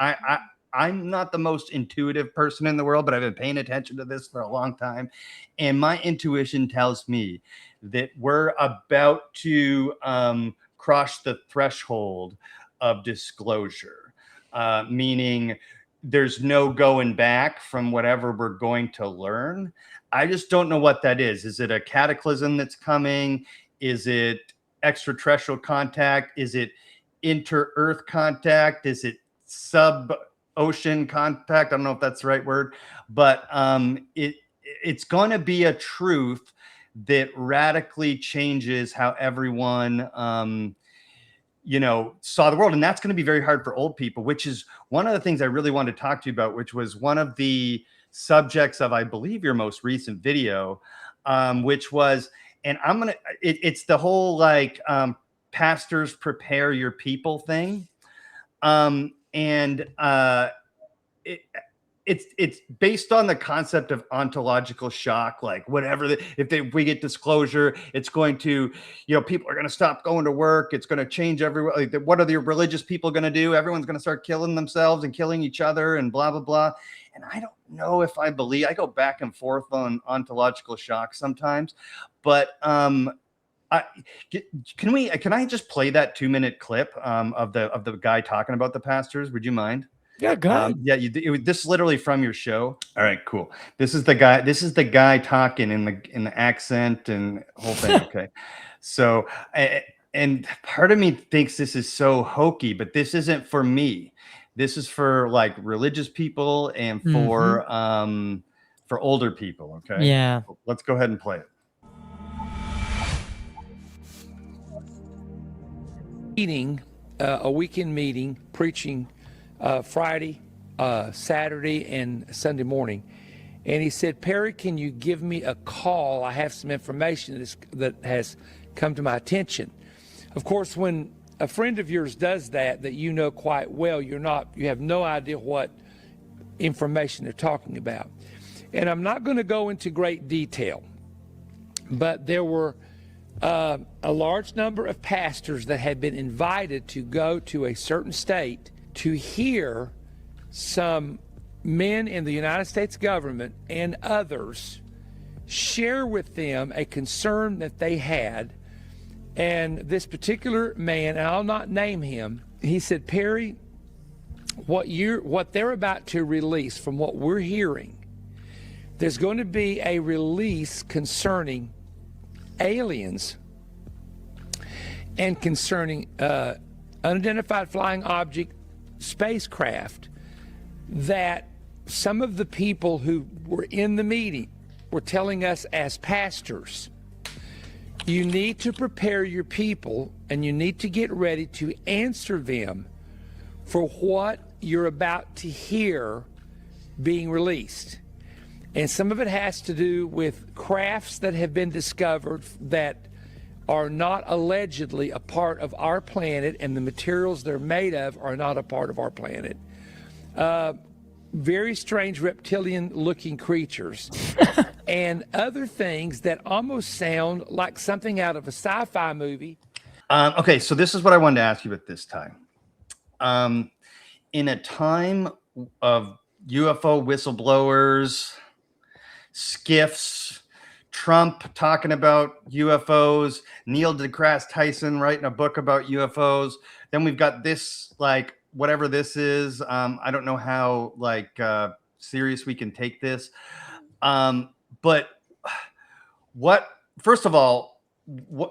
I'm not the most intuitive person in the world, but I've been paying attention to this for a long time. And my intuition tells me that we're about to cross the threshold of disclosure, meaning there's no going back from whatever we're going to learn. I just don't know what that is. Is it a cataclysm that's coming? Is it extraterrestrial contact? Is it inter-Earth contact? Is it sub-ocean contact? I don't know if that's the right word, but it's going to be a truth that radically changes how everyone saw the world. And that's going to be very hard for old people, which is one of the things I really wanted to talk to you about, which was one of the subjects of, I believe, your most recent video, which was, and it's the whole like pastors prepare your people thing. It's based on the concept of ontological shock, like whatever, if we get disclosure, it's going to, people are going to stop going to work. It's going to change everyone. Like, what are the religious people going to do? Everyone's going to start killing themselves and killing each other and blah, blah, blah. And I don't know if I go back and forth on ontological shock sometimes, but can I just play that 2-minute clip of the guy talking about the pastors? Would you mind? Yeah, go ahead. This is literally from your show. All right, cool. This is the guy talking in the accent and whole thing. Okay. So, and part of me thinks this is so hokey, but this isn't for me. This is for like religious people and for older people. Okay. Yeah. Let's go ahead and play it. A weekend meeting, preaching Friday, Saturday, and Sunday morning. And he said, Perry, can you give me a call? I have some information that has come to my attention. Of course, when a friend of yours does that you know quite well, you have no idea what information they're talking about. And I'm not going to go into great detail, but there were a large number of pastors that had been invited to go to a certain state to hear some men in the United States government and others share with them a concern that they had. And this particular man, and I'll not name him, he said, Perry, what they're about to release, from what we're hearing, there's going to be a release concerning aliens and concerning unidentified flying object spacecraft, that some of the people who were in the meeting were telling us as pastors, you need to prepare your people and you need to get ready to answer them for what you're about to hear being released. And some of it has to do with crafts that have been discovered that are not allegedly a part of our planet, and the materials they're made of are not a part of our planet. Very strange reptilian-looking creatures and other things that almost sound like something out of a sci-fi movie. Okay, so this is what I wanted to ask you at this time. In a time of UFO whistleblowers, skiffs, Trump talking about UFOs, Neil deGrasse Tyson writing a book about UFOs. Then we've got this, like, whatever this is. I don't know how serious we can take this. But what, first of all,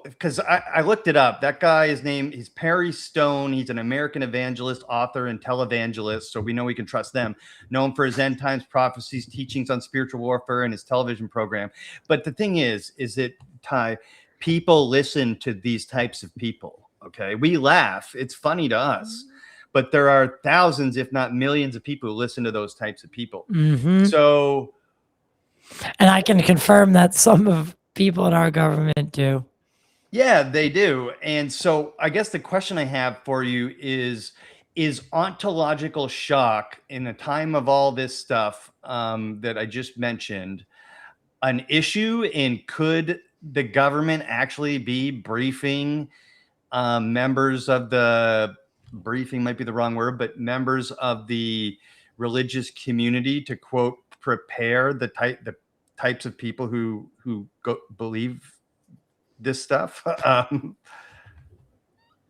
because I looked it up. That guy, his name is Perry Stone. He's an American evangelist, author, and televangelist. So we know we can trust them. Known for his end times prophecies, teachings on spiritual warfare, and his television program. But the thing is that, Ty, people listen to these types of people. Okay, we laugh. It's funny to us. But there are thousands, if not millions, of people who listen to those types of people. Mm-hmm. So, and I can confirm that some of people in our government do. Yeah, they do. And so I guess the question I have for you is ontological shock in the time of all this stuff that I just mentioned an issue? And could the government actually be briefing members of the briefing might be the wrong word, but members of the religious community to, quote, prepare the types of people who believe this stuff?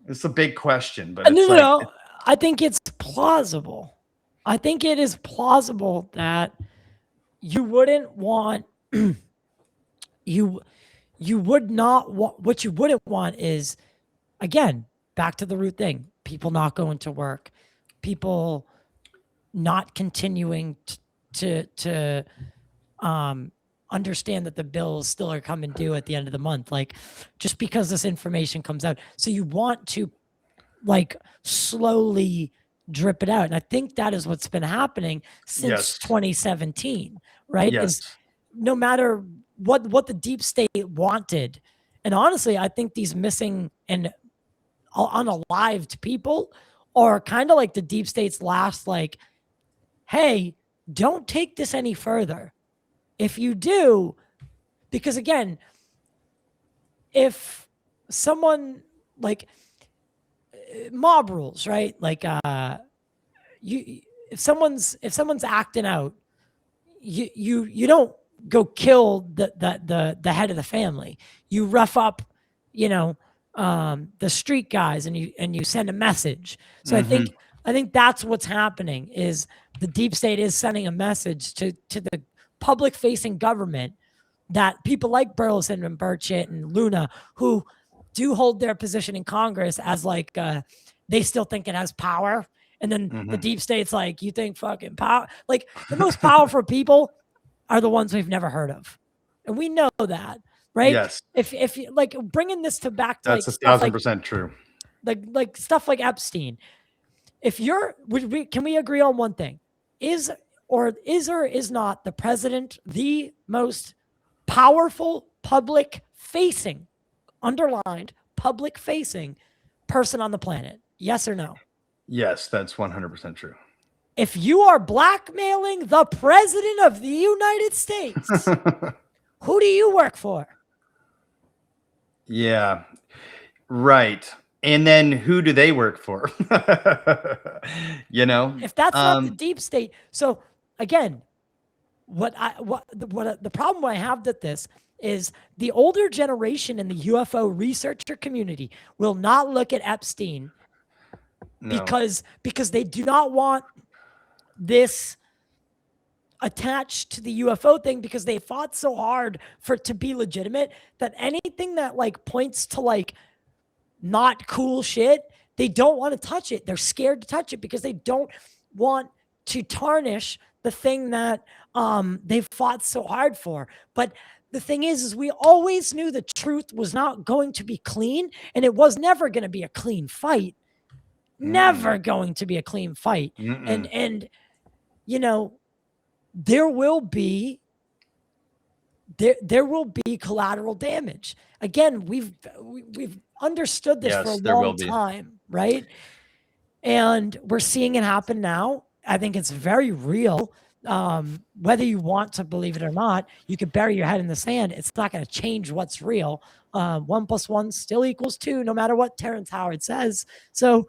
It's a big question, but it's no, I think it's plausible. I think it is plausible that you wouldn't want you would not want, what you wouldn't want is, again, back to the root thing, people not going to work, people not continuing to understand that the bills still are coming due at the end of the month. Like, just because this information comes out. So you want to, like, slowly drip it out. And I think that is what's been happening since 2017, right? Is no matter what the deep state wanted. And honestly, I think these missing and unalived people are kind of like the deep state's last, like, hey, don't take this any further. If you do, because again, if someone, like, mob rules, right? Like, if someone's acting out, you don't go kill the head of the family. You rough up, the street guys, and you send a message. So I think that's what's happening, is the deep state is sending a message to the public facing government that people like Burleson and Burchett and Luna, who do hold their position in Congress as, like, they still think it has power. And then the deep state's like, you think fucking power? Like, the most powerful people are the ones we've never heard of. And we know that, right? Yes. If you, like, bringing this to back to, that's like, 1,000% true. Like stuff like Epstein. Can we agree on one thing? Is or is not the president the most powerful public-facing, underlined, public-facing person on the planet? Yes or no? Yes, that's 100% true. If you are blackmailing the president of the United States, who do you work for? Yeah, right. And then who do they work for? If that's not the deep state. So again, the problem I have with this is the older generation in the UFO researcher community will not look at Epstein because they do not want this attached to the UFO thing, because they fought so hard for it to be legitimate that anything that, like, points to, like, not cool shit, they don't want to touch it. They're scared to touch it because they don't want to tarnish the thing that they've fought so hard for. But the thing is we always knew the truth was not going to be clean, and it was never going to be a clean fight. Never going to be a clean fight. And there will be collateral damage. Again, we've understood this for a long time, right? And we're seeing it happen now. I think it's very real. Whether you want to believe it or not, you could bury your head in the sand. It's not going to change what's real. 1 + 1 still equals 2, no matter what Terrence Howard says. So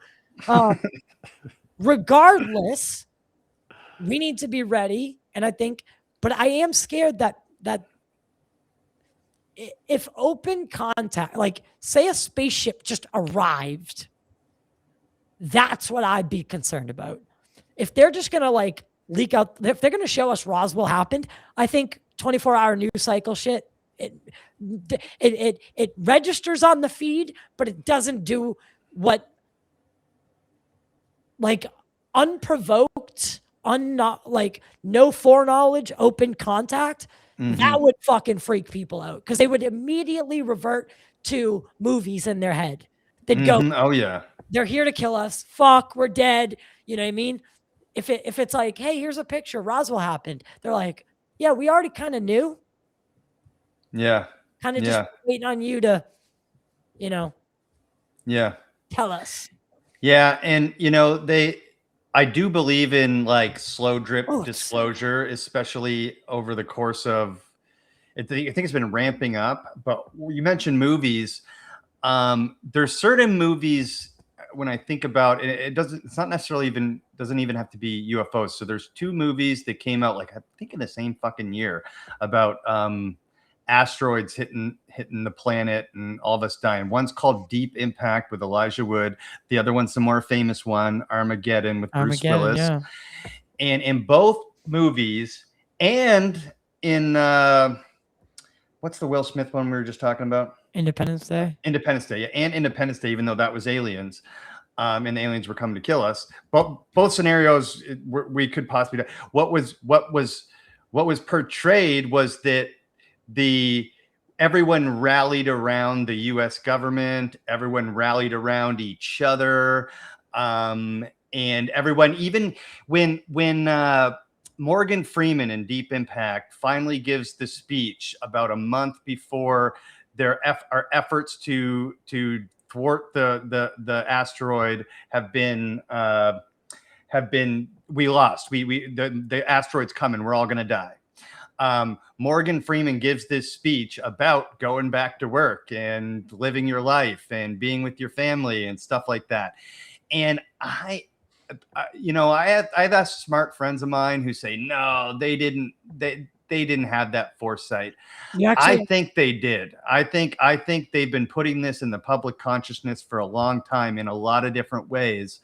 regardless, we need to be ready. And I think, but I am scared that if open contact, like say a spaceship just arrived, that's what I'd be concerned about. If they're just gonna like leak out, if they're gonna show us Roswell happened, I think 24-hour news cycle shit, it registers on the feed, but it doesn't do what, like, unprovoked, like no foreknowledge, open contact. That would fucking freak people out because they would immediately revert to movies in their head. They'd go, oh yeah, they're here to kill us. Fuck, we're dead. You know what I mean? If it's like, hey, here's a picture, Roswell happened. They're like, yeah, we already kind of knew. Yeah. Kind of just waiting on you to, you know, tell us. Yeah. And, you know, I do believe in like slow drip disclosure, especially over the course of, I think it's been ramping up. But you mentioned movies. There's certain movies when I think about it, it's not necessarily doesn't even have to be UFOs. So there's 2 movies that came out, like, I think in the same fucking year, about asteroids hitting the planet and all of us dying. One's called Deep Impact with Elijah Wood. The other one's the more famous one, Armageddon, with Bruce Willis. Yeah. And in both movies, and in what's the Will Smith one we were just talking about? Independence Day. Yeah, and Independence Day, even though that was aliens, and the aliens were coming to kill us. But both scenarios, we could possibly die. What was portrayed was that everyone rallied around the U.S. government, everyone rallied around each other, and everyone, even when Morgan Freeman in Deep Impact finally gives the speech about a month before our efforts to thwart the asteroid we lost. The asteroid's coming. We're all going to die. Morgan Freeman gives this speech about going back to work and living your life and being with your family and stuff like that. And I have smart friends of mine who say, no, they didn't have that foresight. I think they did. I think they've been putting this in the public consciousness for a long time in a lot of different ways,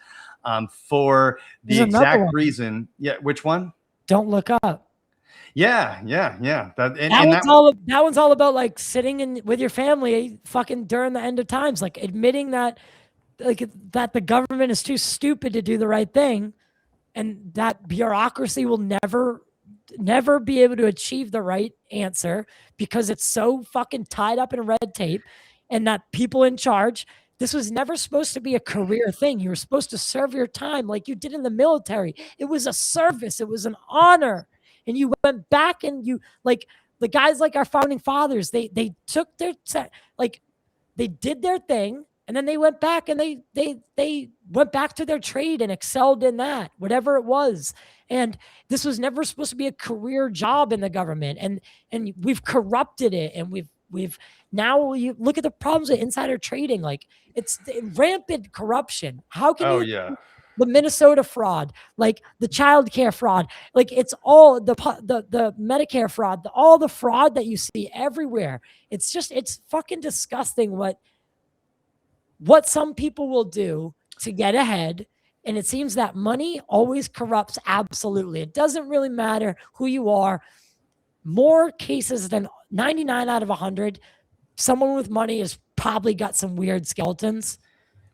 for the exact reason. Yeah. Which one? Don't Look Up. Yeah. That one's all about like sitting with your family fucking during the end of times, like admitting that that the government is too stupid to do the right thing, and that bureaucracy will never be able to achieve the right answer because it's so fucking tied up in red tape, and that people in charge, this was never supposed to be a career thing. You were supposed to serve your time like you did in the military. It was a service. It was an honor. And you went back and you, like, the guys like our founding fathers, they took their, like, they did their thing, and then they went back and they went back to their trade and excelled in that, whatever it was. And this was never supposed to be a career job in the government. And we've corrupted it. And we've now, you look at the problems with insider trading, like it's rampant corruption. How can the Minnesota fraud, like the child care fraud, like it's all the Medicare fraud, all the fraud that you see everywhere. It's fucking disgusting what some people will do to get ahead. And it seems that money always corrupts. Absolutely. It doesn't really matter who you are. More cases than 99 out of 100, someone with money has probably got some weird skeletons.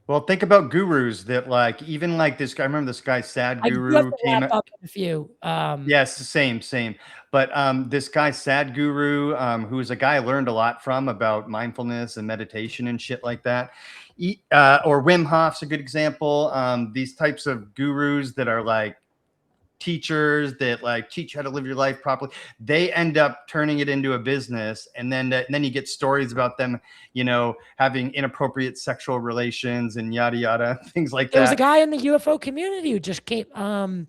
Well, think about gurus that, like, even like this guy. I remember this guy, Sad Guru, came up in a few. Yes, same. But this guy, Sad Guru, who is a guy I learned a lot from about mindfulness and meditation and shit like that. Or Wim Hof's a good example. These types of gurus that are like teachers that like teach you how to live your life properly, they end up turning it into a business, and then you get stories about them, having inappropriate sexual relations and yada yada, things like that. There was a guy in the UFO community who just came.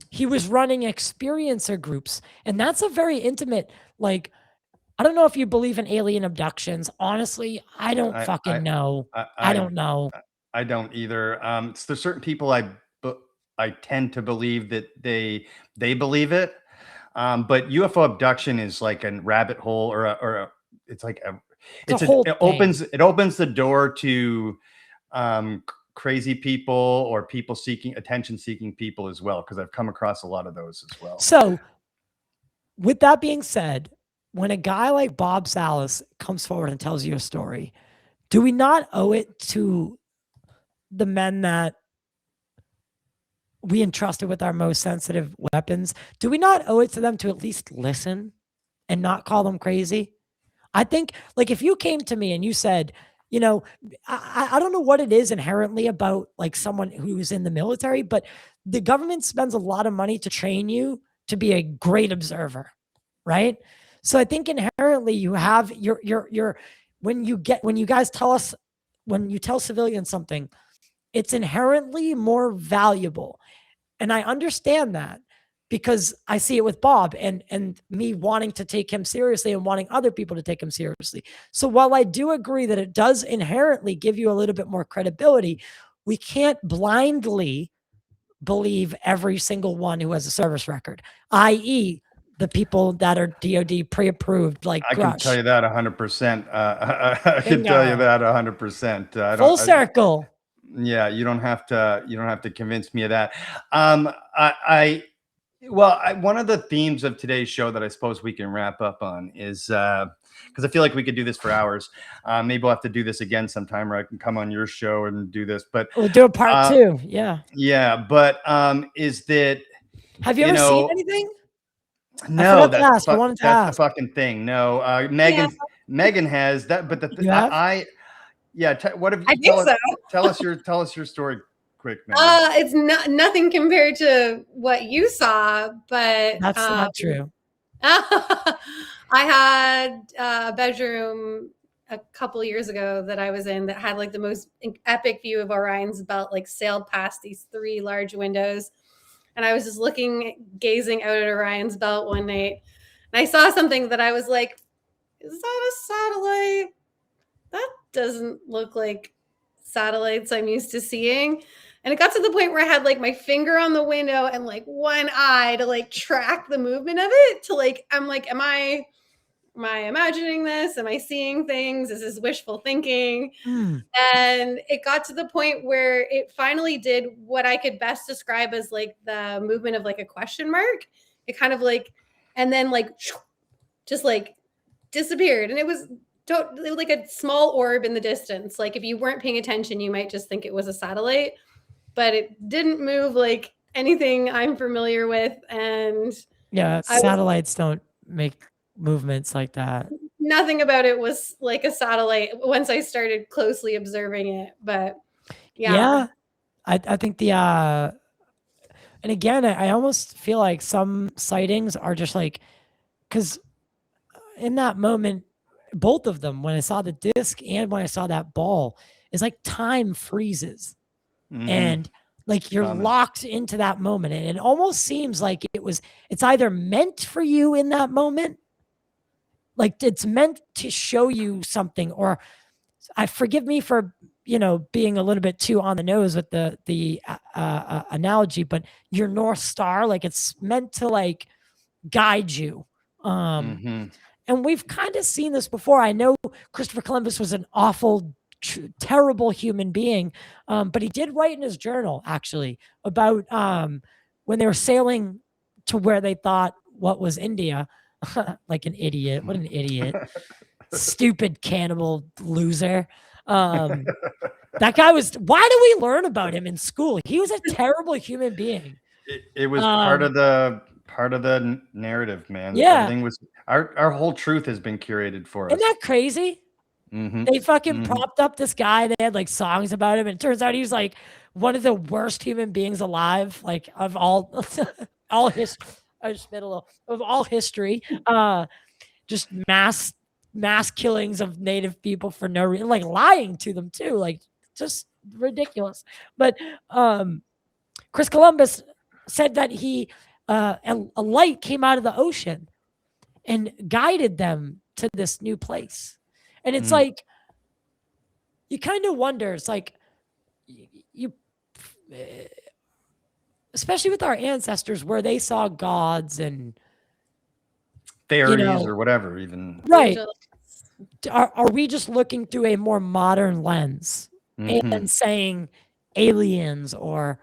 He was running experiencer groups, and that's a very intimate, like, I don't know if you believe in alien abductions. Honestly, I don't fucking know. I don't know. I don't either. There's certain people I tend to believe that they believe it. But UFO abduction is like a rabbit hole or it's like It's a whole it thing. opens the door to crazy people or people attention seeking people as well, because I've come across a lot of those as well. So with that being said, when a guy like Bob Salas comes forward and tells you a story, do we not owe it to the men that we entrusted with our most sensitive weapons? Do we not owe it to them to at least listen and not call them crazy? I think, like, if you came to me and you said, you know, I don't know what it is inherently about like someone who's in the military, but the government spends a lot of money to train you to be a great observer, right? So I think inherently you have your when you guys tell us, when you tell civilians something, it's inherently more valuable. And I understand that because I see it with Bob and me wanting to take him seriously and wanting other people to take him seriously. So while I do agree that it does inherently give you a little bit more credibility, we can't blindly believe every single one who has a service record, i.e., the people that are DoD pre-approved, like I Grush. can tell you that 100%. I can tell you that 100%. Full circle. Yeah, you don't have to convince me of that. One of the themes of today's show that I suppose we can wrap up on is because I feel like we could do this for hours. Maybe we'll have to do this again sometime, or I can come on your show and do this. But we'll do a part two. Yeah. Yeah, but is that, have you ever seen anything? No, that's the fucking thing. No, Megan has that, but what have you? Tell us your story quick, Megan. It's nothing compared to what you saw, but that's not true. I had a bedroom a couple years ago that I was in that had like the most epic view of Orion's belt, like sailed past these 3 large windows. And I was just gazing out at Orion's belt one night, and I saw something that I was like, is that a satellite? That doesn't look like satellites I'm used to seeing. And it got to the point where I had like my finger on the window and like one eye to like track the movement of it, to like, I'm like, am I imagining this? Am I seeing things? Is this wishful thinking? And it got to the point where it finally did what I could best describe as like the movement of like a question mark. It kind of like, and then like, just like disappeared. And it was like a small orb in the distance. Like if you weren't paying attention, you might just think it was a satellite, but it didn't move like anything I'm familiar with. And yeah, satellites don't make movements like that. Nothing about it was like a satellite once I started closely observing it. But yeah. I think and again, I almost feel like some sightings are just like, because in that moment, both of them, when I saw the disc and when I saw that ball, it's like time freezes. And like you're locked into that moment. And it almost seems like it's either meant for you in that moment, like it's meant to show you something, or forgive me for, being a little bit too on the nose with the analogy, but your North Star, like it's meant to like guide you. And we've kind of seen this before. I know Christopher Columbus was an awful, terrible human being, but he did write in his journal actually about when they were sailing to where they thought what was India. Like an idiot. What an idiot. Stupid cannibal loser. That guy was, why do we learn about him in school? He was a terrible human being. It was part of the narrative, man. Yeah. Everything was, our whole truth has been curated for us. Isn't that crazy? They fucking propped up this guy. They had like songs about him, and it turns out he was like one of the worst human beings alive, like of all history. I just spit a little of all history. Just mass killings of native people for no reason, like lying to them too, like just ridiculous. But Chris Columbus said that a light came out of the ocean and guided them to this new place. And it's like, you kind of wonder, it's like you especially with our ancestors, where they saw gods and fairies or whatever, even. Right. are we just looking through a more modern lens and saying aliens or,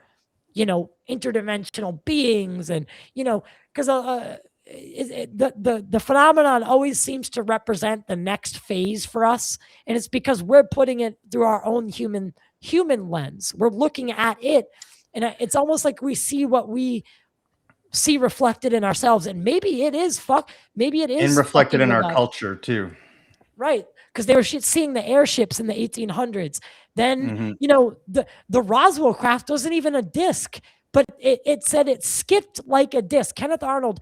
interdimensional beings, and, because the phenomenon always seems to represent the next phase for us, and it's because we're putting it through our own human lens. We're looking at it, and it's almost like we see what we see reflected in ourselves, and maybe it is and reflected in fucking our with us. culture too. Right, because they were seeing the airships in the 1800s. Then, the Roswell craft wasn't even a disc, but it said it skipped like a disc. Kenneth Arnold,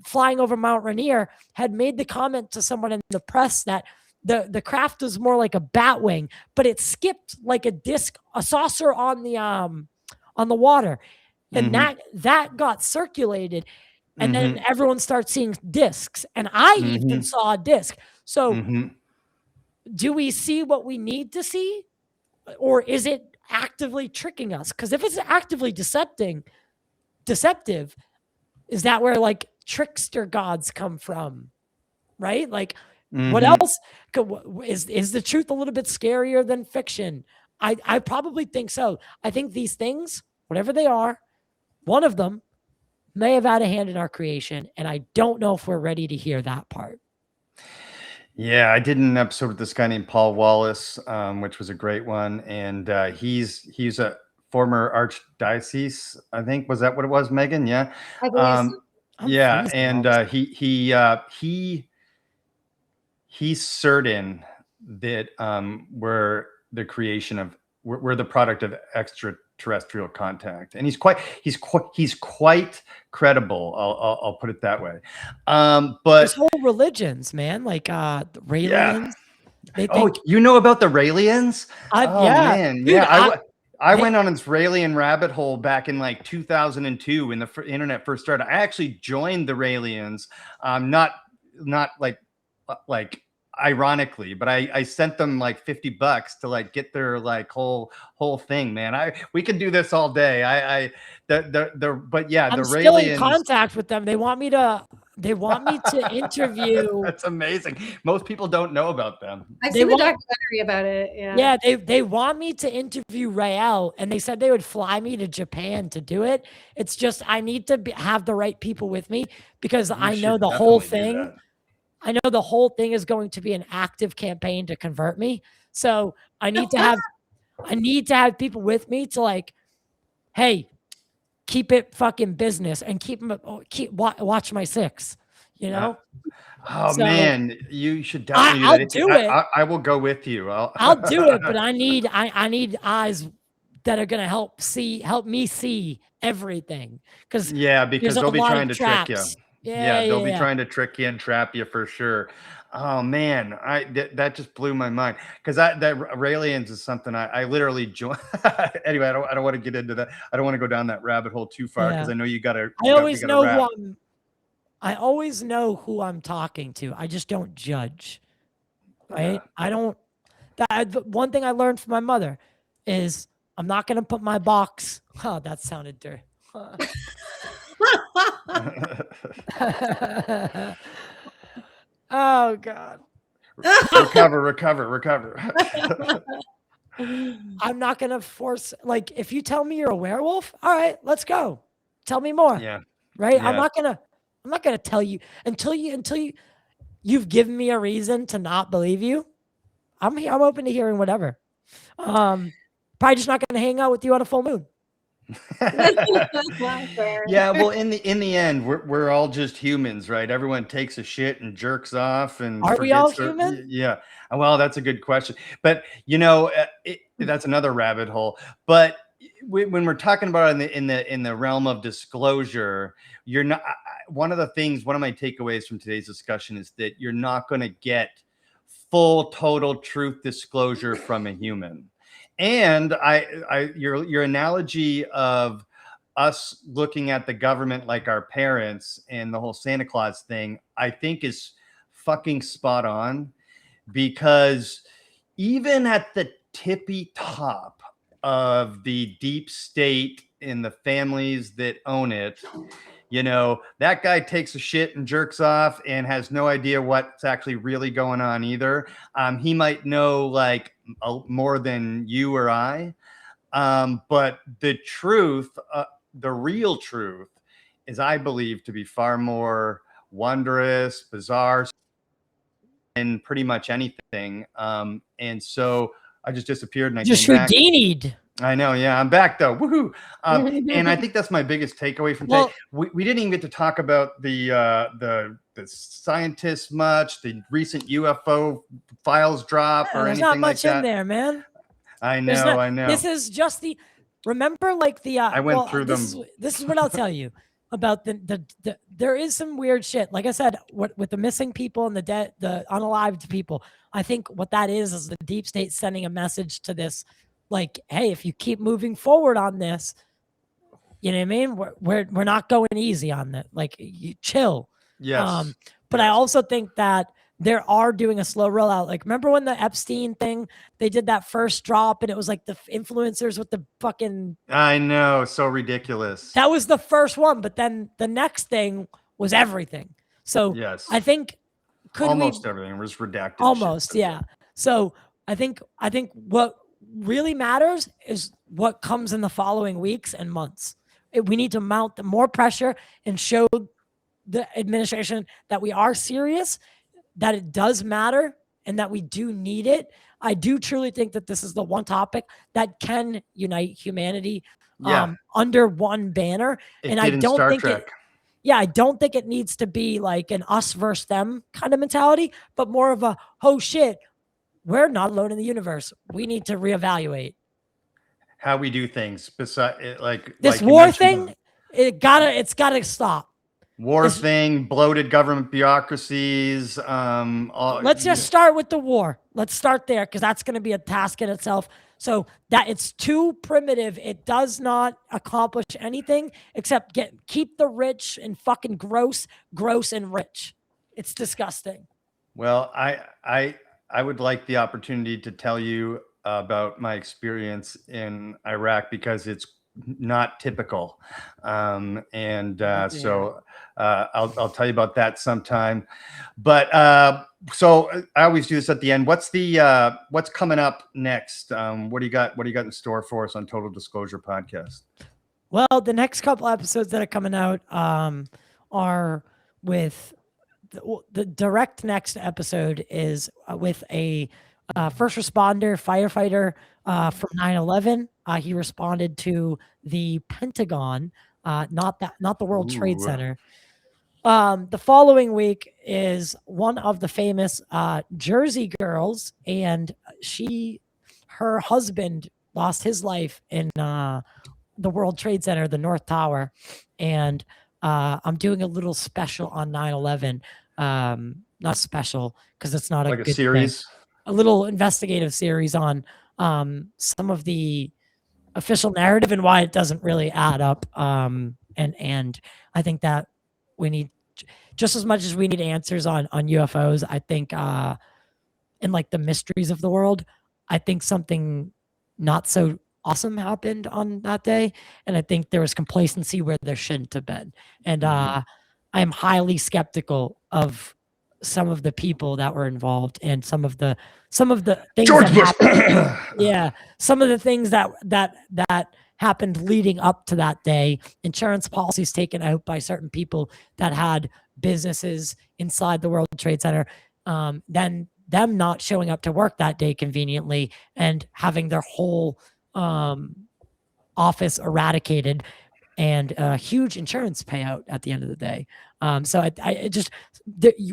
flying over Mount Rainier, had made the comment to someone in the press that the craft was more like a bat wing, but it skipped like a disc, a saucer on the water. And that got circulated. And then everyone starts seeing discs. And I even saw a disc. So do we see what we need to see? Or is it actively tricking us? Because if it's actively deceptive, is that where like trickster gods come from? Right? Like what else? Is the truth a little bit scarier than fiction? I probably think so. I think these things, whatever they are, one of them may have had a hand in our creation, and I don't know if we're ready to hear that part. Yeah, I did an episode with this guy named Paul Wallace, which was a great one, and he's a former archdiocese, I think. Was that what it was, Megan? Yeah, I believe so. yeah, and he's certain that we're the creation of we're the product of extraterrestrial contact, and he's quite credible. I'll put it that way. But there's whole religions, man, like the Raelians. Yeah. You know about the Raelians? Man, dude, yeah. I went on this Raelian rabbit hole back in like 2002 when the internet first started. I actually joined the Raelians, not like ironically, but I sent them like $50 to like get their like whole thing, man. We could do this all day. But yeah, I'm the still in Raelians, contact with them. They want me to interview. That's amazing. Most people don't know about them. I've seen the documentary about it. Yeah, they want me to interview Rael, and they said they would fly me to Japan to do it. It's just I need to have the right people with me, because I know the whole thing. I know the whole thing is going to be an active campaign to convert me. So I need to have people with me to like, hey, keep it fucking business and watch my six, Man, you should definitely do that. I'll do it. I will go with you. I'll do it, but I need eyes that are gonna help me see everything. Because they'll be trying to trick you. They'll be trying to trick you and trap you for sure. Oh man, that just blew my mind, because that Raelians is something I literally joined. Anyway, I don't want to get into that. I don't want to go down that rabbit hole too far, because I know you gotta. I always know who I'm talking to. I just don't judge. Right? I don't. One thing I learned from my mother is I'm not gonna put my box. Oh, that sounded dirty. Oh God. Recover. I'm not gonna force, like, if you tell me you're a werewolf, all right, let's go. Tell me more. Yeah. Right? Yeah. I'm not gonna tell you until you've given me a reason to not believe you. I'm open to hearing whatever. Probably just not gonna hang out with you on a full moon. Yeah, well, in the end, we're all just humans, right? Everyone takes a shit and jerks off, and are we all human? Yeah. Well, that's a good question, but that's another rabbit hole. But when we're talking about it in the realm of disclosure, you're not. One of my takeaways from today's discussion is that you're not going to get full, total truth disclosure from a human. And your analogy of us looking at the government like our parents and the whole Santa Claus thing, I think is fucking spot on, because even at the tippy top of the deep state and the families that own it, you know, that guy takes a shit and jerks off and has no idea what's actually really going on either. He might know like more than you or I. But the truth, the real truth, is I believe to be far more wondrous, bizarre, and pretty much anything. And so I just disappeared and I Just came back. Houdini'd. I know, yeah, I'm back though. Woohoo! And I think that's my biggest takeaway from today. We didn't even get to talk about the scientists much, the recent UFO files drop or There's anything not much like that. in there, man. I know, I know. This is just the. Remember, like the. I went through them. This is what I'll tell you about the. There is some weird shit. Like I said, with the missing people and the dead, the unalived people. I think what that is the deep state sending a message to this, like, hey, if you keep moving forward on this, you know what I mean? We're not going easy on that. Like, you chill. Yes. But I also think that they are doing a slow rollout. Like, remember when the Epstein thing, they did that first drop and it was like the influencers with the fucking. I know, so ridiculous. That was the first one, but then the next thing was everything. So yes, I think almost everything was redacted. Almost, shit, yeah. So I think what really matters is what comes in the following weeks and months. We need to mount more pressure and show the administration that we are serious, that it does matter, and that we do need it. I do truly think that this is the one topic that can unite humanity under one banner. And I don't think I don't think it needs to be like an us versus them kind of mentality, but more of a, oh shit, we're not alone in the universe. We need to reevaluate how we do things. Beside, like this war thing, it's gotta stop. War thing, bloated government bureaucracies. Let's just start with the war. Let's start there because that's going to be a task in itself. So that it's too primitive. It does not accomplish anything except keep the rich and fucking gross and rich. It's disgusting. Well, I would like the opportunity to tell you about my experience in Iraq because it's not typical. So I'll tell you about that sometime. But so I always do this at the end. What's coming up next? What do you got in store for us on Total Disclosure Podcast? Well, the next couple episodes that are coming out are with the direct next episode is with a first responder firefighter from 9/11. He responded to the Pentagon, not the World Trade Center. The following week is one of the famous Jersey girls, and her husband lost his life in the World Trade Center, the North Tower, and I'm doing a little special on 9/11. Not special because it's not like a a good series. Thing. A little investigative series on some of the official narrative and why it doesn't really add up. And I think that we need, just as much as we need answers on UFOs, I think in like the mysteries of the world, I think something not so awesome happened on that day. And I think there was complacency where there shouldn't have been. And I am highly skeptical of some of the people that were involved and some of the things George Bush. Yeah, some of the things that happened leading up to that day. Insurance policies taken out by certain people that had businesses inside the World Trade Center. Then them not showing up to work that day conveniently and having their whole office eradicated and a huge insurance payout at the end of the day. So I just,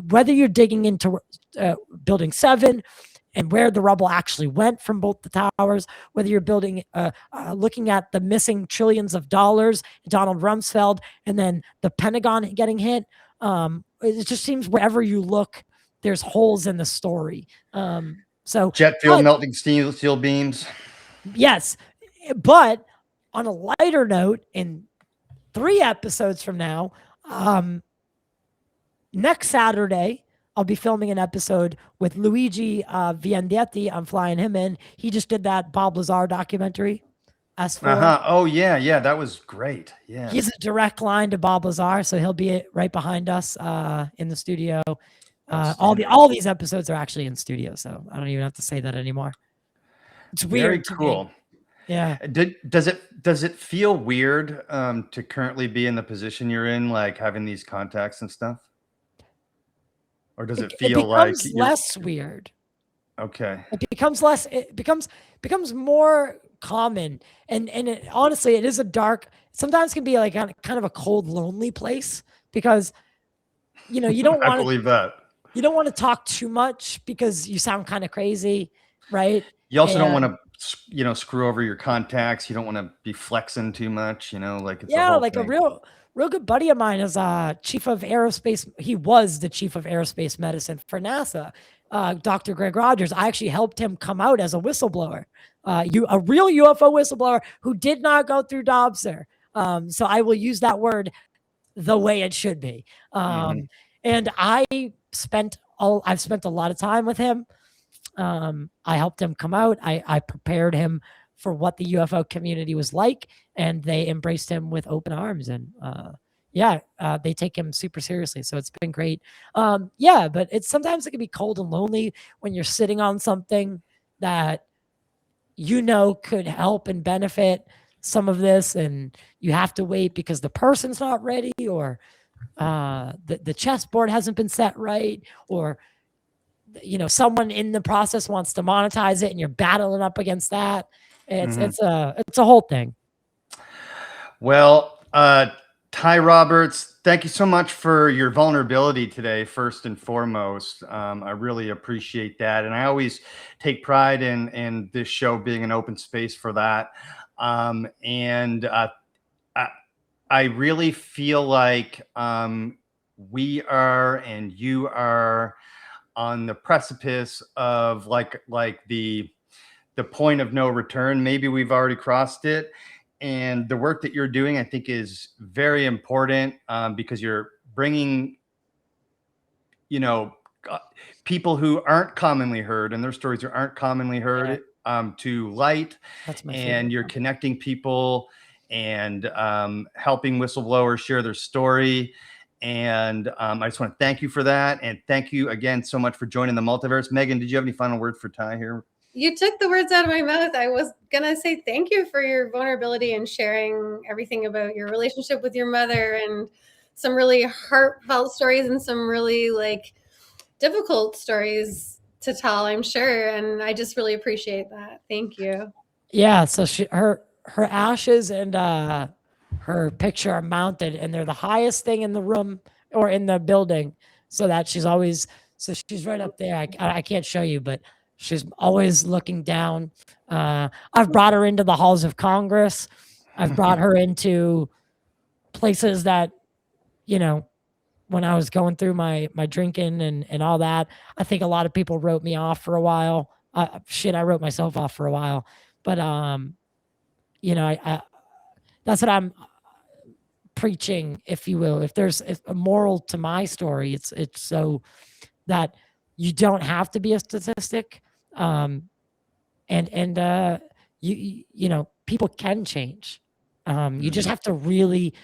whether you're digging into Building 7 and where the rubble actually went from both the towers, whether you're looking at the missing trillions of dollars, Donald Rumsfeld, and then the Pentagon getting hit, it just seems wherever you look, there's holes in the story. So jet fuel melting steel beams. Yes, but on a lighter note, in 3 episodes from now, next Saturday, I'll be filming an episode with Luigi Vendetti. I'm flying him in. He just did that Bob Lazar documentary. S4. Oh yeah, yeah, that was great. Yeah. He's a direct line to Bob Lazar, so he'll be right behind us in the studio. Outstanding. All these episodes are actually in studio, so I don't even have to say that anymore. It's Very weird to cool. me. Yeah. Does it feel weird to currently be in the position you're in, like having these contacts and stuff? Or does it feel like becomes you're less weird. okay? It becomes more common, and honestly, it is a dark, sometimes can be like kind of a cold, lonely place, because you don't I want to believe that. talk too much because you sound kind of crazy, right? You also don't want And to, screw over your contacts. You don't want to be flexing too much, like it's a yeah, whole like a thing. real good buddy of mine is chief of aerospace. He was the chief of aerospace medicine for NASA. Dr. Greg Rogers. I actually helped him come out as a whistleblower, a real UFO whistleblower who did not go through Dobser. So I will use that word the way it should be. And I've spent a lot of time with him. I helped him come out. I prepared him for what the UFO community was like, and they embraced him with open arms. And they take him super seriously. So it's been great. But sometimes it can be cold and lonely when you're sitting on something that could help and benefit some of this, and you have to wait because the person's not ready, or the chessboard hasn't been set right, or someone in the process wants to monetize it and you're battling up against that. It's a whole thing. Well, Ty Roberts, thank you so much for your vulnerability today, first and foremost. I really appreciate that. And I always take pride in this show being an open space for that. I really feel like we are, and you are, on the precipice of like the point of no return. Maybe we've already crossed it. And the work that you're doing, I think, is very important because you're bringing, people who aren't commonly heard, and their stories aren't commonly heard, to light. That's my and favorite you're part. connecting people and helping whistleblowers share their story. And I just want to thank you for that. And thank you again so much for joining the Multiverse. Megan, did you have any final words for Ty here? You took the words out of my mouth. I was going to say thank you for your vulnerability and sharing everything about your relationship with your mother, and some really heartfelt stories and some really difficult stories to tell, I'm sure. And I just really appreciate that. Thank you. Yeah. So her ashes and her picture are mounted, and they're the highest thing in the room or in the building, so that she's right up there. I can't show you, but she's always looking down. I've brought her into the halls of Congress. I've brought her into places that, when I was going through my drinking and all that, I think a lot of people wrote me off for a while. I wrote myself off for a while. But, that's what I'm preaching, if you will. If there's a moral to my story, it's so that you don't have to be a statistic. People can change. You just have to really,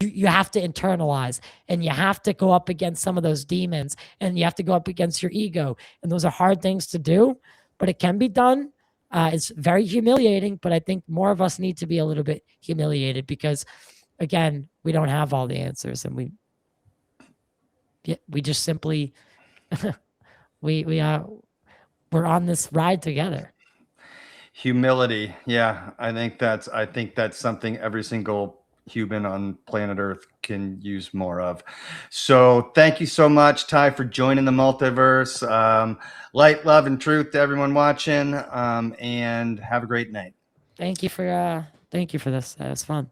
you have to internalize, and you have to go up against some of those demons, and you have to go up against your ego. And those are hard things to do, but it can be done. It's very humiliating, but I think more of us need to be a little bit humiliated because, again, we don't have all the answers, and we just simply, we're on this ride together. Humility. Yeah. I think that's something every single human on planet Earth can use more of. So thank you so much, Ty, for joining the Multiverse. Light, love, and truth to everyone watching, and have a great night. Thank you for this. That was fun.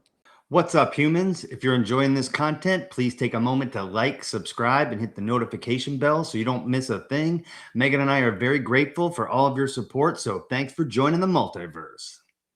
What's up, humans? If you're enjoying this content, please take a moment to like, subscribe, and hit the notification bell so you don't miss a thing. Megan and I are very grateful for all of your support, so thanks for joining the Multiverse.